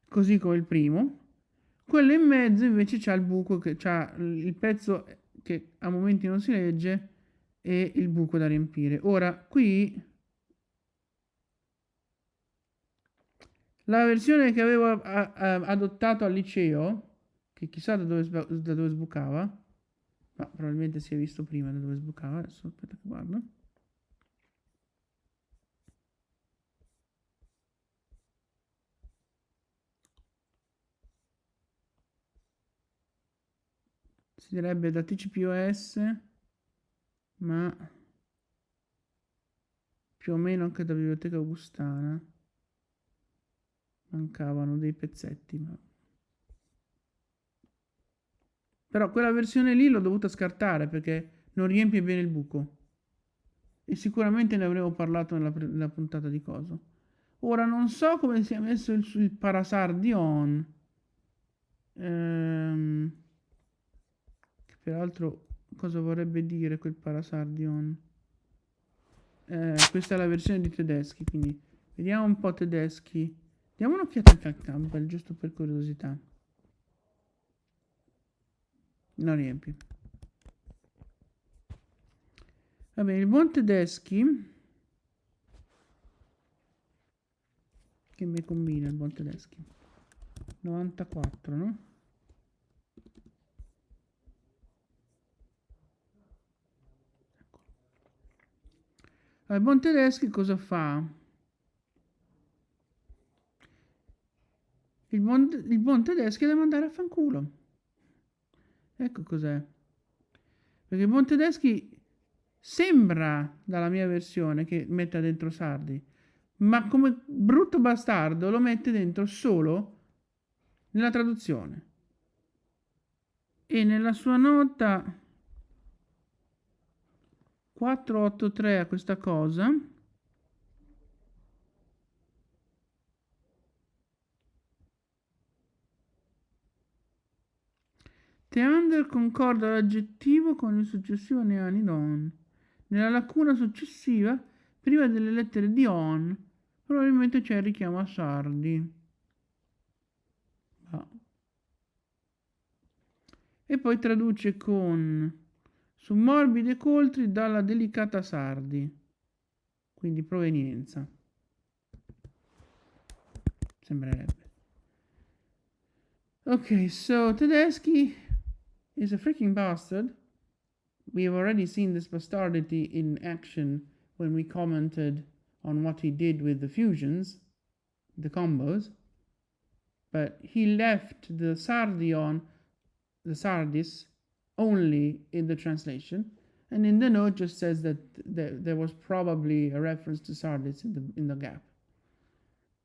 così come il primo. Quello in mezzo invece c'ha il buco, che c'ha il pezzo che a momenti non si legge e il buco da riempire. Ora qui la versione che avevo adottato al liceo, che chissà da dove sbucava, ma probabilmente si è visto prima da dove sbucava. Adesso aspetta che guardo. Si direbbe da TCPOS, ma più o meno anche da Biblioteca Augustana mancavano dei pezzetti, ma però quella versione lì l'ho dovuta scartare perché non riempie bene il buco, e sicuramente ne avremo parlato nella puntata di coso. Ora non so come sia messo il Parasardion, che peraltro cosa vorrebbe dire quel Parasardion. Questa è la versione di tedeschi, quindi vediamo un po' tedeschi. Diamo un'occhiata anche al Campbell, giusto per curiosità. Non riempi. Va bene, il buon tedeschi, che mi combina il buon tedeschi? 94, no? Allora, il buon tedeschi cosa fa? Il buon tedeschi deve andare a fanculo. Ecco cos'è. Perché il buon tedeschi sembra, dalla mia versione, che metta dentro Sardi, ma come brutto bastardo lo mette dentro solo nella traduzione. E nella sua nota 483 a questa cosa. Teander concorda l'aggettivo con il successivo neanidon. Nella lacuna successiva, prima delle lettere di on, probabilmente c'è il richiamo a Sardi. Ah. E poi traduce con su morbide coltri dalla delicata Sardi, quindi provenienza. Sembrerebbe. Okay, so Tedeschi is a freaking bastard. We have already seen this bastardity in action when we commented on what he did with the fusions, the combos. But he left the Sardion, the Sardis, only in the translation, and in the note just says that there was probably a reference to Sardis in the gap,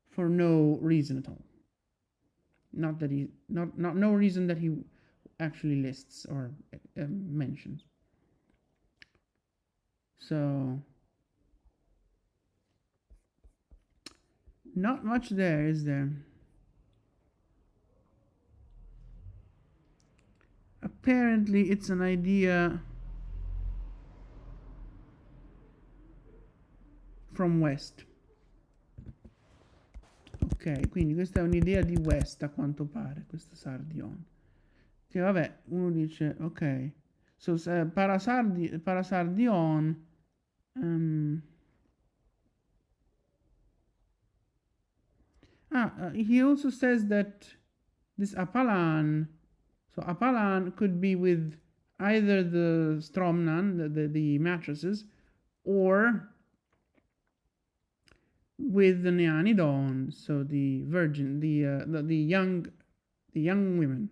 for no reason at all. Not that he not no reason that he actually lists or mentions. So not much there, is there? Apparently it's an idea from West. Ok, quindi questa è un'idea di West a quanto pare, questo Sardion. Che vabbè, uno dice, ok, so Parasardion he also says that this Apalan, so Apalan could be with either the Stromnan, the mattresses, or with the Neanidon, so the virgin, the young women,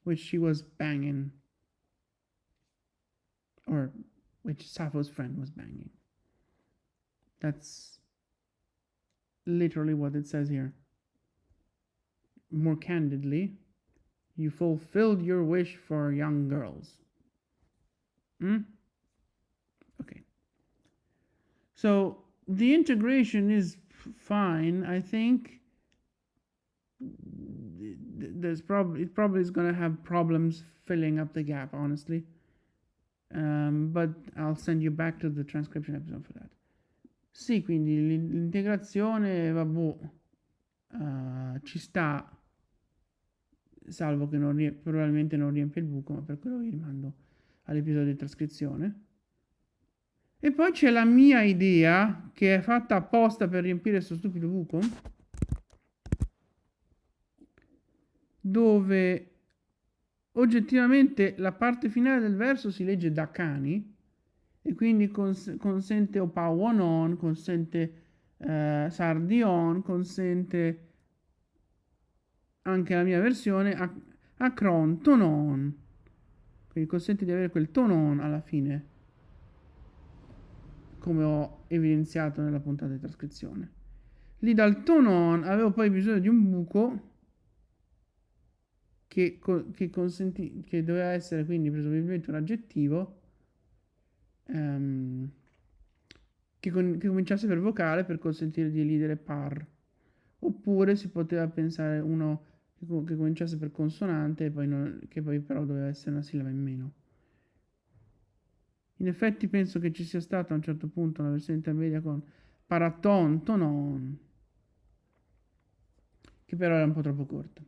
which she was banging, or which Sappho's friend was banging. That's literally what it says here. More candidly, you fulfilled your wish for young girls. Okay. So the integration is fine. I think it probably is going to have problems filling up the gap, honestly. But I'll send you back to the transcription episode for that. Sì, quindi l'integrazione, vabbè, ci sta, salvo che probabilmente non riempie il buco, ma per quello vi rimando all'episodio di trascrizione. E poi c'è la mia idea, che è fatta apposta per riempire questo stupido buco, dove oggettivamente la parte finale del verso si legge da cani, e quindi consente opauonon, consente sardion, consente anche la mia versione acron tonon, quindi consente di avere quel tonon alla fine, come ho evidenziato nella puntata di trascrizione. Lì dal tonon avevo poi bisogno di un buco che doveva essere quindi presumibilmente un aggettivo che cominciasse per vocale per consentire di elidere par, oppure si poteva pensare uno che cominciasse per consonante e poi che poi però doveva essere una sillaba in meno. In effetti penso che ci sia stata a un certo punto una versione intermedia con paraton, tonon, che però era un po' troppo corta.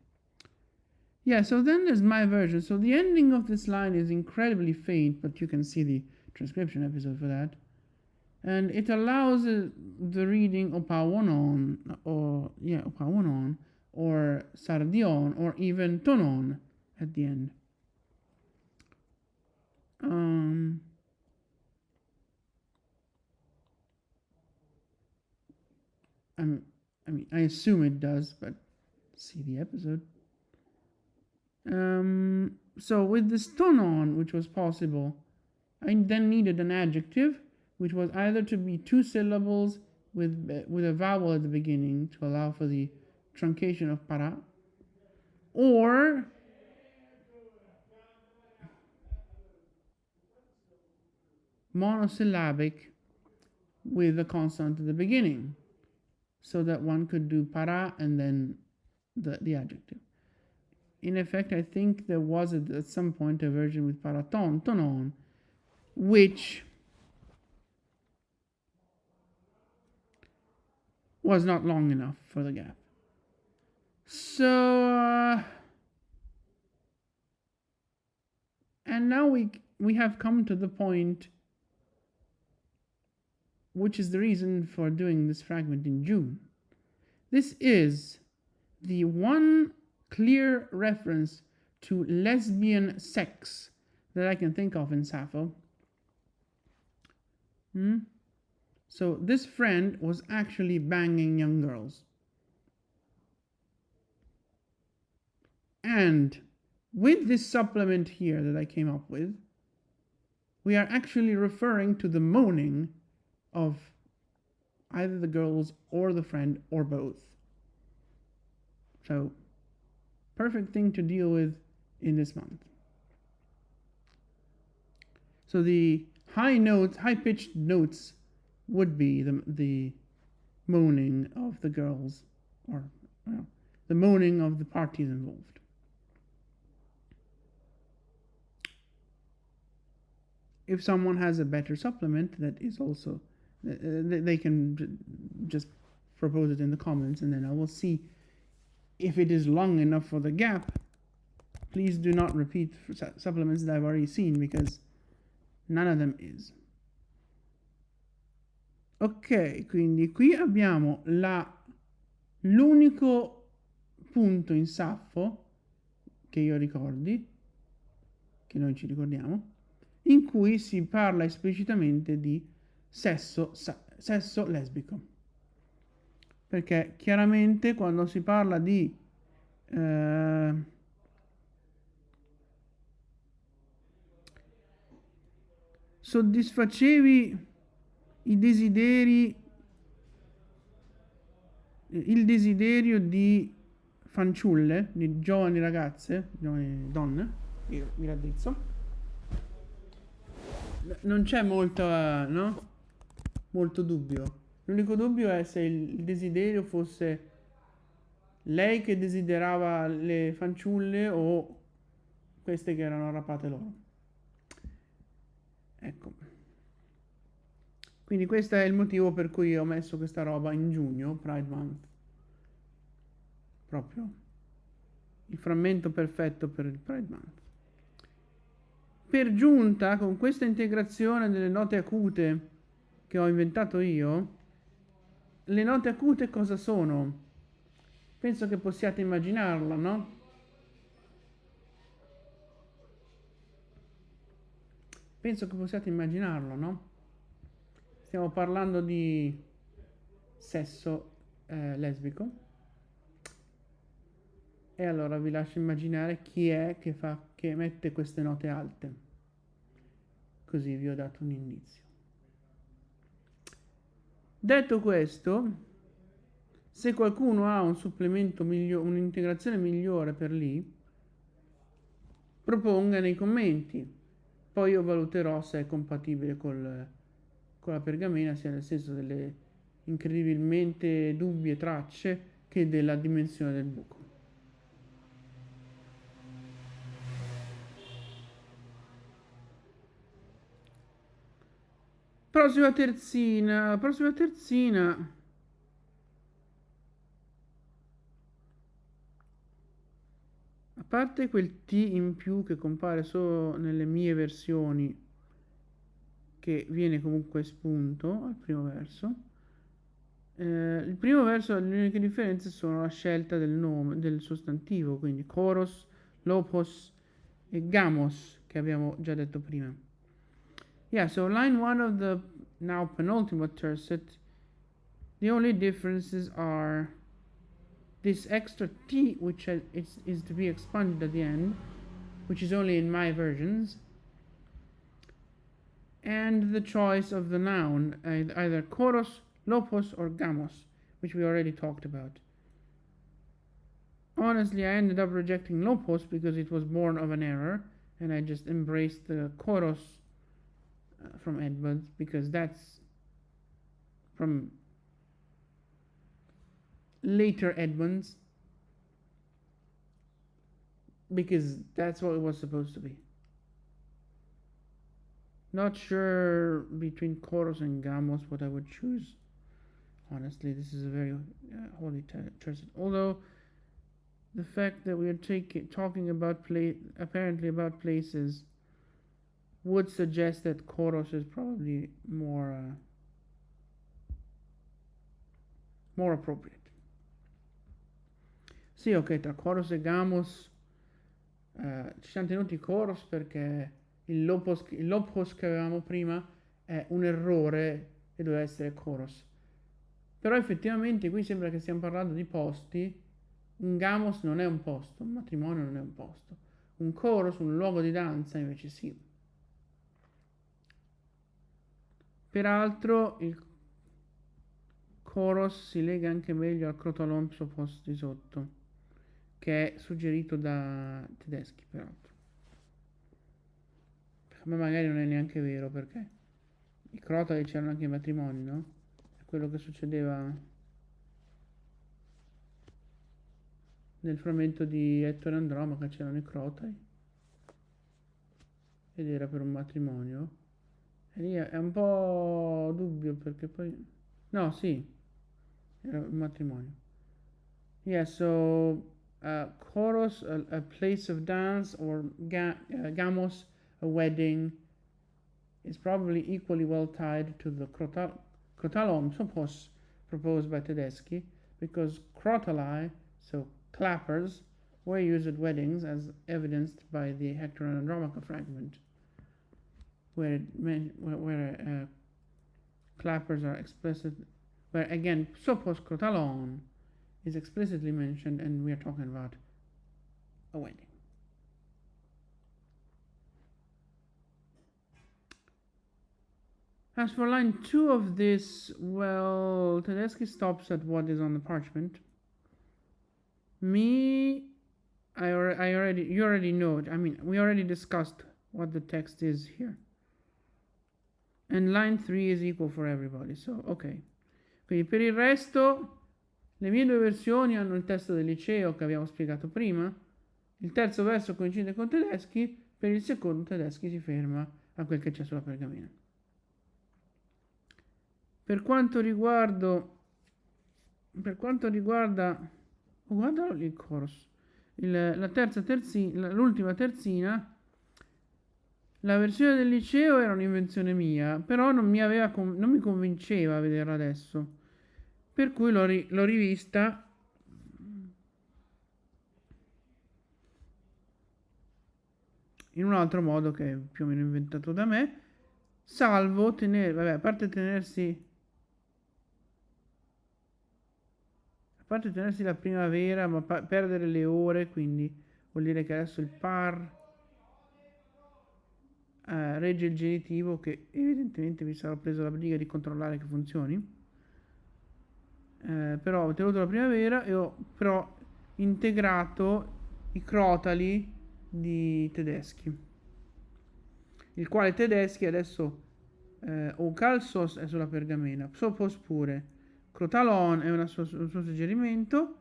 Yeah, so then there's my version. So the ending of this line is incredibly faint, but you can see the transcription episode for that. And it allows the reading opawonon, opawonon, or sardion, or even tonon at the end. I assume it does, but see the episode. So with this tonon, which was possible, I then needed an adjective, which was either to be two syllables with a vowel at the beginning to allow for the truncation of para, or monosyllabic with a consonant at the beginning, so that one could do para and then the adjective. In effect, I think there was at some point a version with paraton, tonon, which was not long enough for the gap. So, and now we have come to the point, which is the reason for doing this fragment in June. This is the one clear reference to lesbian sex that I can think of in Sappho. So this friend was actually banging young girls. And with this supplement here that I came up with, we are actually referring to the moaning of either the girls or the friend or both. So, perfect thing to deal with in this month. So the high-pitched notes would be the moaning of the girls, or the moaning of the parties involved. If someone has a better supplement that is also, they can just propose it in the comments, and then I will see if it is long enough for the gap. Please do not repeat supplements that I've already seen, because none of them is. Ok, quindi qui abbiamo l'unico punto in Saffo che io ricordi, che noi ci ricordiamo, in cui si parla esplicitamente di sesso lesbico. Perché chiaramente quando si parla di soddisfacevi il desiderio di fanciulle, di giovani ragazze, giovani donne, mi raddrizzo, non c'è molto dubbio. L'unico dubbio è se il desiderio fosse lei che desiderava le fanciulle o queste che erano rapate loro. Ecco. Quindi questo è il motivo per cui ho messo questa roba in giugno, Pride Month. Proprio il frammento perfetto per il Pride Month. Per giunta, con questa integrazione delle note acute che ho inventato io, le note acute cosa sono? Penso che possiate immaginarlo, no? Penso che possiate immaginarlo, no? Stiamo parlando di sesso lesbico. E allora vi lascio immaginare chi è che mette queste note alte. Così vi ho dato un indizio. Detto questo, se qualcuno ha un supplemento migliore, un'integrazione migliore per lì, proponga nei commenti. Poi io valuterò se è compatibile con la pergamena, sia nel senso delle incredibilmente dubbie tracce che della dimensione del buco. Prossima terzina. A parte quel T in più che compare solo nelle mie versioni, che viene comunque spunto al primo verso, il primo verso, le uniche differenze sono la scelta del nome, del sostantivo, quindi choros, lopos e gamos, che abbiamo già detto prima. Yeah, so line 1 of the now penultimate tercet, the only differences are this extra T, which is to be expunged at the end, which is only in my versions, and the choice of the noun, either choros, lopos, or gamos, which we already talked about. Honestly, I ended up rejecting lopos because it was born of an error, and I just embraced the choros from Edwards, because that's from later Edmonds, because that's what it was supposed to be. Not sure between Chorus and Gamos what I would choose. Honestly, this is a very holy tercet. Although the fact that we are talking about apparently about places would suggest that Chorus is probably more appropriate. Sì, ok, tra Chorus e Gamos ci siamo tenuti Chorus perché il lopos che avevamo prima è un errore e doveva essere Chorus. Però effettivamente qui sembra che stiamo parlando di posti. Un Gamos non è un posto, un matrimonio non è un posto. Un Chorus, un luogo di danza, invece sì. Peraltro il Chorus si lega anche meglio al Crotalompso posto di sotto, che è suggerito da tedeschi, peraltro. Ma magari non è neanche vero, perché i crotali c'erano anche i matrimoni, no? È quello che succedeva nel frammento di Ettore Andromaca, c'erano i crotali ed era per un matrimonio. E lì è un po' dubbio, perché poi no, sì, era un matrimonio. Yeah, so chorus, a place of dance, or gamos, a wedding, is probably equally well tied to the Krotalomsopos proposed by Tedeschi, because crotali, so clappers, were used at weddings, as evidenced by the Hector and Andromaca fragment, where clappers are explicit, where again sopos crotalon is explicitly mentioned, and we are talking about a wedding. As for line 2 of this, well, Tedeschi stops at what is on the parchment. You already know it. I mean, we already discussed what the text is here. And line 3 is equal for everybody, so ok. Quindi per il resto, le mie due versioni hanno il testo del liceo che abbiamo spiegato prima. Il terzo verso coincide con Tedeschi, per il secondo Tedeschi si ferma a quel che c'è sulla pergamena. Per quanto riguarda guardalo lì il chorus, l'ultima terzina, la versione del liceo era un'invenzione mia, però non mi convinceva a vederla adesso, per cui l'ho rivista in un altro modo che è più o meno inventato da me, salvo a parte tenersi la primavera, ma perdere le ore, quindi vuol dire che adesso il par regge il genitivo, che evidentemente mi sarò preso la briga di controllare che funzioni. Però ho tenuto la primavera e ho però integrato i crotali di Tedeschi, il quale Tedeschi adesso o calzos è sulla pergamena, psopos pure, crotalon è un suo suggerimento.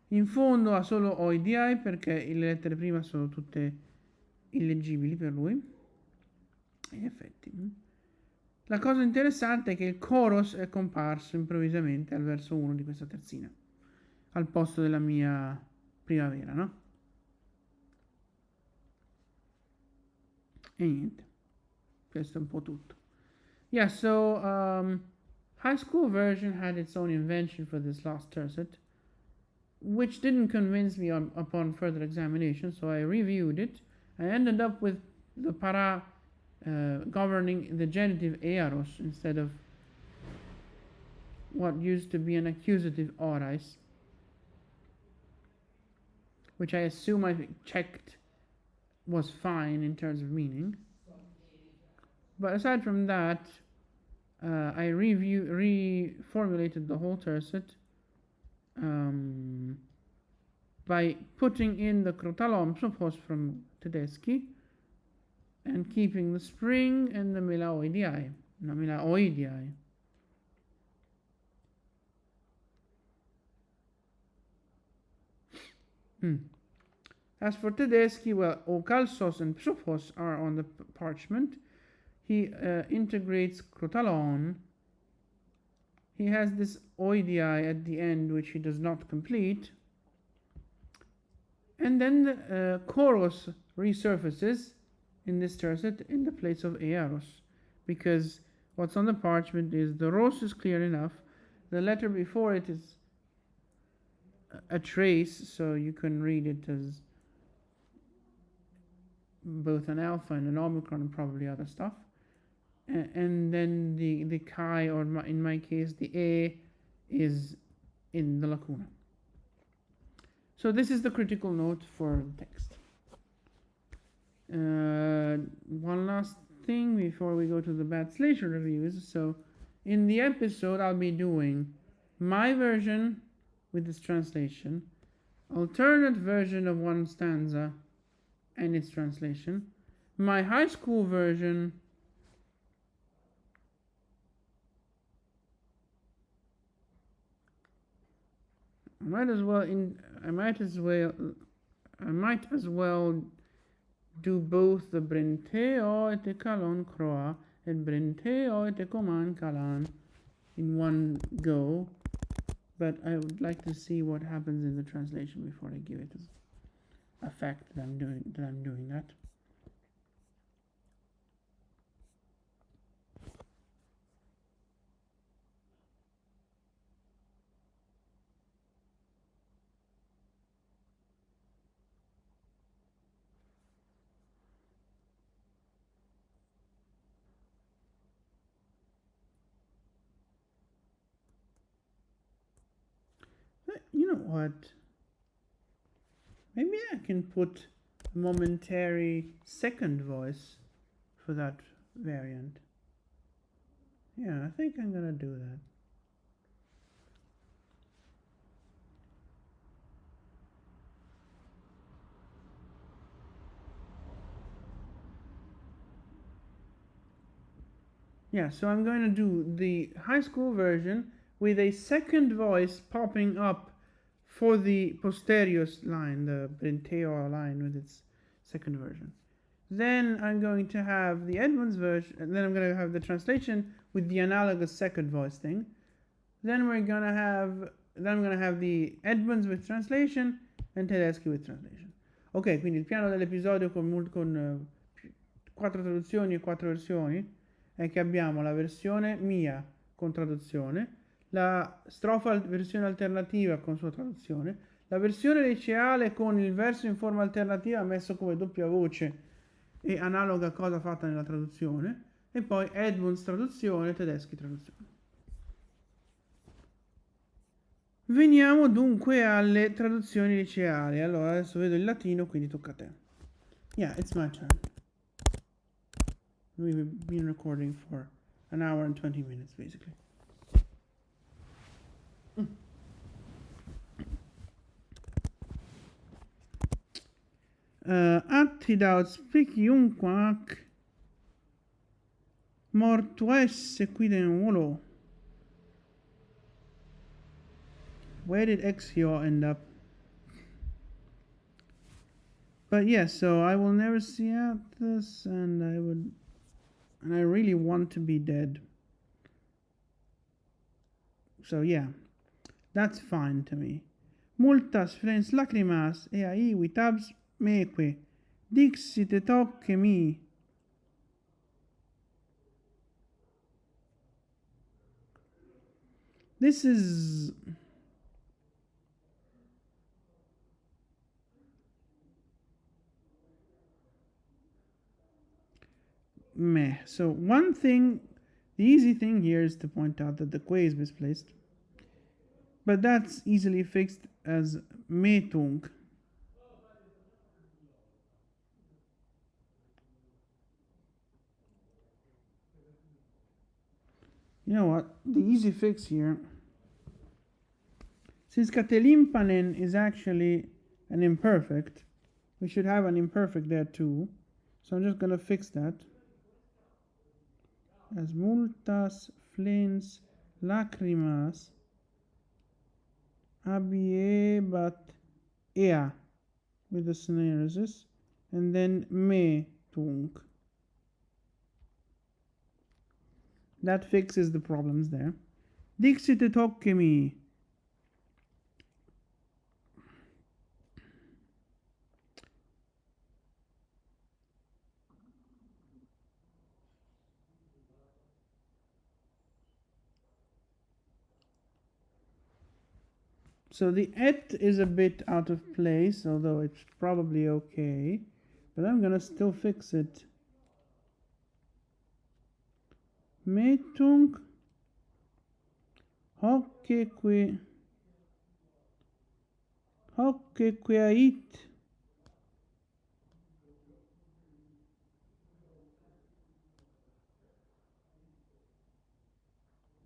In fondo ha solo oidi, perché le lettere prima sono tutte illeggibili per lui. In effetti, la cosa interessante è che il chorus è comparso improvvisamente al verso 1 di questa terzina, al posto della mia primavera, no? E niente, questo è un po' tutto. Yeah, so high school version had its own invention for this last tercet, which didn't convince me upon further examination, so I reviewed it. I ended up with the para governing the genitive eros instead of what used to be an accusative orais, which I assume I checked was fine in terms of meaning. But aside from that, I reformulated the whole tercet by putting in the crotalomsopos from Tedeschi, and keeping the spring and the milaoidii. No, milaoidii. As for Tedeschi, well, Okalsos and Psophos are on the parchment. He integrates crotalon. He has this oidii at the end, which he does not complete. And then the choros resurfaces in this tercet in the place of eros, because what's on the parchment is the ros is clear enough. The letter before it is a trace, so you can read it as both an alpha and an omicron and probably other stuff. And then the chi, or in my case the a, is in the lacuna. So this is the critical note for the text. One last thing before we go to the bad Slater reviews. So in the episode I'll be doing my version with this translation, alternate version of one stanza and its translation, my high school version, I might as well do both the brenteo et kalon croa and brenteo et coman kalan in one go, but I would like to see what happens in the translation before I give it a fact that I'm doing that. You know what? Maybe I can put a momentary second voice for that variant. Yeah, I think I'm gonna do that. Yeah, so I'm going to do the high school version with a second voice popping up for the posterior line, the brenteo line with its second version. Then I'm going to have the Edmonds version, and then I'm going to have the translation with the analogous second voice thing. Then I'm going to have the Edmonds with translation and Tedeschi with translation. Ok, quindi il piano dell'episodio con 4 traduzioni e 4 versioni è che abbiamo la versione mia con traduzione, la strofa versione alternativa con sua traduzione, la versione liceale con il verso in forma alternativa messo come doppia voce e analoga cosa fatta nella traduzione, e poi Edmonds traduzione, Tedeschi traduzione. Veniamo dunque alle traduzioni liceali. Allora, adesso vedo il latino, quindi tocca a te. Yeah, it's my turn. We've been recording for an hour and 20 minutes, basically. Attidaut spiciumquac mortuesse quidem volo. Where did Exio end up? But yes, so I will never see out this, and I really want to be dead. So yeah, that's fine to me. Multas frens lacrimas e aivitabs meque, dixite tocche mi. This is meh. So one thing, the easy thing here is to point out that the que is misplaced, but that's easily fixed as metung. You know what? The easy fix here, since catelimpanen is actually an imperfect, we should have an imperfect there too. So I'm just gonna fix that. As multas flens lacrimas abiebat ea with the scenarios, and then me tunc. That fixes the problems there. Dixit et hoccemi. So the et is a bit out of place, although it's probably okay. But I'm gonna still fix it. Me tunc hocceque ait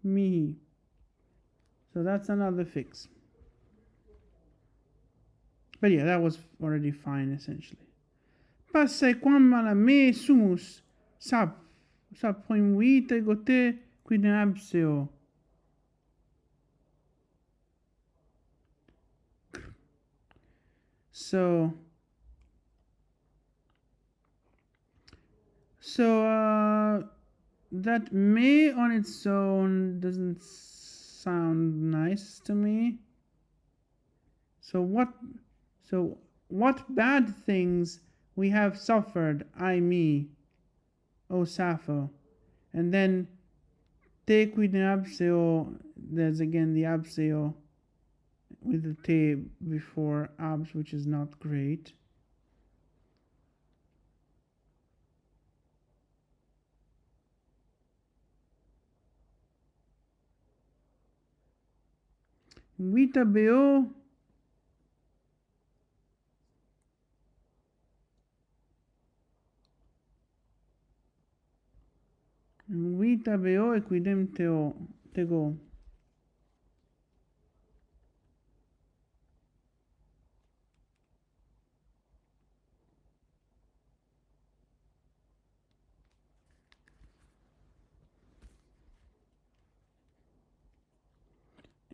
mihi. So that's another fix. But yeah, that was already fine essentially. Passa quam mala me sumus sap proimuite gote quid abseo. So that may on its own doesn't sound nice to me. So what bad things we have suffered, me, O Sappho. And then te quid abseo, there's again the abseo with the te before abs, which is not great. Vita beo equidem tego.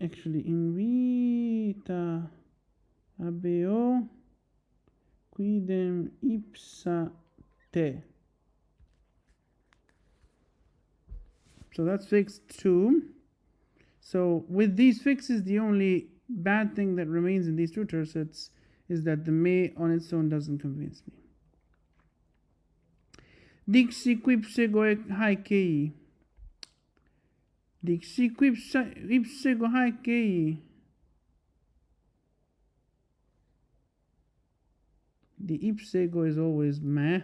Actually, invita abeo quidem ipsa te. So that's fixed too. So with these fixes, the only bad thing that remains in these two tercets is that the me on its own doesn't convince me. Dixi quipsego haikei. Dixi quipsego haikei. The ipsego is always meh.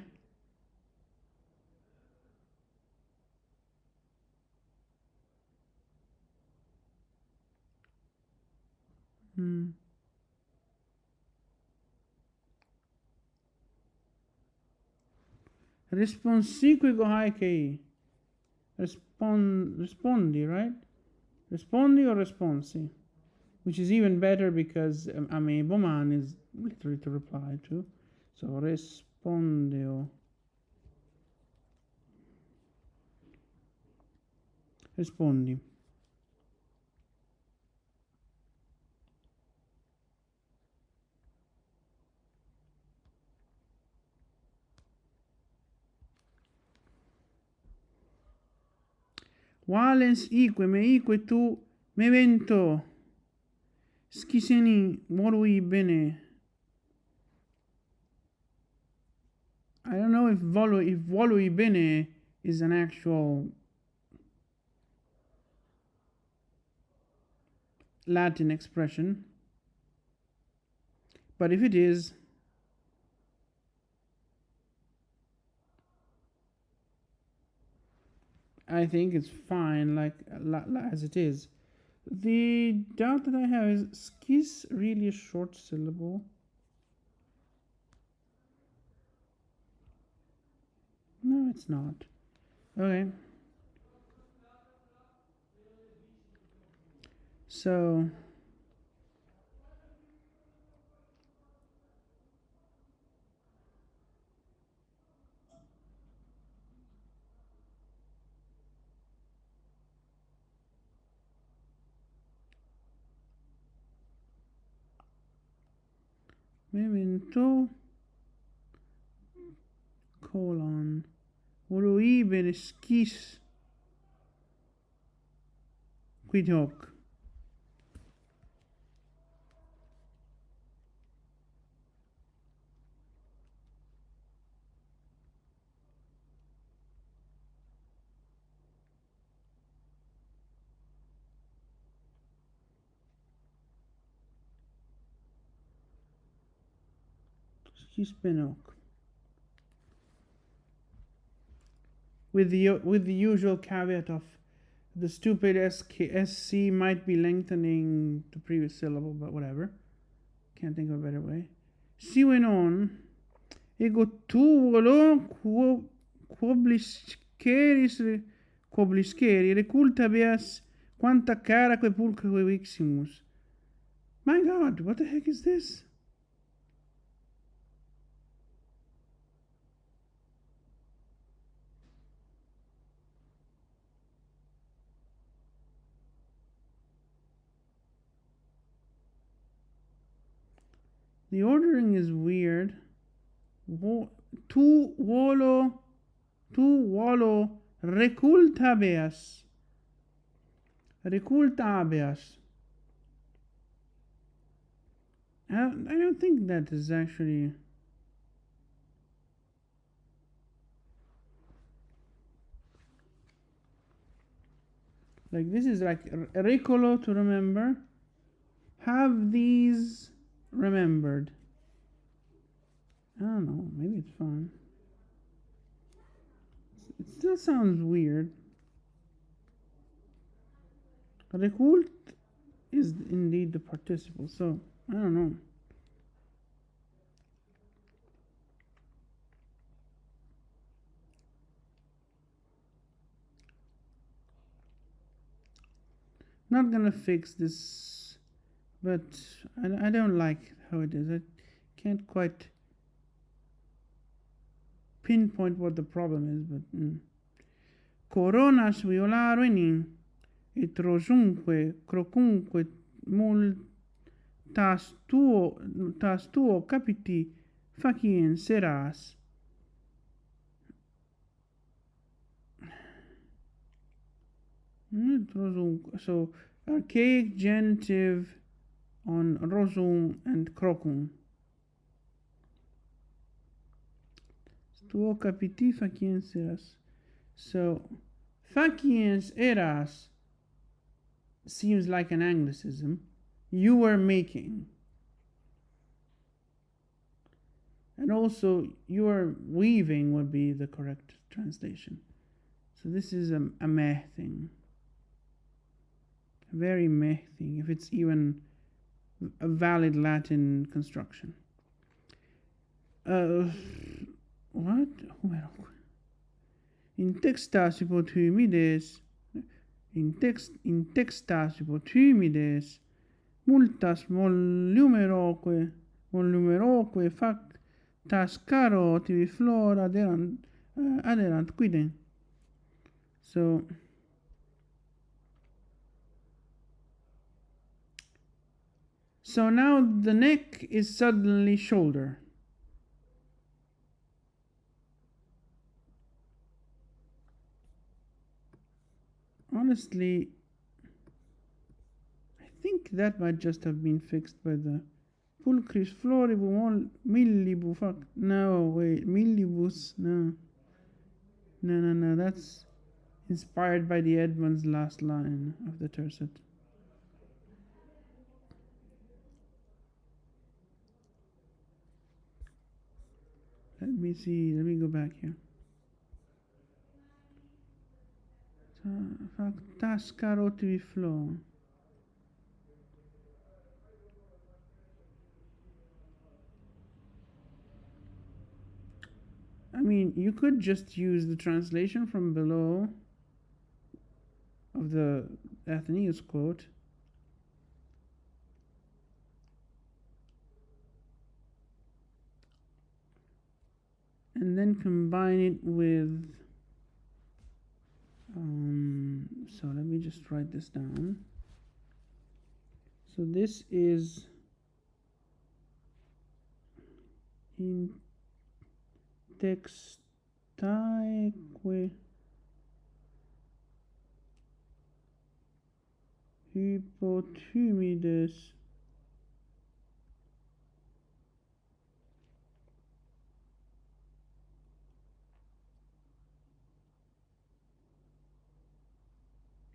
Responsiquigo haikei. Respondi, right? Respondi or responsi? Which is even better because ameboman is literally to reply to. So respondeo. Rispondi. Valens ique me ique tu me vento. Schiseni volui bene. I don't know if volui bene is an actual Latin expression. But if it is, I think it's fine, like as it is. The doubt that I have is skis really a short syllable? No, it's not. Okay. So memento, colon, voluiber skis, quid hoc. Skis penhoc. With the usual caveat of the stupid SC might be lengthening the previous syllable, but whatever. Can't think of a better way. Si went on. Ego tu volo quoblisceri reculta beas quanta cara que pulcra viximus. My God, what the heck is this? The ordering is weird. Tu volo reculta habeas. Reculta habeas. I don't think that is actually. Like, this is like recolo, to remember. Have these remembered. I don't know, maybe it's fine. It still sounds weird. Recult is indeed the participle, so I don't know. Not gonna fix this, but I don't like how it is. I can't quite pinpoint what the problem is, but coronas violarenin et rosumque crocunque multas tuo capiti facien seras. So archaic genitive on rosum and crocum. Tuo capiti faciens eras. So faciens eras seems like an anglicism. You were making. And also, you were weaving would be the correct translation. So this is a meh thing. A very meh thing, if it's even a valid Latin construction. What? In textas hypotymides, in textas hypotymides, multas volumeroque factas caro tibi flor aderant quidem. So now the neck is suddenly shoulder. Honestly, I think that might just have been fixed by the pulchris floribus millibus. No, wait, millibus. No, that's inspired by the Edmonds last line of the tercet. Let me see, let me go back here. Factas caro tibi flor. I mean, you could just use the translation from below of the Athenaeus quote. And then combine it with, so let me just write this down. So this is in textaeque hypothymides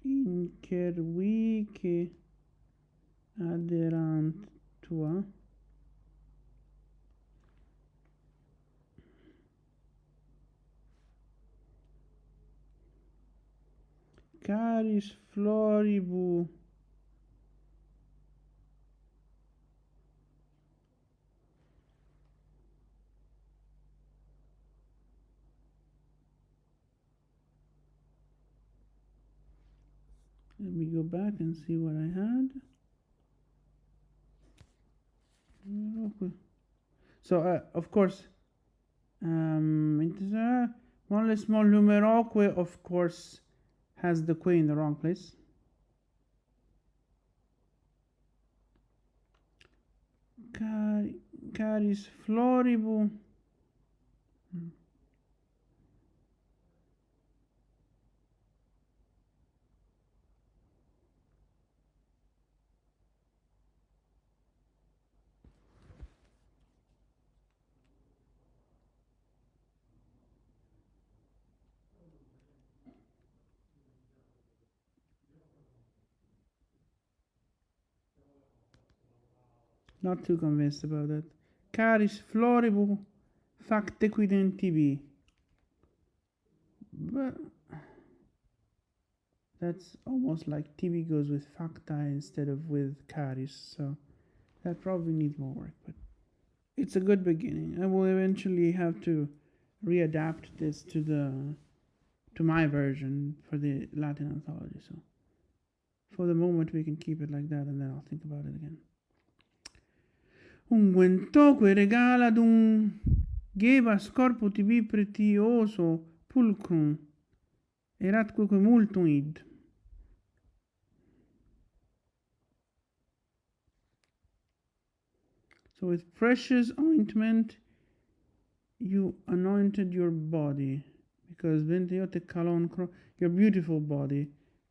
incervice aderant tua caris floribu let me go back and see what I had. So of course one less small numeroque of course has the que in the wrong place. Caris floribu. Not too convinced about that. Caris floribu facte quidentibi. But that's almost like TB goes with facta instead of with caris, so that probably needs more work, but it's a good beginning. I will eventually have to readapt this to my version for the Latin anthology, so for the moment we can keep it like that and then I'll think about it again. Unguentoque regaladum gebas corpo tibi pretioso pulcrum eratque multum id. So with precious ointment you anointed your body, because ventiote calon your beautiful body.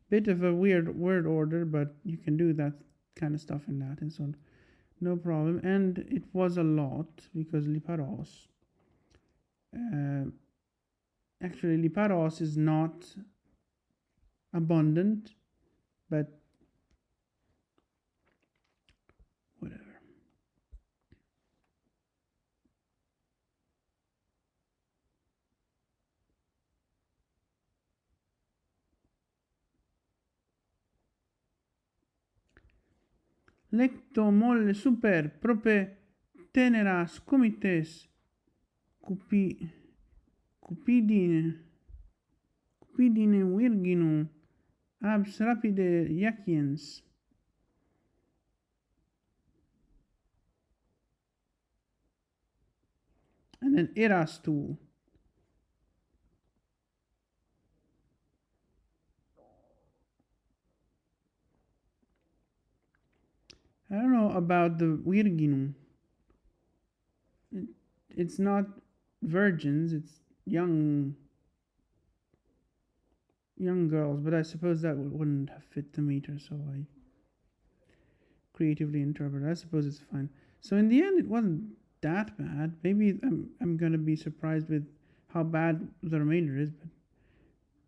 Bit of a weird word order, but you can do that kind of stuff in Latin, so no problem. And it was a lot because liparos. Actually, liparos is not abundant, but whatever. Lecto molle super prope teneras comites cupidine virginum abs rapide iaciens. And then eras tu. I don't know about the virginum. It's not virgins, it's young girls, but I suppose that wouldn't have fit the meter, so I creatively interpreted. I suppose it's fine. So in the end, it wasn't that bad. Maybe I'm gonna be surprised with how bad the remainder is, but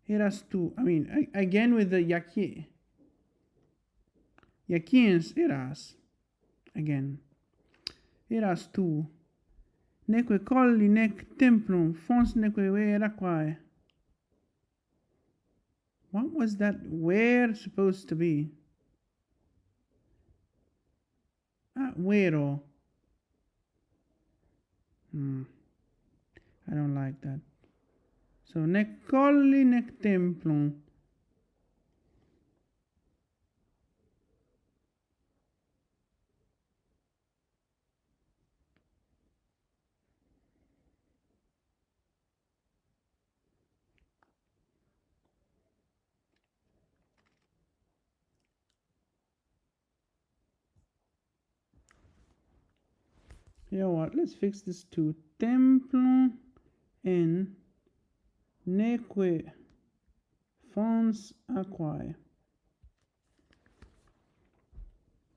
eras tu. I mean, again with the yakiens eras again. Eras tu. Neque colli nec templum fons neque vera quae. What was that where supposed to be? Vero. I don't like that. So nec colli nec templum. You know what? Let's fix this too. Templo en neque fons aquae.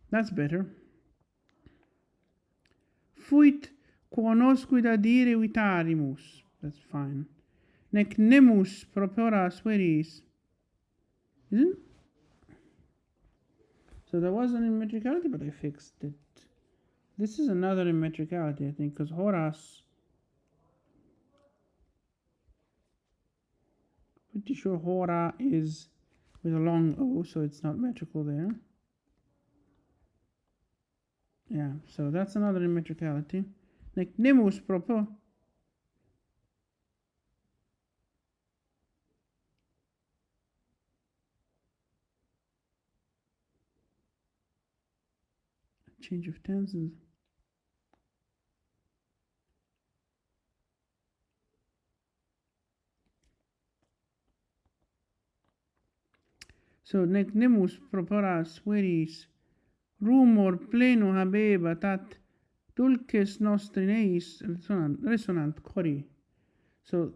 That's better. Fuit quonosquid adire vitarimus. That's fine. Nec nemus propora sueris. Isn't? So there was an immetricality, but I fixed it. This is another immetricality, I think, because horas. Pretty sure hora is with a long O, so it's not metrical there. Yeah, so that's another immetricality. Nec nemus proprio. Change of tenses. So nec nemus propora sueris rumor pleno habebat at dulces nostrineis resonant cori. So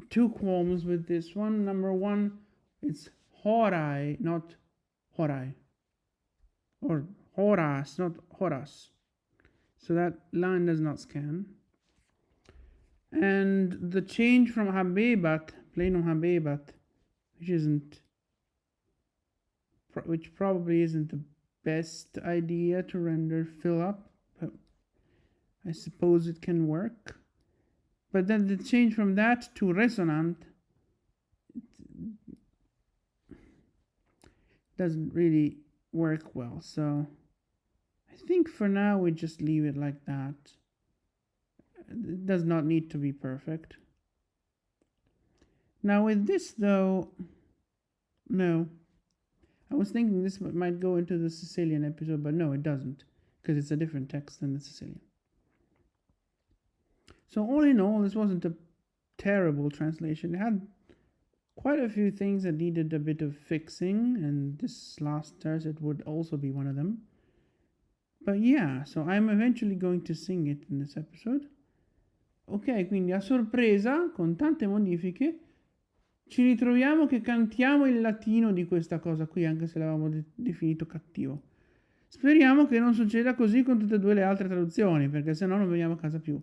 two qualms with this one. Number one, it's horai, not horai. Or horas, not horas. So that line does not scan. And the change from habebat, pleno habebat, which probably isn't the best idea to render fill up, but I suppose it can work. But then the change from that to resonant doesn't really work well. So I think for now we just leave it like that. It does not need to be perfect. Now with this though, no. I was thinking this might go into the Sicilian episode, but no, it doesn't, because it's a different text than the Sicilian. So all in all, this wasn't a terrible translation. It had quite a few things that needed a bit of fixing, and this last tercet would also be one of them. But yeah, so I'm eventually going to sing it in this episode. Ok, quindi a sorpresa, con tante modifiche, ci ritroviamo che cantiamo il latino di questa cosa qui, anche se l'avevamo definito cattivo. Speriamo che non succeda così con tutte e due le altre traduzioni, perché sennò non veniamo a casa più.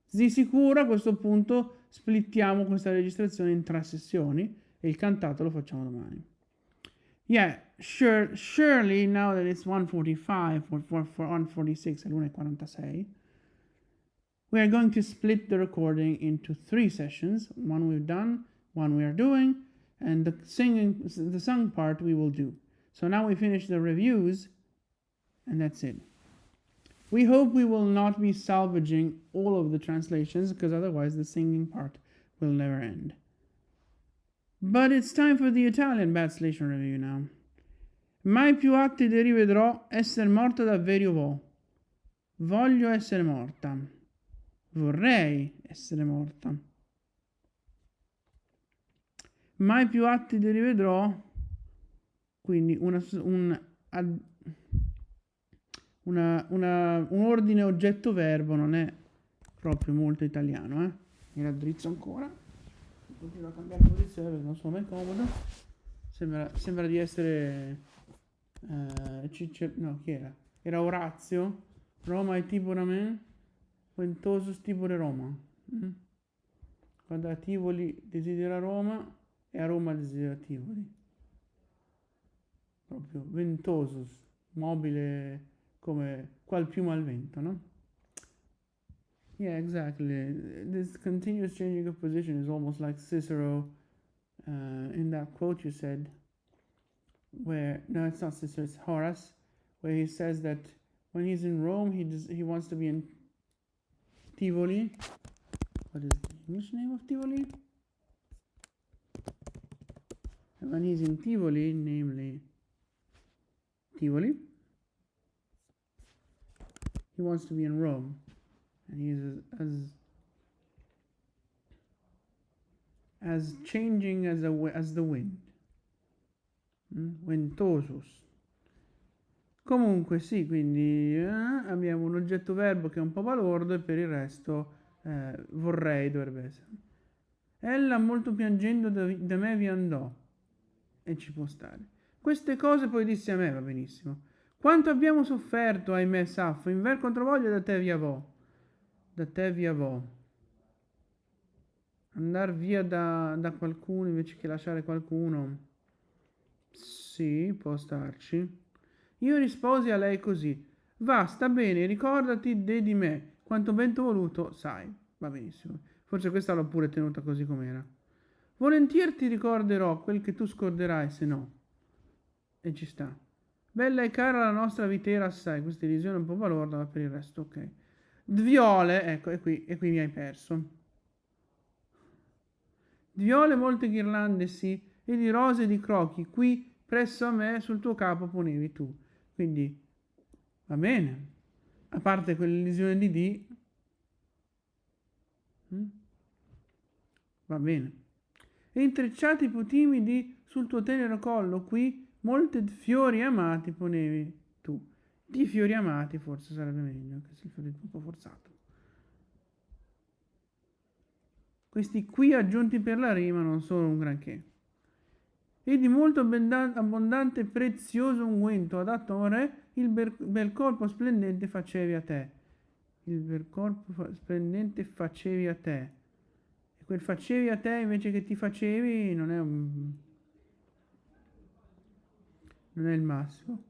Di sicuro a questo punto splittiamo questa registrazione in 3 sessioni e il cantato lo facciamo domani. Yeah, surely now that it's 1:45 for 1:46 è l'1:46, we are going to split the recording into 3 sessions. One we've done, one we are doing, and the sung part we will do. So now we finish the reviews, and that's it. We hope we will not be salvaging all of the translations, because otherwise the singing part will never end. But it's time for the Italian Batslation review now. Mai più atti rivedrò, essere morta davvero vo. Voglio essere morta. Vorrei essere morta. Mai più atti rivedrò, quindi un ordine oggetto-verbo non è proprio molto italiano, eh? Mi raddrizzo ancora, continuo a cambiare posizione perché non sono mai comodo. Sembra di essere no, chi era? Era Orazio. Roma è tibora me, ventosus tibore Roma. Quando a Tivoli desidera Roma e a Roma desidera Tivoli. Proprio ventosus, mobile come qual piuma al vento, no? Yeah, exactly. This continuous changing of position is almost like Cicero in that quote you said, where, no, it's not Cicero, it's Horace, where he says that when he's in Rome, he wants to be in Tivoli. What is the English name of Tivoli? And when he's in Tivoli, namely Tivoli, he wants to be in Rome, and he's as changing as the wind. Ventosus. Comunque sì, quindi abbiamo un oggetto verbo che è un po' balordo e per il resto vorrei dovrebbe essere. Ella molto piangendo da me vi andò e ci può stare. Queste cose poi disse a me, va benissimo. Quanto abbiamo sofferto, ahimè, Saffo, inver controvoglia da te via vo. Da te via vo. Andar via da qualcuno invece che lasciare qualcuno. Sì, può starci. Io risposi a lei così. Va, sta bene, ricordati di me. Quanto ben t'ho voluto, sai. Va benissimo. Forse questa l'ho pure tenuta così com'era. Volentieri ti ricorderò quel che tu scorderai, se no. E ci sta. Bella e cara la nostra vitera assai. Questa divisione è un po' balorda, ma per il resto ok. Viole, ecco, e qui mi hai perso. Di viole molte ghirlande sì, e di rose e di crocchi, qui presso a me sul tuo capo ponevi tu. Quindi va bene, a parte quell'illusione di D, mm, va bene. E intrecciati i timidi sul tuo tenero collo, qui molte fiori amati ponevi tu. Di fiori amati forse sarebbe meglio, anche se il fiore è un po' forzato. Questi qui aggiunti per la rima non sono un granché. E di molto abbondante e prezioso unguento adatto a un re, il bel corpo splendente facevi a te. Il bel corpo splendente facevi a te. E quel facevi a te invece che ti facevi non è il massimo.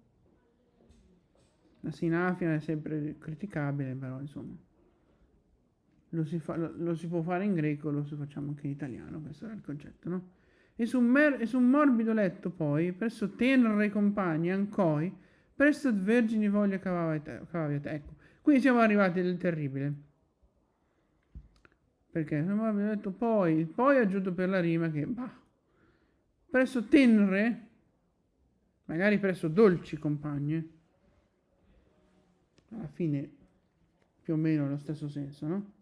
La sinafia è sempre criticabile, però insomma. Lo si può fare in greco, lo si facciamo anche in italiano, questo è il concetto, no? E su un morbido letto poi, presso tenere compagni, ancoi, presso vergini voglia cavavi a te. Ecco, qui siamo arrivati al terribile. Perché su un morbido letto poi, il poi aggiunto per la rima che, bah, presso tenere, magari presso dolci compagne, alla fine più o meno lo stesso senso, no?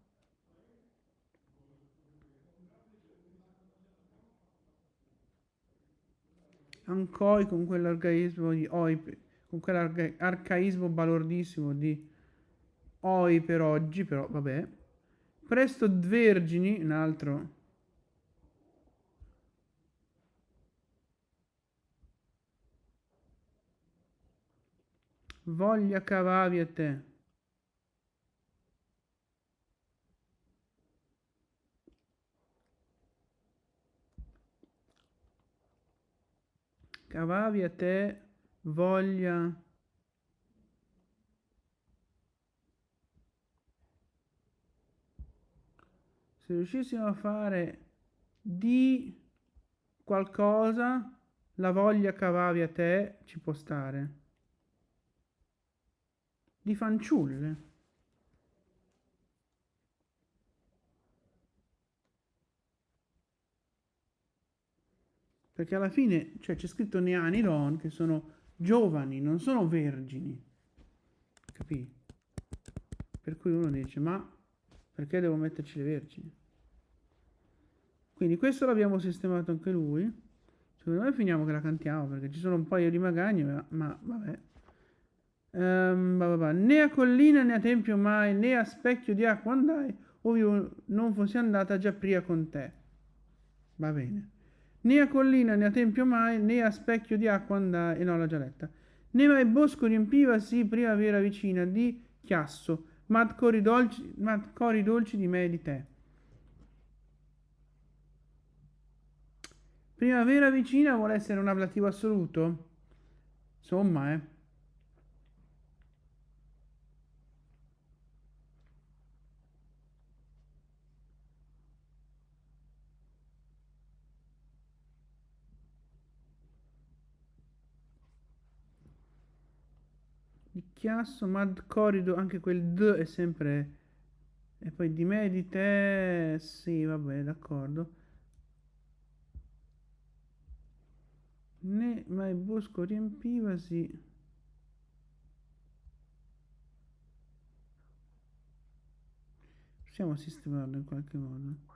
Ancoi con quell'arcaismo di oi, con quell'arcaismo balordissimo di oi per oggi, però vabbè. Presto vergini, un altro. Voglia cavavi a te. Cavavi a te, voglia. Se riuscissimo a fare di qualcosa, la voglia cavavi a te ci può stare. Di fanciulle. Perché alla fine, cioè, c'è scritto neanilon che sono giovani, non sono vergini. Capì? Per cui uno dice, ma perché devo metterci le vergini? Quindi questo l'abbiamo sistemato anche lui. Secondo me finiamo che la cantiamo perché ci sono un paio di magagni, ma vabbè. Né a collina né a tempio mai, né a specchio di acqua andai, ove non fossi andata già pria con te. Va bene. Né a collina né a tempio mai, né a specchio di acqua andai, e no, l'ho già letta. Né mai bosco riempivasi primavera vicina di chiasso, ma cori dolci di me e di te. Primavera vicina vuole essere un ablativo assoluto? Insomma, Di chiasso, mad corridor, anche quel d è sempre. E poi di me e di te, sì, vabbè, d'accordo. Né mai bosco riempivasi. Possiamo sistemarlo in qualche modo.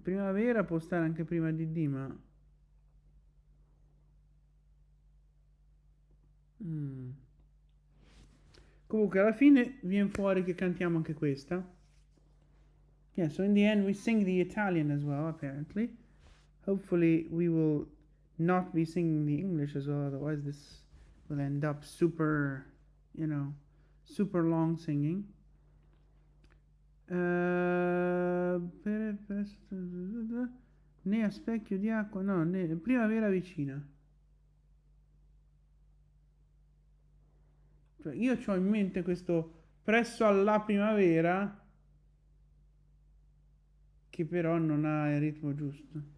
primavera può stare anche prima di D, ma... Comunque alla fine viene fuori che cantiamo anche questa. Yeah, so in the end we sing the Italian as well, apparently. Hopefully we will not be singing the English as well, otherwise this will end up super, you know, super long singing. Ne a specchio di acqua, no, primavera vicina. Cioè, io ho in mente questo presso alla primavera che però non ha il ritmo giusto.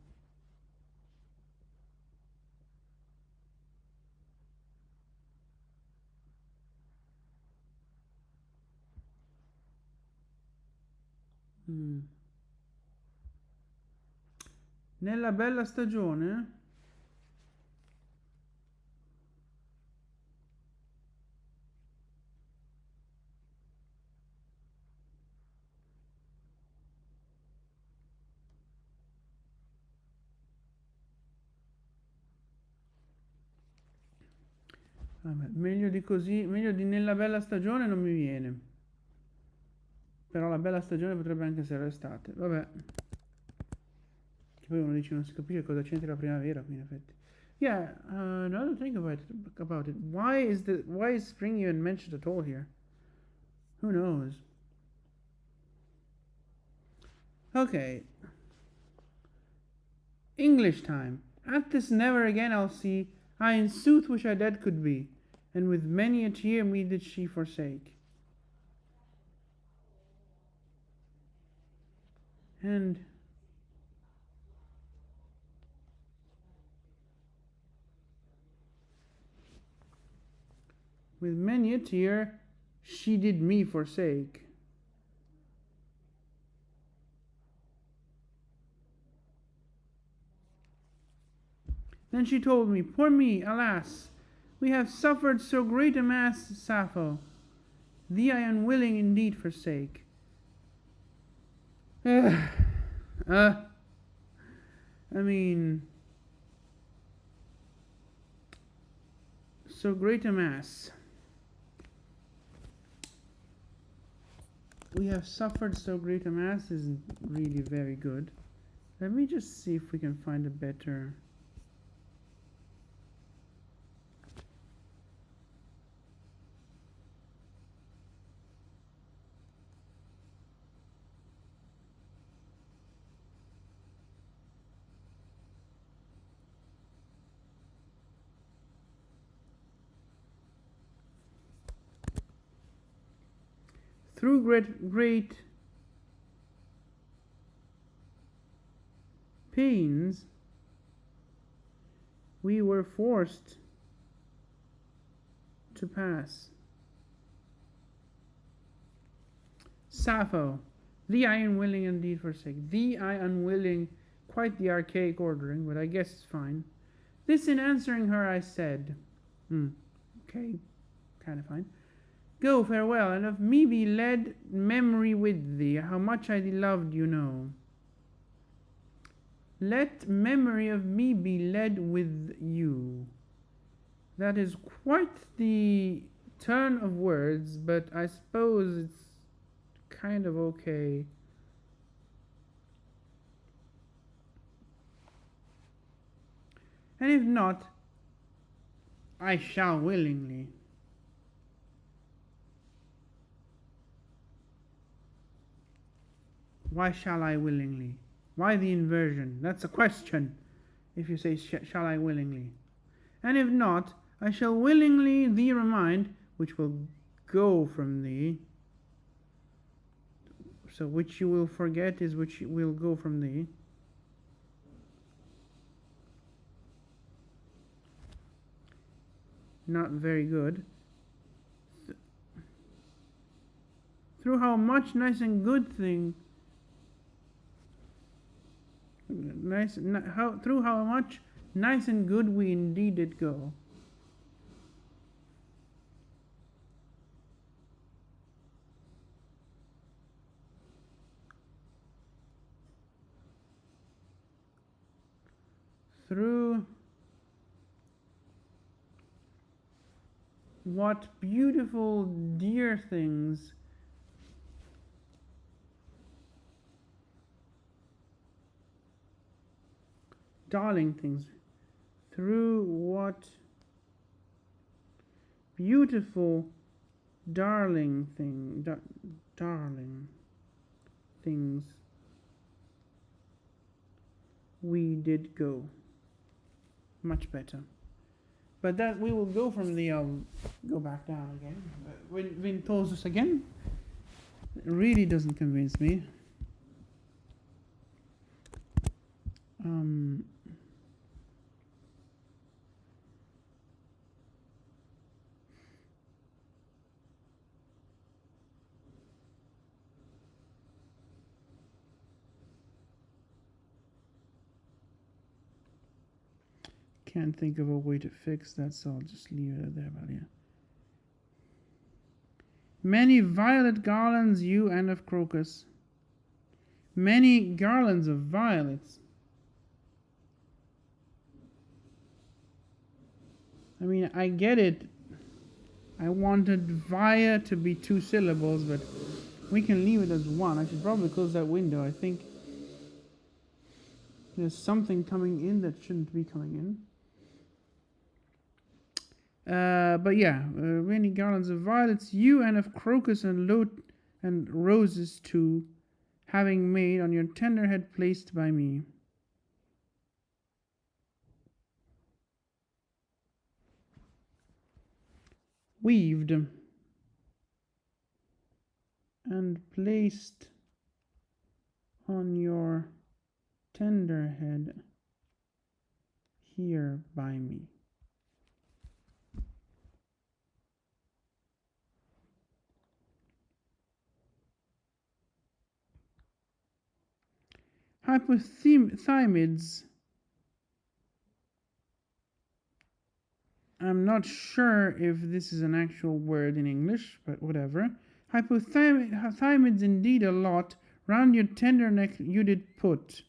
Nella bella stagione? Vabbè, meglio di così, meglio di nella bella stagione non mi viene. Però la bella stagione potrebbe anche essere l'estate. Vabbè. Che poi uno dice non si capisce cosa c'entra la primavera qui in effetti. Yeah, now to think about it. Why is spring even mentioned at all here? Who knows? Okay. English time. At this never again I'll see, I in sooth wish I dead could be, and with many a tear me did she forsake. And with many a tear she did me forsake. Then she told me, poor me, alas, we have suffered so great a mass, Sappho. Thee I unwilling indeed forsake. I mean, so great a mass. We have suffered so great a mass isn't really very good. Let me just see if we can find a better... Through great pains, we were forced to pass. Sappho, thee I unwilling indeed forsake. Thee I unwilling, quite the archaic ordering, but I guess it's fine. This in answering her I said, okay, kind of fine. Go, farewell, and of me be led memory with thee, how much I thee loved, you know. Let memory of me be led with you. That is quite the turn of words, but I suppose it's kind of okay. And if not, I shall willingly. Why shall I willingly? Why the inversion? That's a question. If you say, shall I willingly? And if not, I shall willingly thee remind, which will go from thee. So which you will forget is which will go from thee. Not very good. Through how much nice and good thing... through how much nice and good we indeed did go. through what beautiful dear things darling things, through what beautiful darling things we did go. Much better. But that we will go from the go back down again. When pause this again, it really doesn't convince me. Can't think of a way to fix that, so I'll just leave it there. But yeah. Many violet garlands, you and of crocus. Many garlands of violets. I mean, I get it. I wanted via to be 2 syllables, but we can leave it as 1. I should probably close that window. I think there's something coming in that shouldn't be coming in. But yeah, many garlands of violets, you and of crocus and roses too, having made on your tender head placed by me. Weaved and placed on your tender head here by me. Hypothymids. I'm not sure if this is an actual word in English, but whatever. Hypothymids indeed a lot, round your tender neck you did put.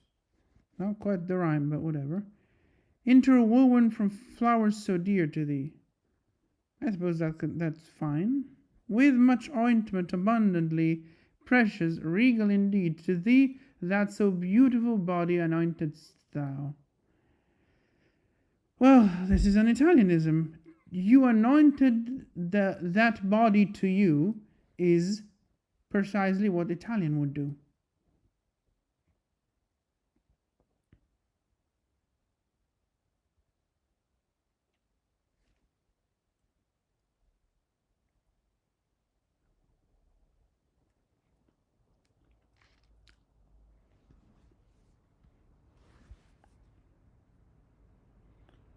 Not quite the rhyme, but whatever. Interwoven from flowers so dear to thee. I suppose that's fine. With much ointment abundantly, precious, regal indeed, to thee that so beautiful body anointedst thou. Well, this is an Italianism. You anointed that body to you is precisely what Italian would do.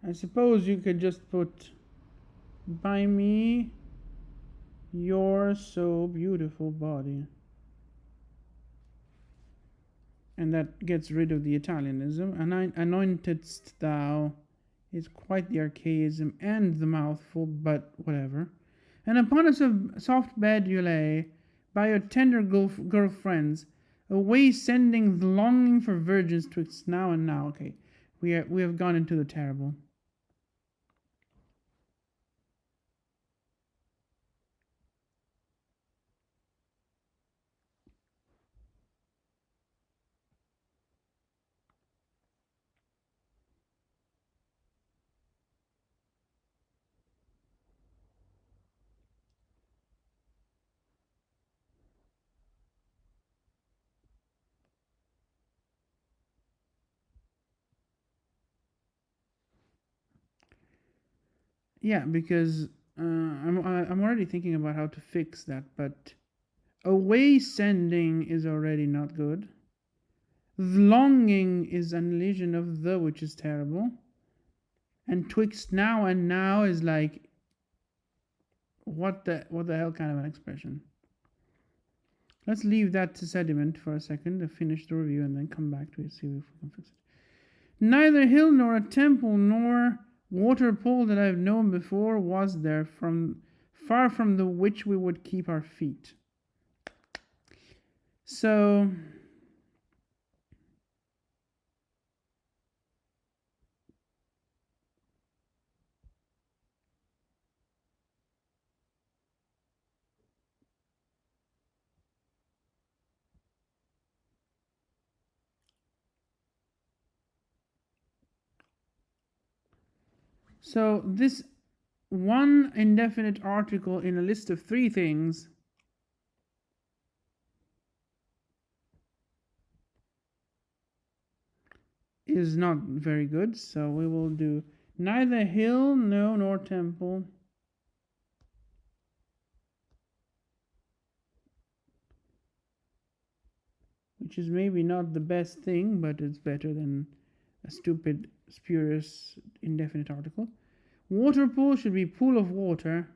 I suppose you could just put by me your so beautiful body. And that gets rid of the Italianism. Anointedst thou is quite the archaism and the mouthful, but whatever. And upon a soft bed you lay, by your tender girl friends, away sending the longing for virgins twixt now and now. Okay, we have gone into the terrible. Yeah, because I'm already thinking about how to fix that, but away sending is already not good. Longing is an elision of the, which is terrible. And twixt now and now is like, what the hell kind of an expression? Let's leave that to sediment for a second to finish the review and then come back to it, see if we can fix it. Neither hill nor a temple nor water pool that I've known before was there far from the which we would keep our feet. So So this one indefinite article in a list of 3 things is not very good. So we will do neither hill, no, nor temple. Which is maybe not the best thing, but it's better than a stupid, spurious, indefinite article. Water pool should be pool of water,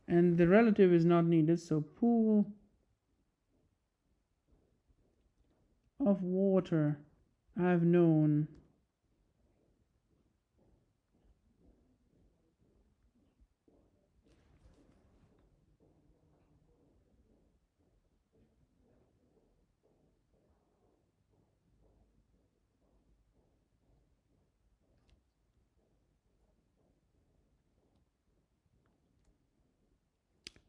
and the relative is not needed, so pool of water I've known.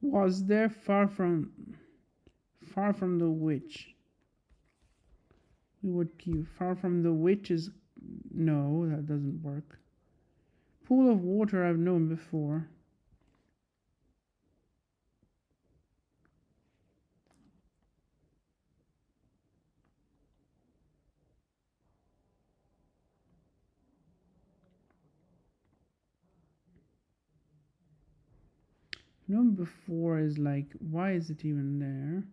Was there far from the witch? We would keep far from the witch is no, that doesn't work. Pool of water I've known before. Known before is like, why is it even there?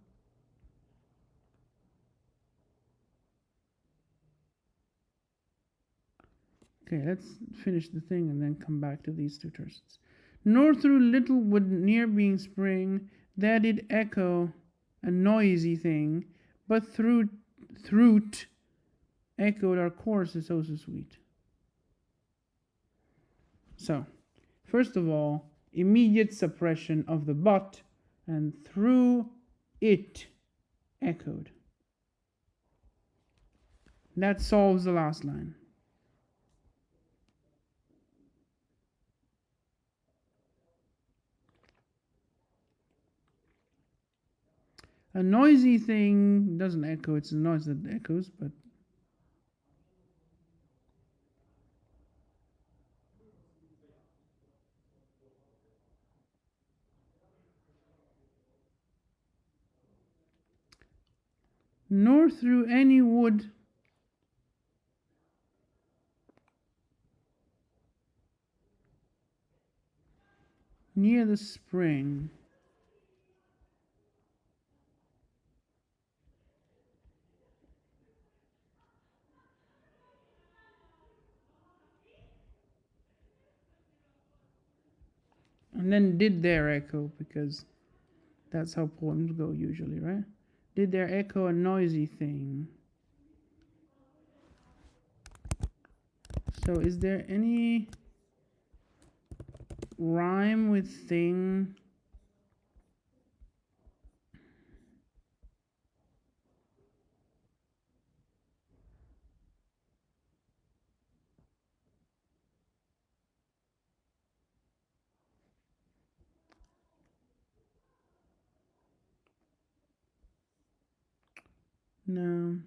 Okay, let's finish the thing and then come back to these 2 tercets. Nor through Littlewood near being spring, there did echo a noisy thing, but through echoed our chorus is so sweet. So, first of all, immediate suppression of the but, and through it echoed. That solves the last line. A noisy thing doesn't echo, it's a noise that echoes, but nor through any wood near the spring. And then did there echo, because that's how poems go usually, right? Did there echo a noisy thing? So is there any rhyme with thing? No.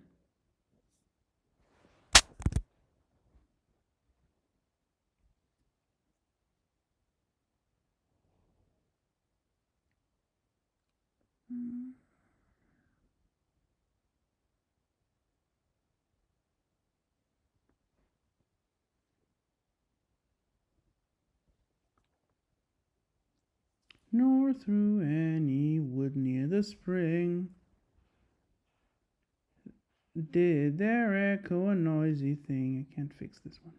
Nor through any wood near the spring did there echo a noisy thing. I can't fix this one.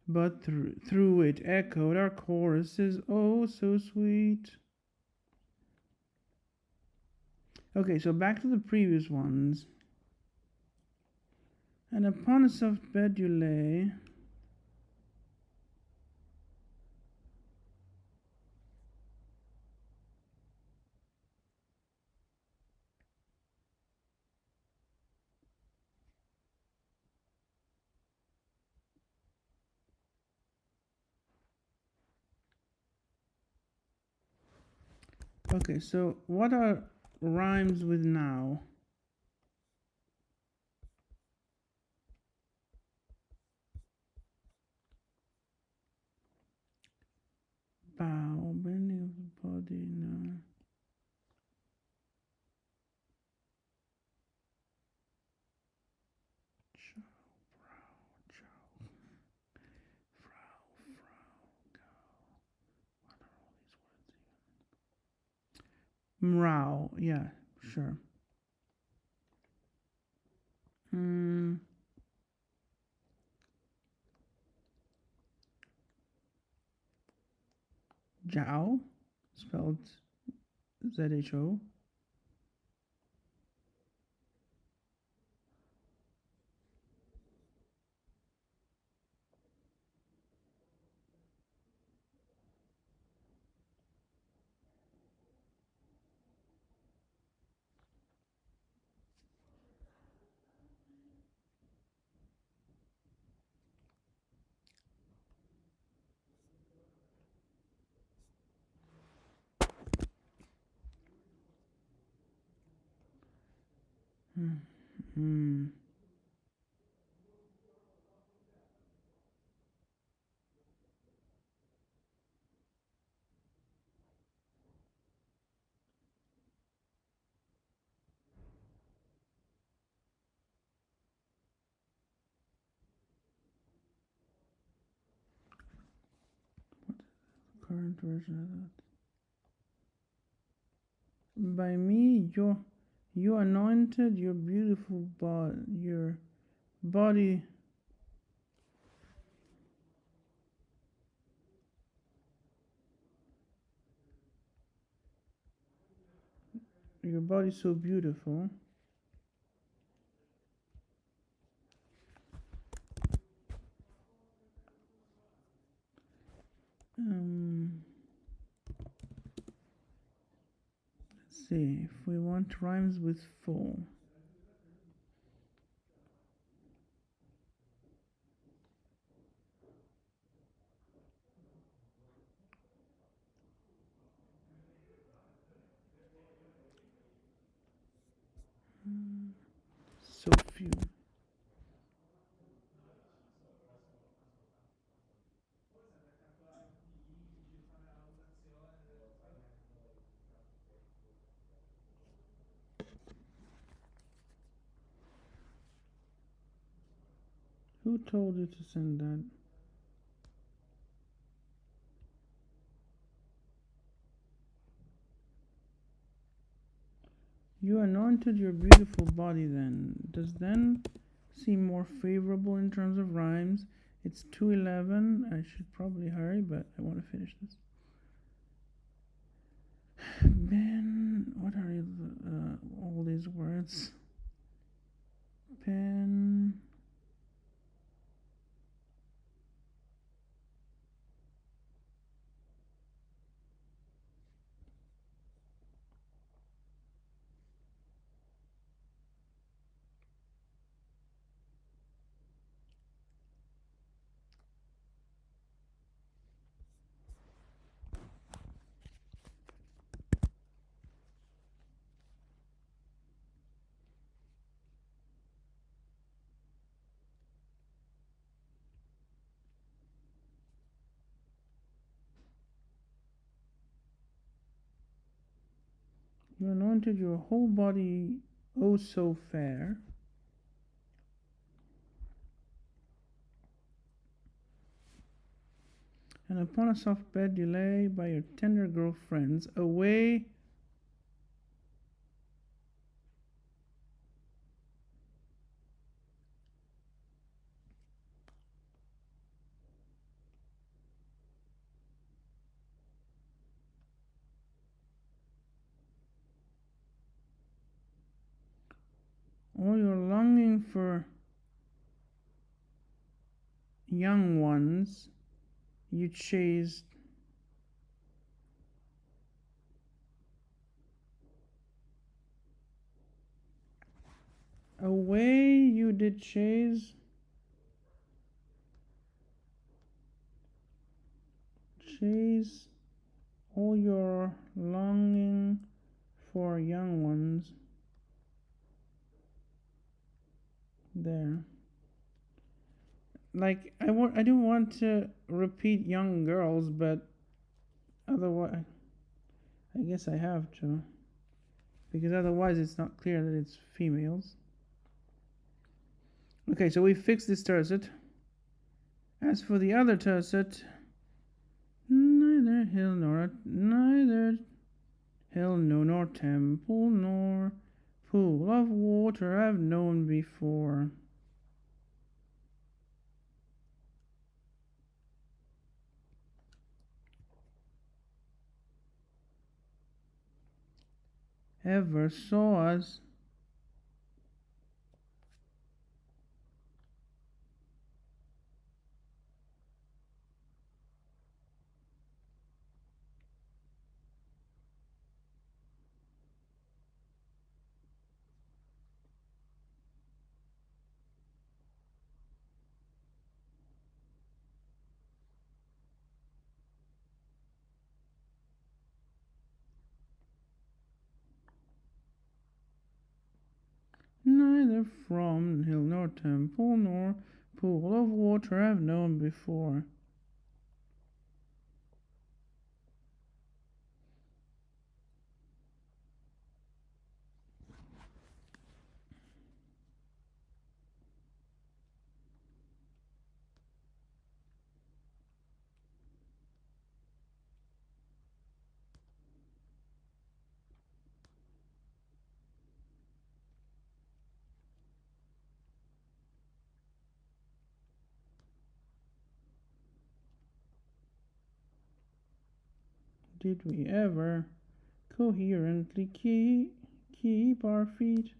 But through it echoed our choruses, oh so sweet. Okay, so back to the previous ones. And upon a soft bed you lay. Okay, so what are rhymes with now? body, no. Chow, brow, chow, frow, cow. What are all these words even? Mrow, yeah, sure. Zhao, spelled ZHO. Current version of that. By me, you anointed your beautiful body, your body. Your body so beautiful. Let's see if we want rhymes with full. So few. Who told you to send that? You anointed your beautiful body then. Does then seem more favorable in terms of rhymes? It's 2:11. I should probably hurry, but I want to finish this. Ben, what are all these words? Pen. You anointed your whole body, oh so fair. And upon a soft bed you lay by your tender girl friends, away. All your longing for young ones you chased. Away you did chase. Chase all your longing for young ones. There. Like I don't want to repeat young girls, but otherwise I guess I have to, because otherwise it's not clear that it's females. Okay, so we fixed this tercet. As for the other tercet, neither hill nor temple nor pool of water I've known before. Ever saw us. Neither from hill nor temple nor pool of water I've known before. Did we ever coherently keep our feet?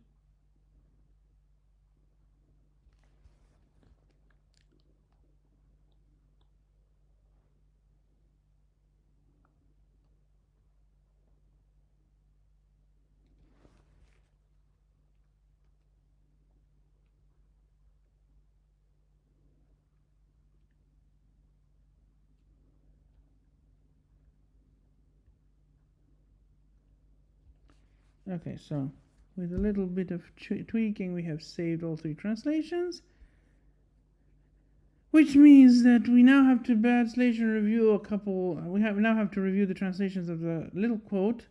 Okay, so with a little bit of tweaking, we have saved all three translations, which means that we now have to translation review a couple. We now have to review the translations of the little quote,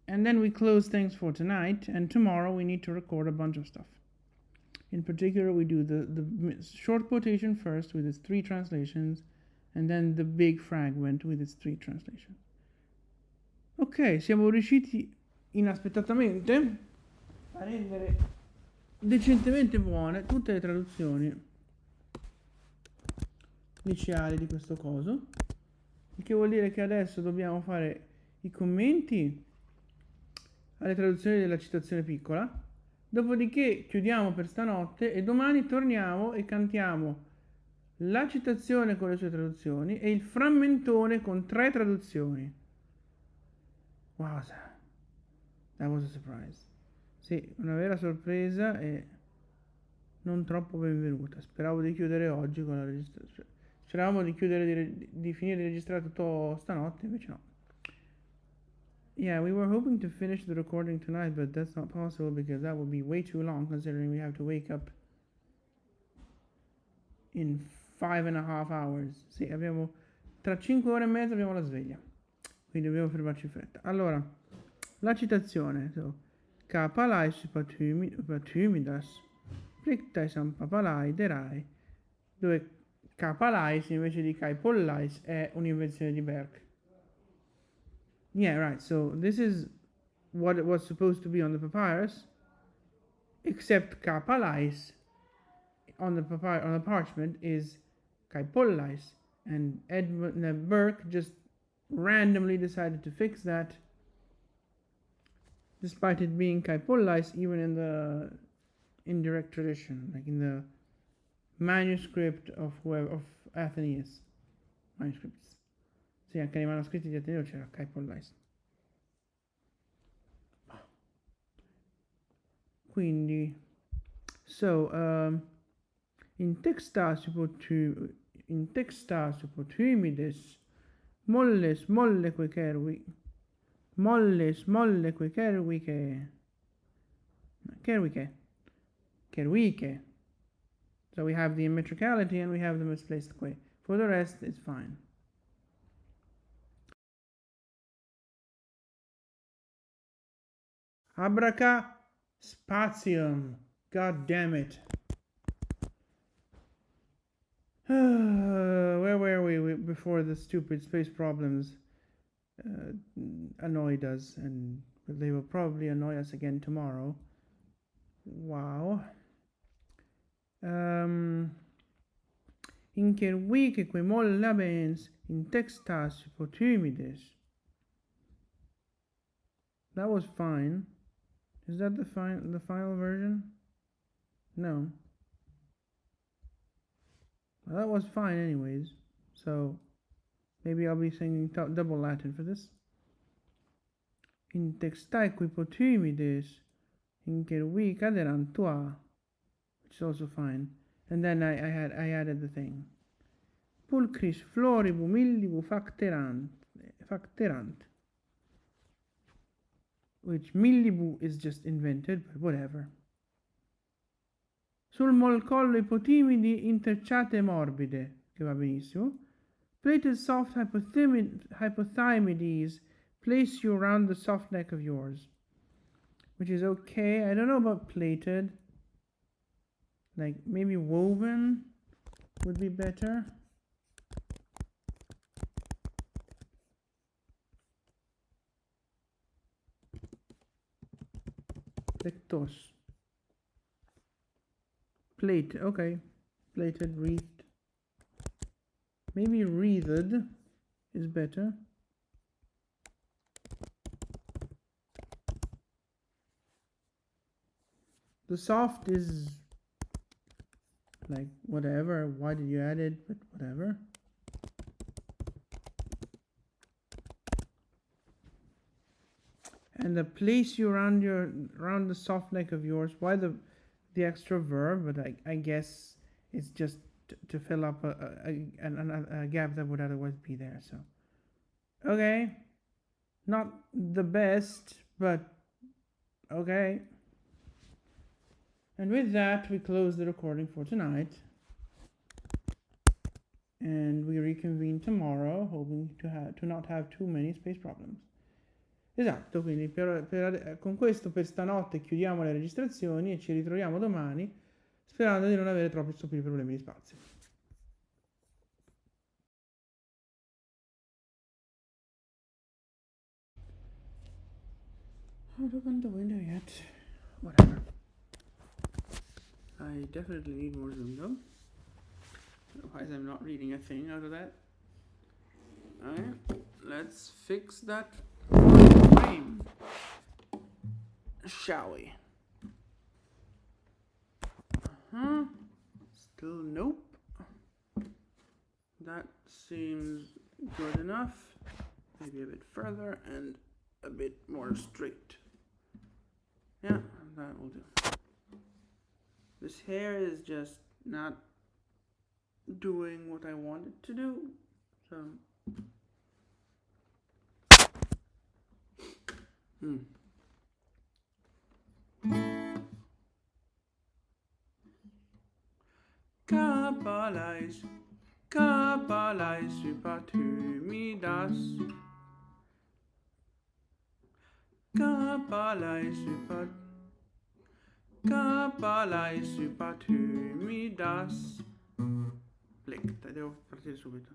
and then we close things for tonight. And tomorrow we need to record a bunch of stuff. In particular, we do the short quotation first with its three translations, and then the big fragment with its three translations. Ok, siamo riusciti inaspettatamente a rendere decentemente buone tutte le traduzioni liceali di questo coso, il che vuol dire che adesso dobbiamo fare i commenti alle traduzioni della citazione piccola, dopodiché chiudiamo per stanotte e domani torniamo e cantiamo la citazione con le sue traduzioni e il frammentone con 3 traduzioni. Wow, that was a surprise. Sì, una vera sorpresa e non troppo benvenuta. Speravo di chiudere oggi con la registrazione. Speravamo di chiudere, di finire di registrare tutto stanotte, invece no. Yeah, we were hoping to finish the recording tonight, but that's not possible because that would be way too long considering we have to wake up in 5.5 hours. Sì, abbiamo tra 5 ore e mezza abbiamo la sveglia. Quindi dobbiamo fermarci in fretta. Allora, la citazione. So, Kapalais patumidas, plictaisam papalai derai, dove Kapalais invece di Kaipollais è un'invenzione di Berk. Yeah, right. So this is what it was supposed to be on the papyrus, except Kapalais on the parchment is Kaipollais, and Edmund Burke just randomly decided to fix that, despite it being Kaipollais even in the indirect tradition, like in the manuscript of Athenaeus manuscripts. Sì, anche nei manoscritti di Ateneo c'era Kaipollais. Quindi, so, in texta suppotumides, molles molle que kerwike. So we have the immetricality and we have the misplaced que. For the rest, it's fine. Abracaspatium. God damn it. Where were we before the stupid space problems annoyed us, and they will probably annoy us again tomorrow. Wow. Incervique que mollabens in textas hypotymides. That was fine. Is that the final version? No. Well, that was fine anyways. So maybe I'll be singing double Latin for this. In textae hypotymides incervique aderant tua, which is also fine. And then I added the thing. Pulchris floribu millibu facterant, which millibu is just invented, but whatever. Sul molcollo ipotimidi interciate morbide, che va benissimo. Plated soft hypothymides place you around the soft neck of yours, which is okay. I don't know about plated. Like maybe woven would be better. Plectos. Plate, okay. Plated, wreathed. Maybe wreathed is better. The soft is like whatever. Why did you add it? But whatever. And the place you around the soft neck of yours. Why the extra verb? But I guess it's just to fill up a gap that would otherwise be there. So okay, not the best, but okay. And with that, we close the recording for tonight. And we reconvene tomorrow, hoping to not have too many space problems. Esatto, quindi con questo per stanotte chiudiamo le registrazioni e ci ritroviamo domani, sperando di non avere troppi stupidi problemi di spazio. I don't open the window yet. Whatever. I definitely need more zoom though. Otherwise I'm not reading a thing out of that. Alright, let's fix that frame. Shall we? Still nope. That seems good enough. Maybe a bit further and a bit more straight. Yeah, that will do. This hair is just not doing what I want it to do. So Kapalais hypatumidas. Kapalais hypatumidas. Plecta, devo partire subito.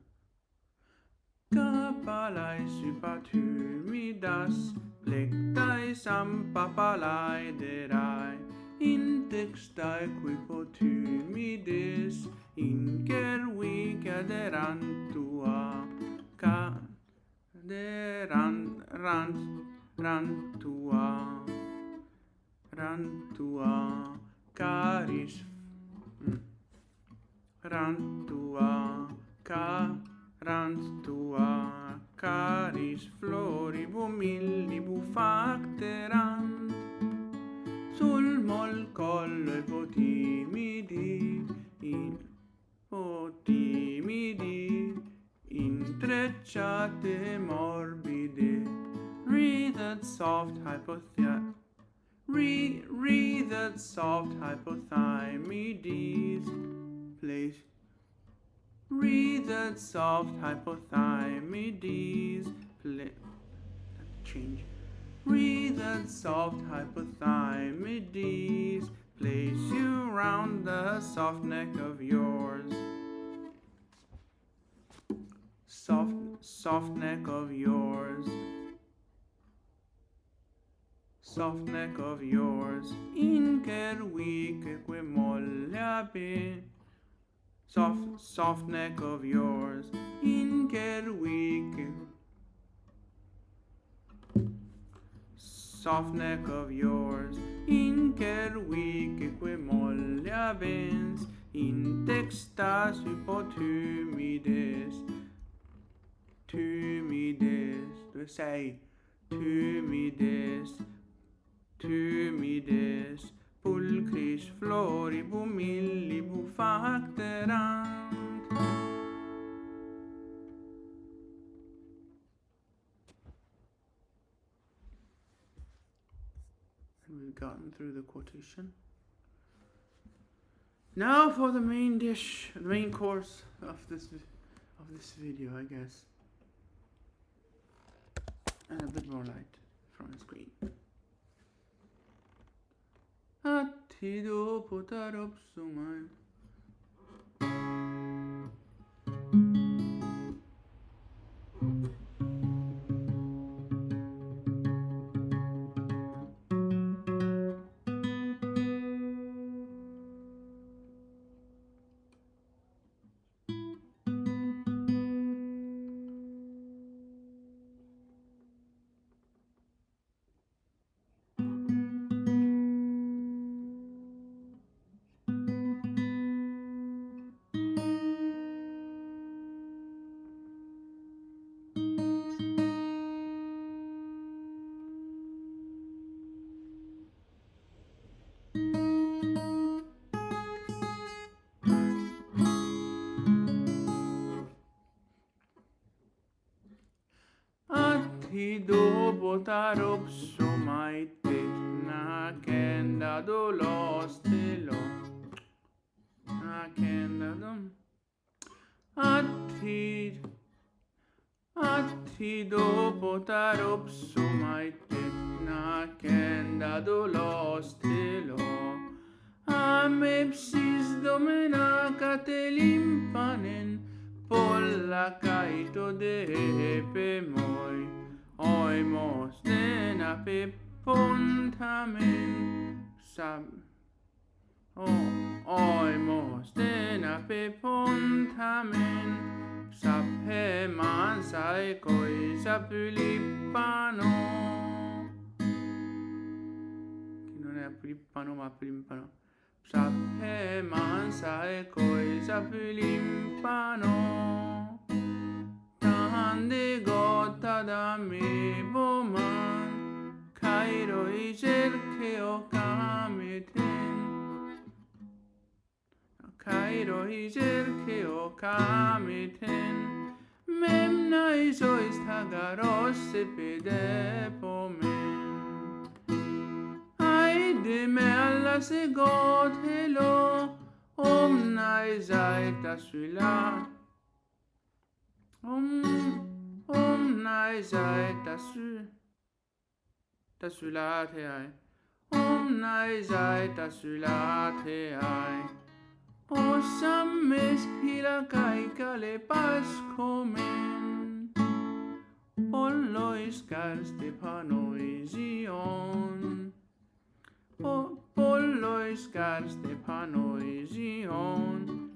Kapalais hypatumidas. Plectais ampapalaiderai. In textae hypotymides. Incervi caderantua. Rantua caris rantua caris floribu millibu facterant sul molcollo ipotimidi intrecciate morbide wreathed soft hypothymides place wreathed soft hypothymides change Wreathed soft hypothymides, place you round the soft neck of yours. Soft neck of yours. Soft neck of yours. Inker weak que molla be. Soft neck of yours. Inker weak. Soft neck of yours. Inker weak que molla bens. In textas hypotumides. Tumides. Du säg tumides. Tumides. Pulchris floribo millibo facterant. And we've gotten through the quotation. Now for the main dish, the main course of this video, I guess. And a bit more light from the screen. Attido potaropsumai. Attido potaropsumai na kenda dolostelo. Na kenda dom. Attido potaropsumai na kenda dolostelo. Amepsis domena catelimpanen. Polla caito de pemoi, oimos dena pepontamen, oimos dena pepontamen, saphe mansae coisa pulippano. Che non è pulippano ma pulippano. Saphe mansae coisa pulippano. Tande gotta da me boman. Cairo i cerche o cameten. Cairo i cerche o cameten. Memna isois tagarosse pedepomen. De me alla se godhelo omnai zaita sula omnai zaita sulate ai omnai zaita sulate ai o sammes pila caica le pascomen pollois cars de panoision pollois cars de panoision.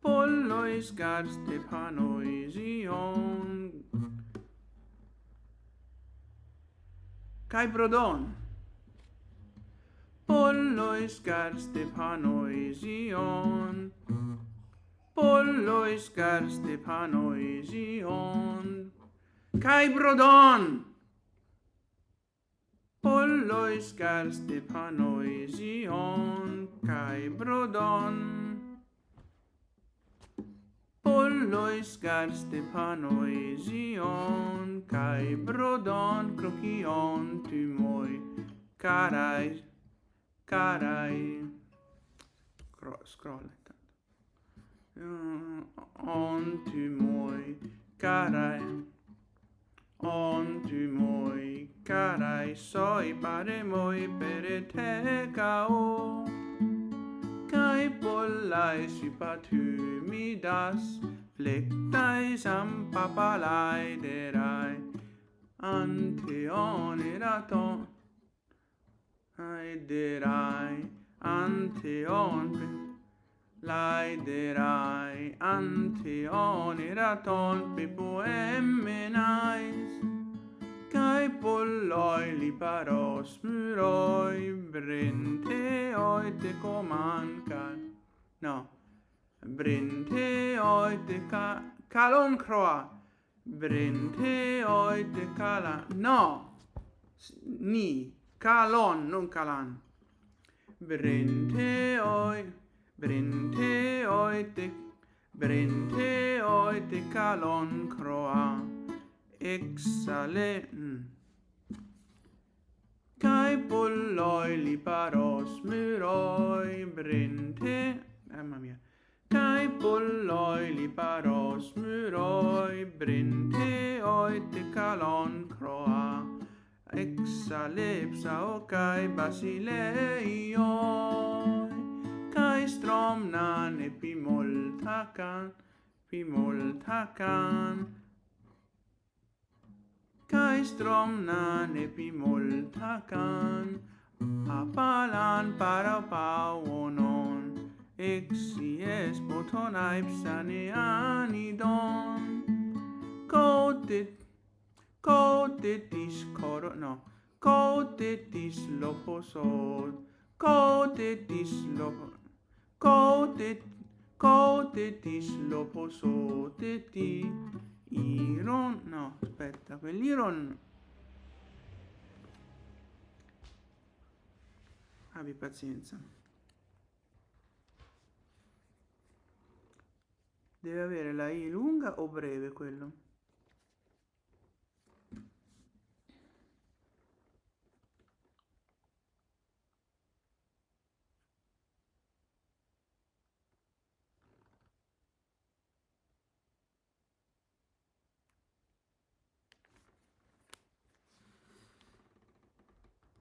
Pollois cars de panoision. Kai brodon. Pollois cars de panoision. Pollois cars de panoision. Kai brodon. Pollois cars de panoision, kai brodon. Pollois cars de panoision, kai brodon, croquion tu moi, carai, scroll on tu moi, carai, on soi pare moi per te cao. Kai pollai si patumidas, plectai sampapalai derai, anteon eraton, aiderai, anteon, laiderai, anteon eraton, pipo emmenais, kai polloi liparos muroi, brenteoi te comancan, no, brenteoi te calon croa, brenteoi te calan, no, ni, calon, non calan, brenteoi te calon croa, exale, kai polloi liparos muroi, mamma mia, kai polloi liparos muroi, brenteoi te calon croa, exalepsa o kai basileioi, kai stromnan epimoltakan, kai stromnan epimoltakan, apalan para pauonon, exies poton aipsane anidon, kotetis koro, no, kotetis loposod, kotetis loposoteti, iron, no, aspetta, quell'iron, abbi pazienza, deve avere la I lunga o breve quello?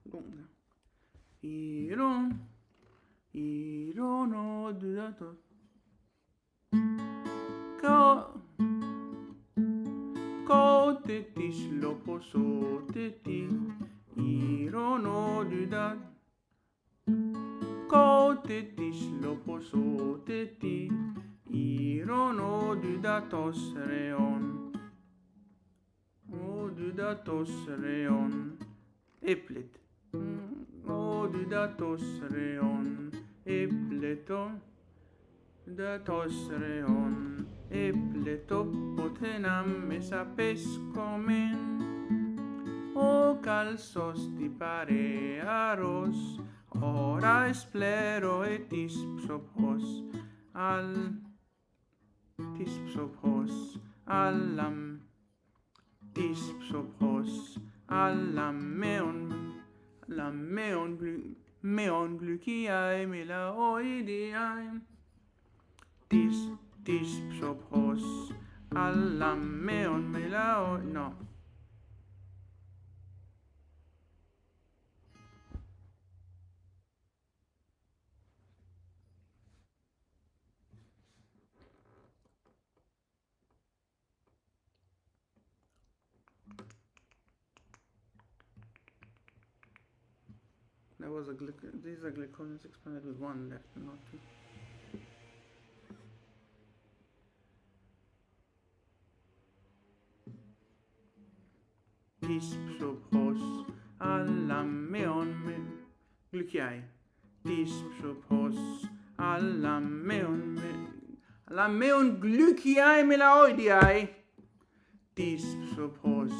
Lunga. Irono dudato. Kotetis loposoteti, irono dudat. Kotetis loposoteti, irono dudatos reon. O dudatos reon. Eplet. O dudatos reon. Epleto. Dudatos reon. Epleto potenam mesapescomen. O calzos di parearos, ora esplero et ispsopos, allam meon gluciae melaoideae, dispsopos, allam meon melaoideae, no. There was these are glyconians expanded with one left, not two. Dispsopos, allam meon gluciae. Dispsopos, allam meon gluciae melaoideae. Dispsopos,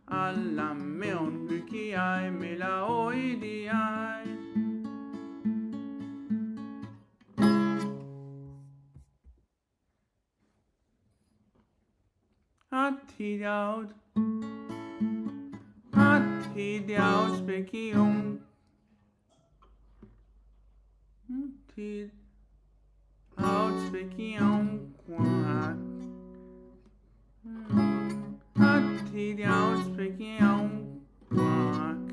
allam meon gluciae melaoideae. Attidaut specium. Attidaut specium quac. Attidaut specium quac.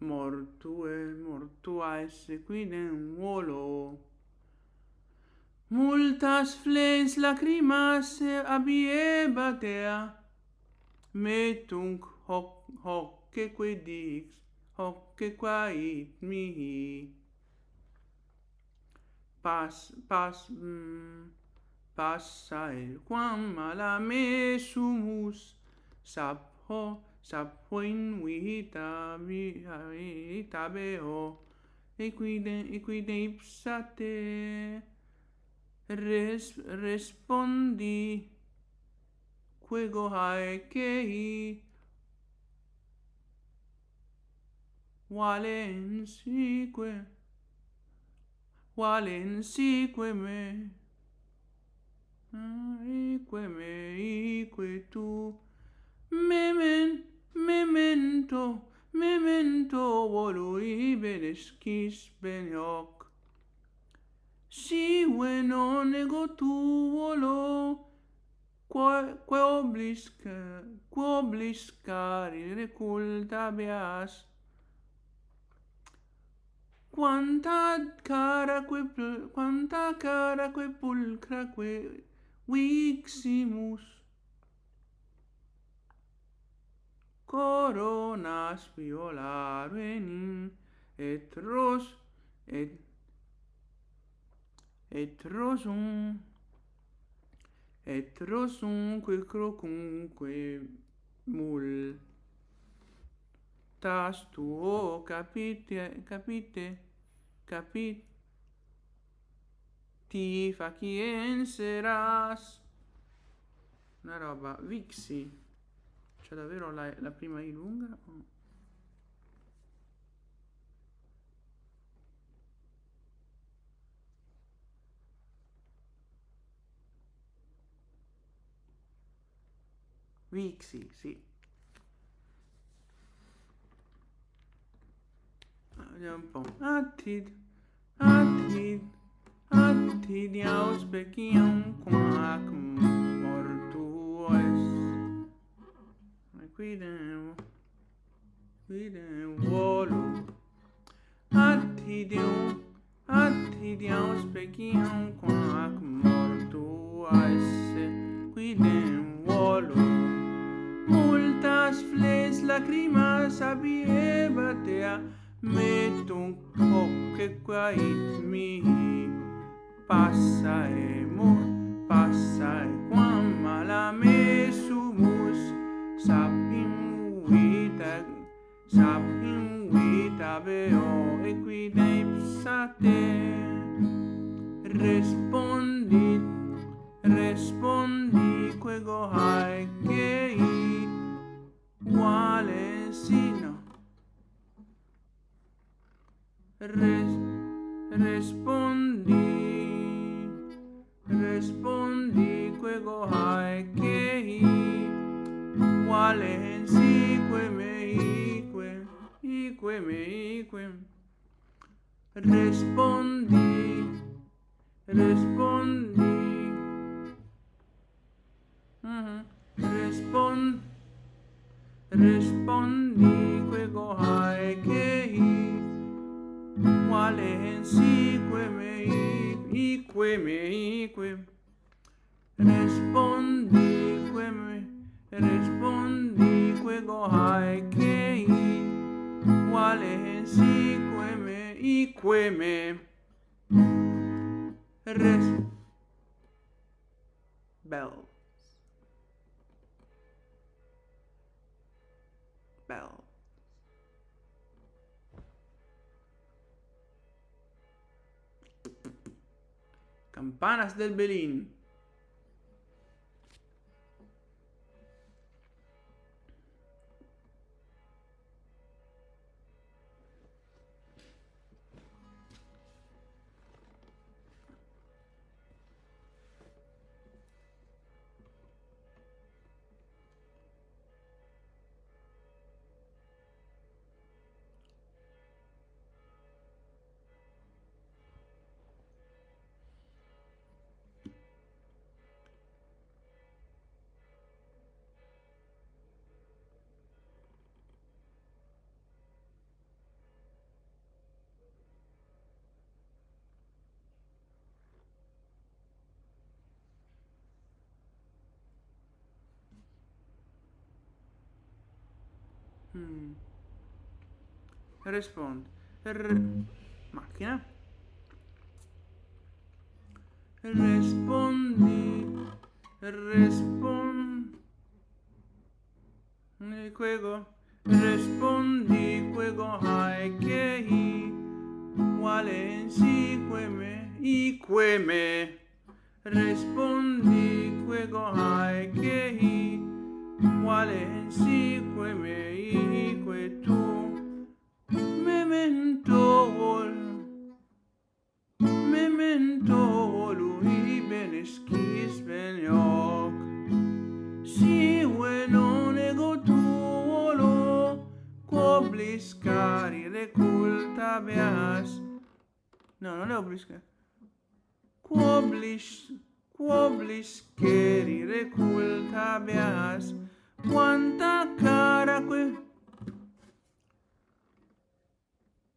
mortue, mortua esse quidem volo. Multas flens lacrimas abiebatea, metunc hoc dix, hoc quaid mihi. Passae quam mala me sumus, sappho in vita beo, equide ipsate respondi, quego haecei, valensique me, ique tu, memento volui benescis bene hoc, sive non ego tu volo, quae obliscari reculta beas, quanta cara pulcra viximus, coronas violarenin, et rosumque crocumque multas tuo capiti facienseras. Una roba, vixi. C'è davvero la prima I lunga? Vixi, sì. Vediamo un po'. Attidiaus peciam quac mortuos. Quidem volo. Attidiaus peciam quac mortuos. Quidem volo. Multas fles lacrimas abiebatea, metunc hoc quaid mihi. Passae quam mala me sumus, sapim vita beo, equide ipsate respondi, quego haecei, valensino, respondi, quego haecei, valensique me ique, respondi, respondi, quego haecei, valensique me ique, respondi, quego haecei, valensique me ique bells. Campanas del Belin. Rispondi. Macchina. Rispondi. Quego. Rispondi quego hai che hi. Quale si queme. I queme. Rispondi quego hai che hi. Quale si queme. I que tu. Memento lui bene skis ben yok. Si non ego tuolo, quobliscari reculta beas. No, non è obliscari. Quoblisceri reculta beas. Quanta cara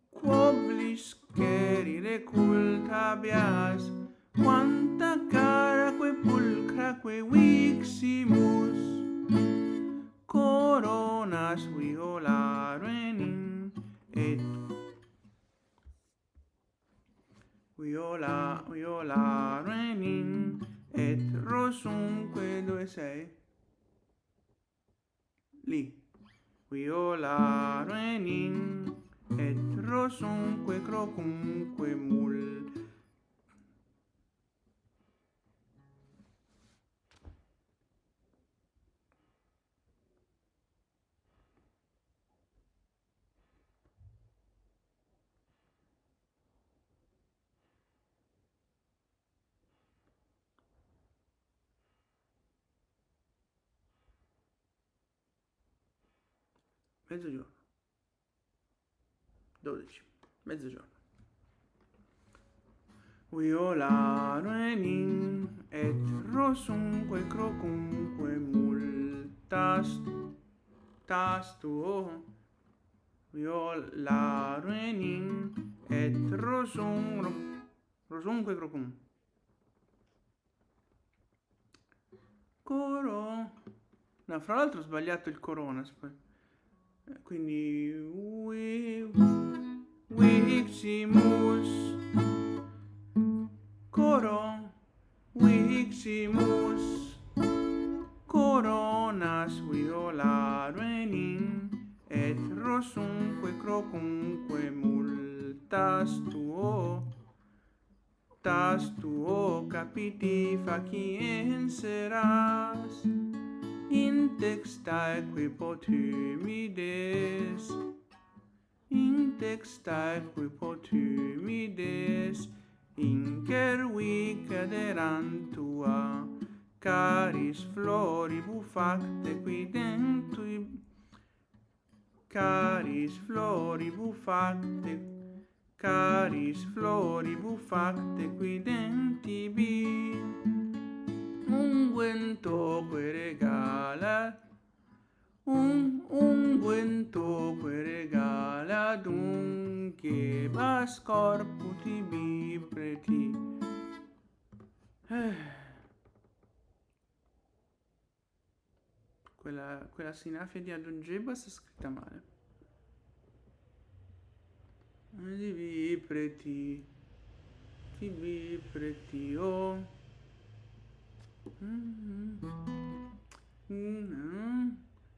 quoblisceri reculta beas. Quanta cara pulcra viximus. Coronas violarenin et violarenin et rosumque 2-6 li violarenin et rosumque crocumque mul. Mezzogiorno. 12. Mezzogiorno. Violarenin et rosumque crocumque multas tastuo. Violarenin et rosumque crocum. Coro. No, fra l'altro ho sbagliato il coronas poi. Quindi viximus coro viximus coronas violarenin et rosumque crocumque multas tuo capiti facienseras in texta equipotumides incervi caderantua caris floribu facte quidentui caris floribu facte quidentibi unguentoque regala dunque vas corputi bipreti. Quella sinafia di Adongebas è scritta male. Di bipreti, ti bipreti, oh.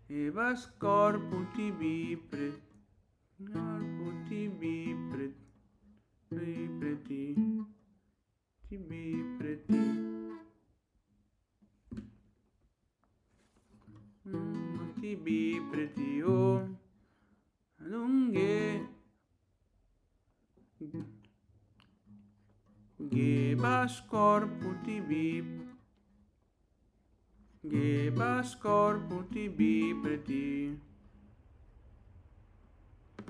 Ebas corputi bipreti. Corputi bipreti. Ti bipreti. Ti bipreti, oh. Lunghe. Gebas corputi bipreti.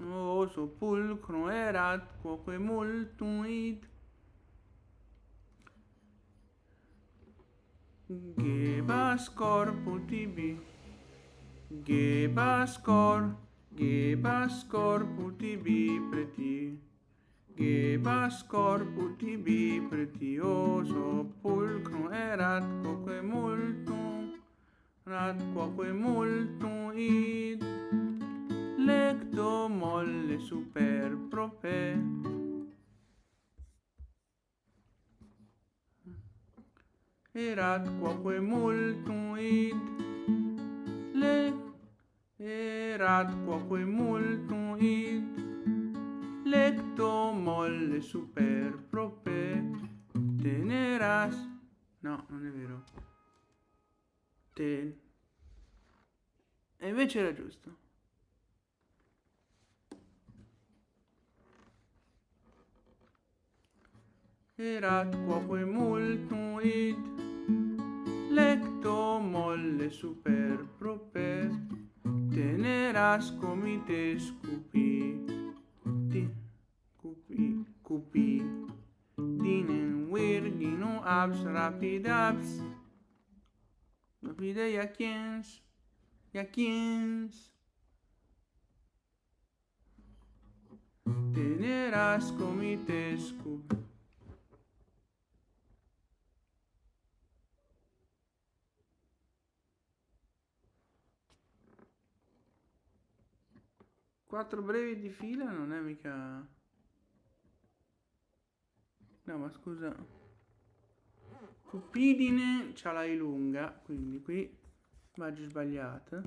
O sepulcro erat quoque multum id. Gebas corputi bipreti. Gebas corputi bipreti, o sepulcro erat quoque multum id. lecto molle super prope, erat quoque multum id, erat quoque multum id, lecto molle super prope, teneras, no, non è vero, e invece era giusto. Erat quoque multum id, lecto molle super prope, teneras comites cupi, dinem virginum abs rapide jaciens, teneras comites cupi. Quattro brevi di fila non è mica... No, ma scusa. Cupidine c'ha la I lunga, quindi qui vado sbagliata.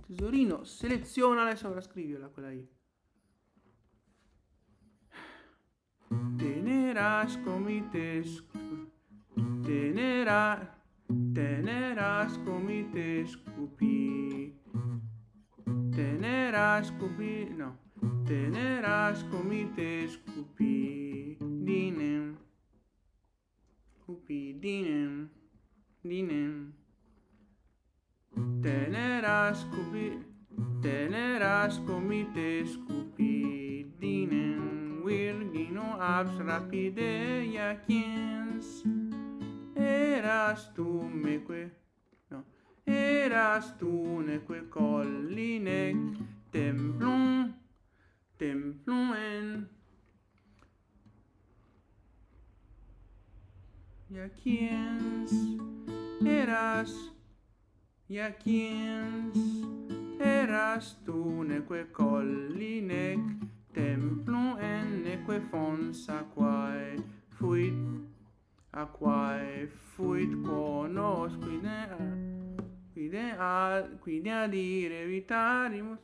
Tesorino, selezionala e sovrascrivila quella I. Teneras comites, teneras comites cupi, teneras cupi, no, teneras comites cupi, dinem, teneras comites cupi, dinem, virginum abs rapide jaciens, eras tu meque, no, eras tu neque colline templum en jaciens, eras tu neque colline templum en neque fons aquae fuit quonos quide adire vitarimus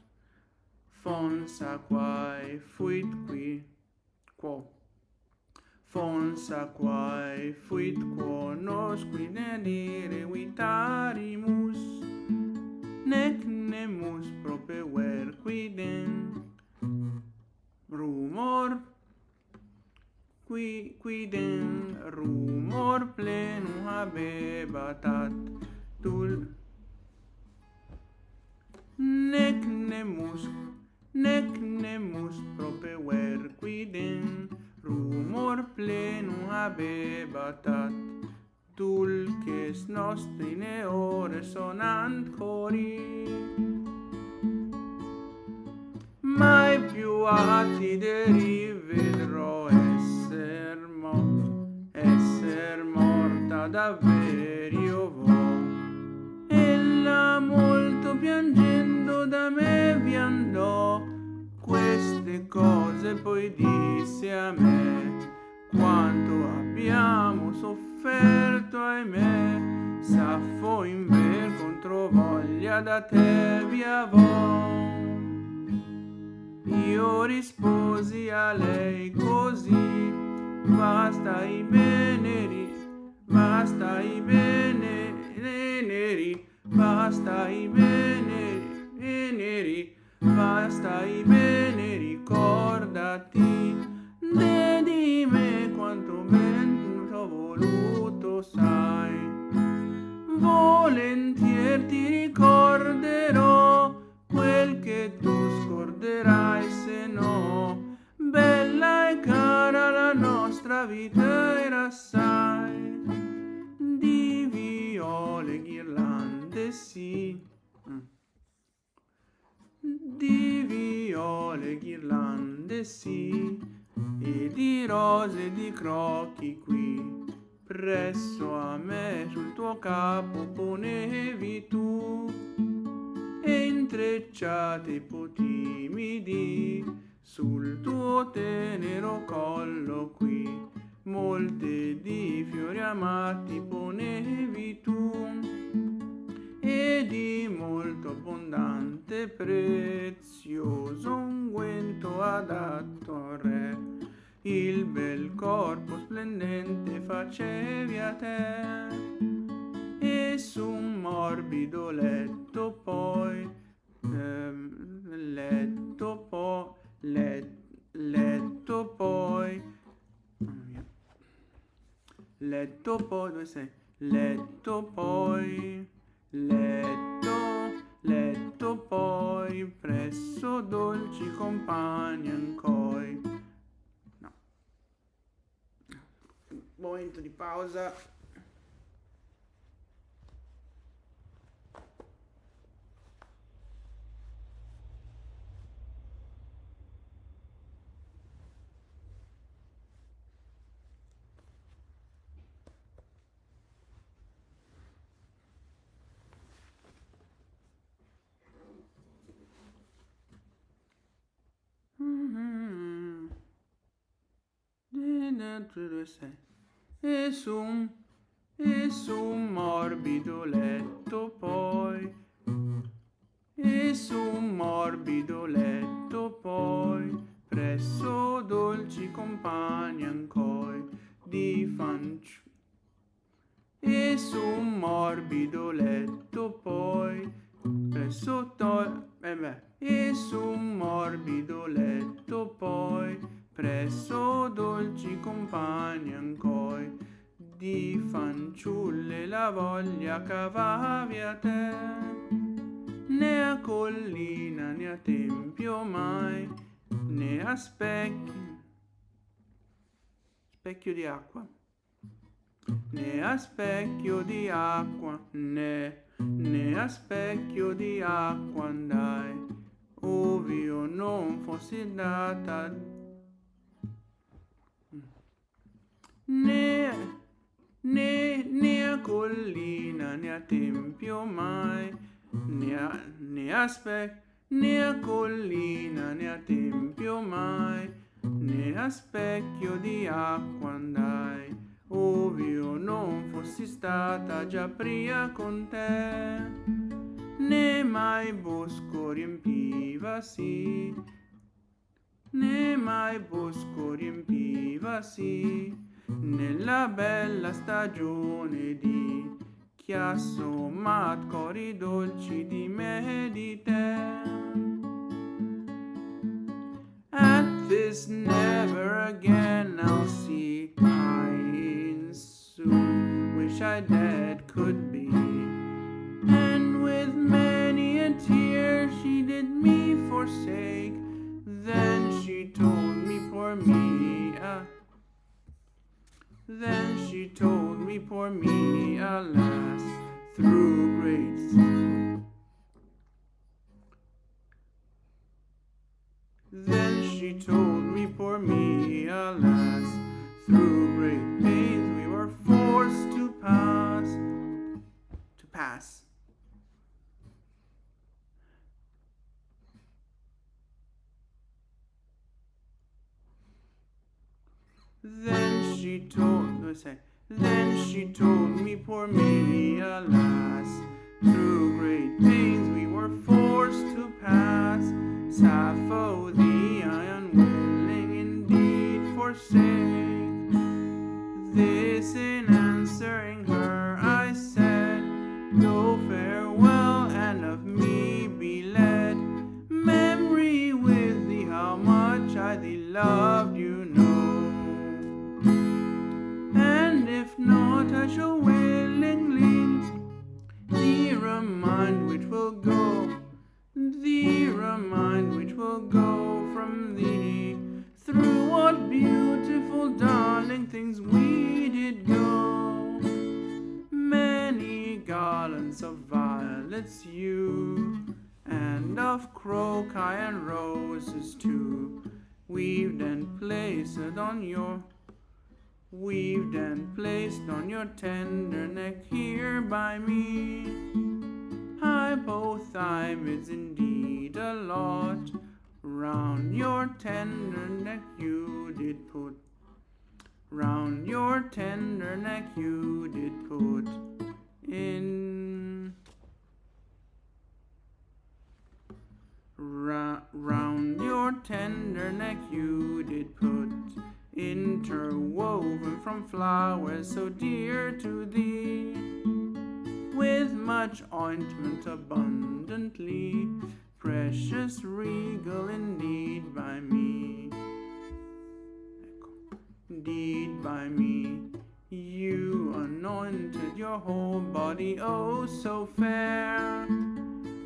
fons aquae fuit quo fons aquae fuit quonos quide adire vitarimus nec nemus propever quidem rumor plenum habebatat tul nec nemus propever quidem rumor plenum habebatat dulces nostri neore sonant cori, mai più attideri vedrò esser morta davver io vo. Ella molto piangendo da me vi andò, queste cose poi disse a me, quanto abbiamo sofferto ahimè, Saffo inver contro voglia da te vi avò. Io risposi a lei così, basta i veneri, basta i veneri, basta i veneri, basta i veneri, ricordati di me quanto ben t'ho voluto, sai, volentieri ti ricorderò quel che tu scorderai se no, bella e cara la nostra vita era assai, di viole ghirlande sì, di viole ghirlande sì, e di rose e di crocchi qui, presso a me sul tuo capo ponevi tu, e intrecciati i po' timidi sul tuo tenero collo qui, molte di fiori amati ponevi tu, e di molto abbondante prezioso unguento adatto al re, il bel corpo splendente facevi a te, e su un morbido letto poi, letto poi, dove sei? Letto poi, presso dolci compagni ancoi. No. Momento di pausa. E su un morbido letto poi, e su un morbido letto poi, presso dolci compagni ancoi di fanciulli, e su un morbido letto poi, presso e su un morbido letto poi, presso dolci compagni ancoi di fanciulle la voglia cavavi a te, né a collina né a tempio mai, né a specchio di acqua, né a specchio di acqua, né a specchio di acqua andai, ov'io non fossi data, né a collina né a tempio mai, né a collina né a tempio mai, né a specchio di acqua andai, ov'io non fossi stata già pria con te, né mai bosco riempivasi, nella bella stagione di chiasso mat cori dolci di me e di te. At this never again I'll see, I soon wish I dead could be, and with many a tear she did me forsake, then she told me poor me, alas, through great pains we were forced to pass. Then she told me, poor me, alas, through great pains we were forced to pass. Sappho, thee I unwilling indeed forsake. This in answering her I said, go farewell, and of me be led. Memory with thee, how much I thee loved, you know. And if not, I shall willingly thee remind which will go from thee, through what beautiful darling things we did go. Many garlands of violets you, and of crocus and roses too, weaved and placed on your weaved and placed on your tender neck here by me. Hypothymids indeed a lot round your tender neck you did put. Round your tender neck you did put in. Round your tender neck you did put, interwoven from flowers so dear to thee, with much ointment abundantly, precious regal indeed by me. Indeed by me, you anointed your whole body, oh so fair,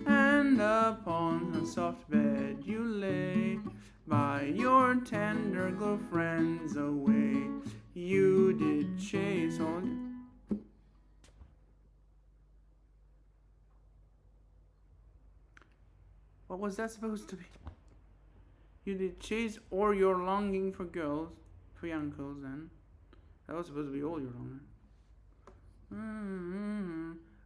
and upon a soft bed you lay, by your tender girlfriends away, you did chase all. What was that supposed to be? You did chase all your longing for girls, for young girls then. That was supposed to be all your longing.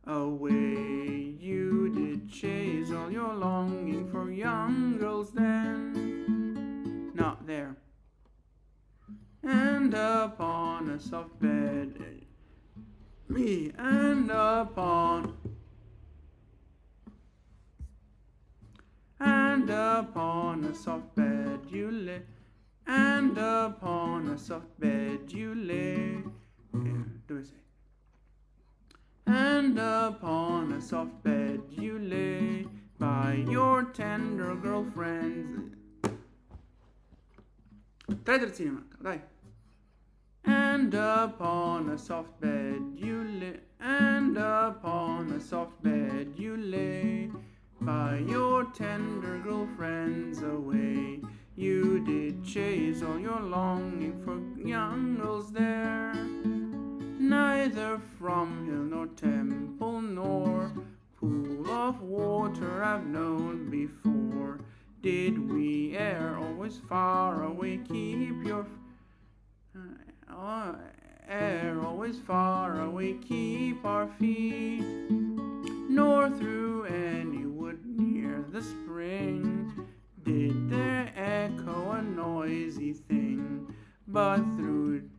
Away you did chase all your longing for young girls then. Not there. And upon a soft bed, me, and upon a soft bed you lay, and upon a soft bed you lay. Do I say? And upon a soft bed you lay, by your tender girlfriends. Tre terzini manca, dai. And upon a soft bed you lay, and upon a soft bed you lay, by your tender girlfriends away, you did chase all your longing for young girls there. Neither from hill nor temple nor pool of water I've known before, did we e'er always far away keep your always far away keep our feet, nor through any wood near the spring did there echo a noisy thing, but through.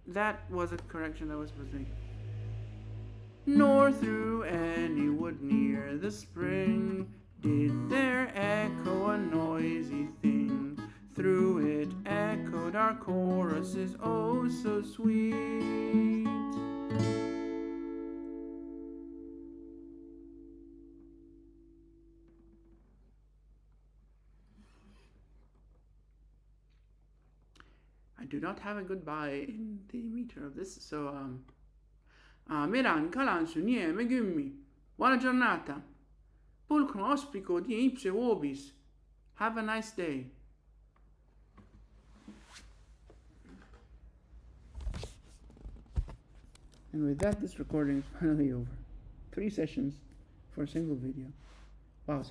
That was a correction that was supposed to be. Nor through any wood near the spring did there echo a noisy thing, through it echoed our choruses oh so sweet. I do not have a goodbye in the meter of this, so Meran, Calancio, Nieme, Gummi. Buona giornata. Pulcro auspico die ipse vobis. Have a nice day. And with that, this recording is finally over. 3 sessions for a single video. Wow.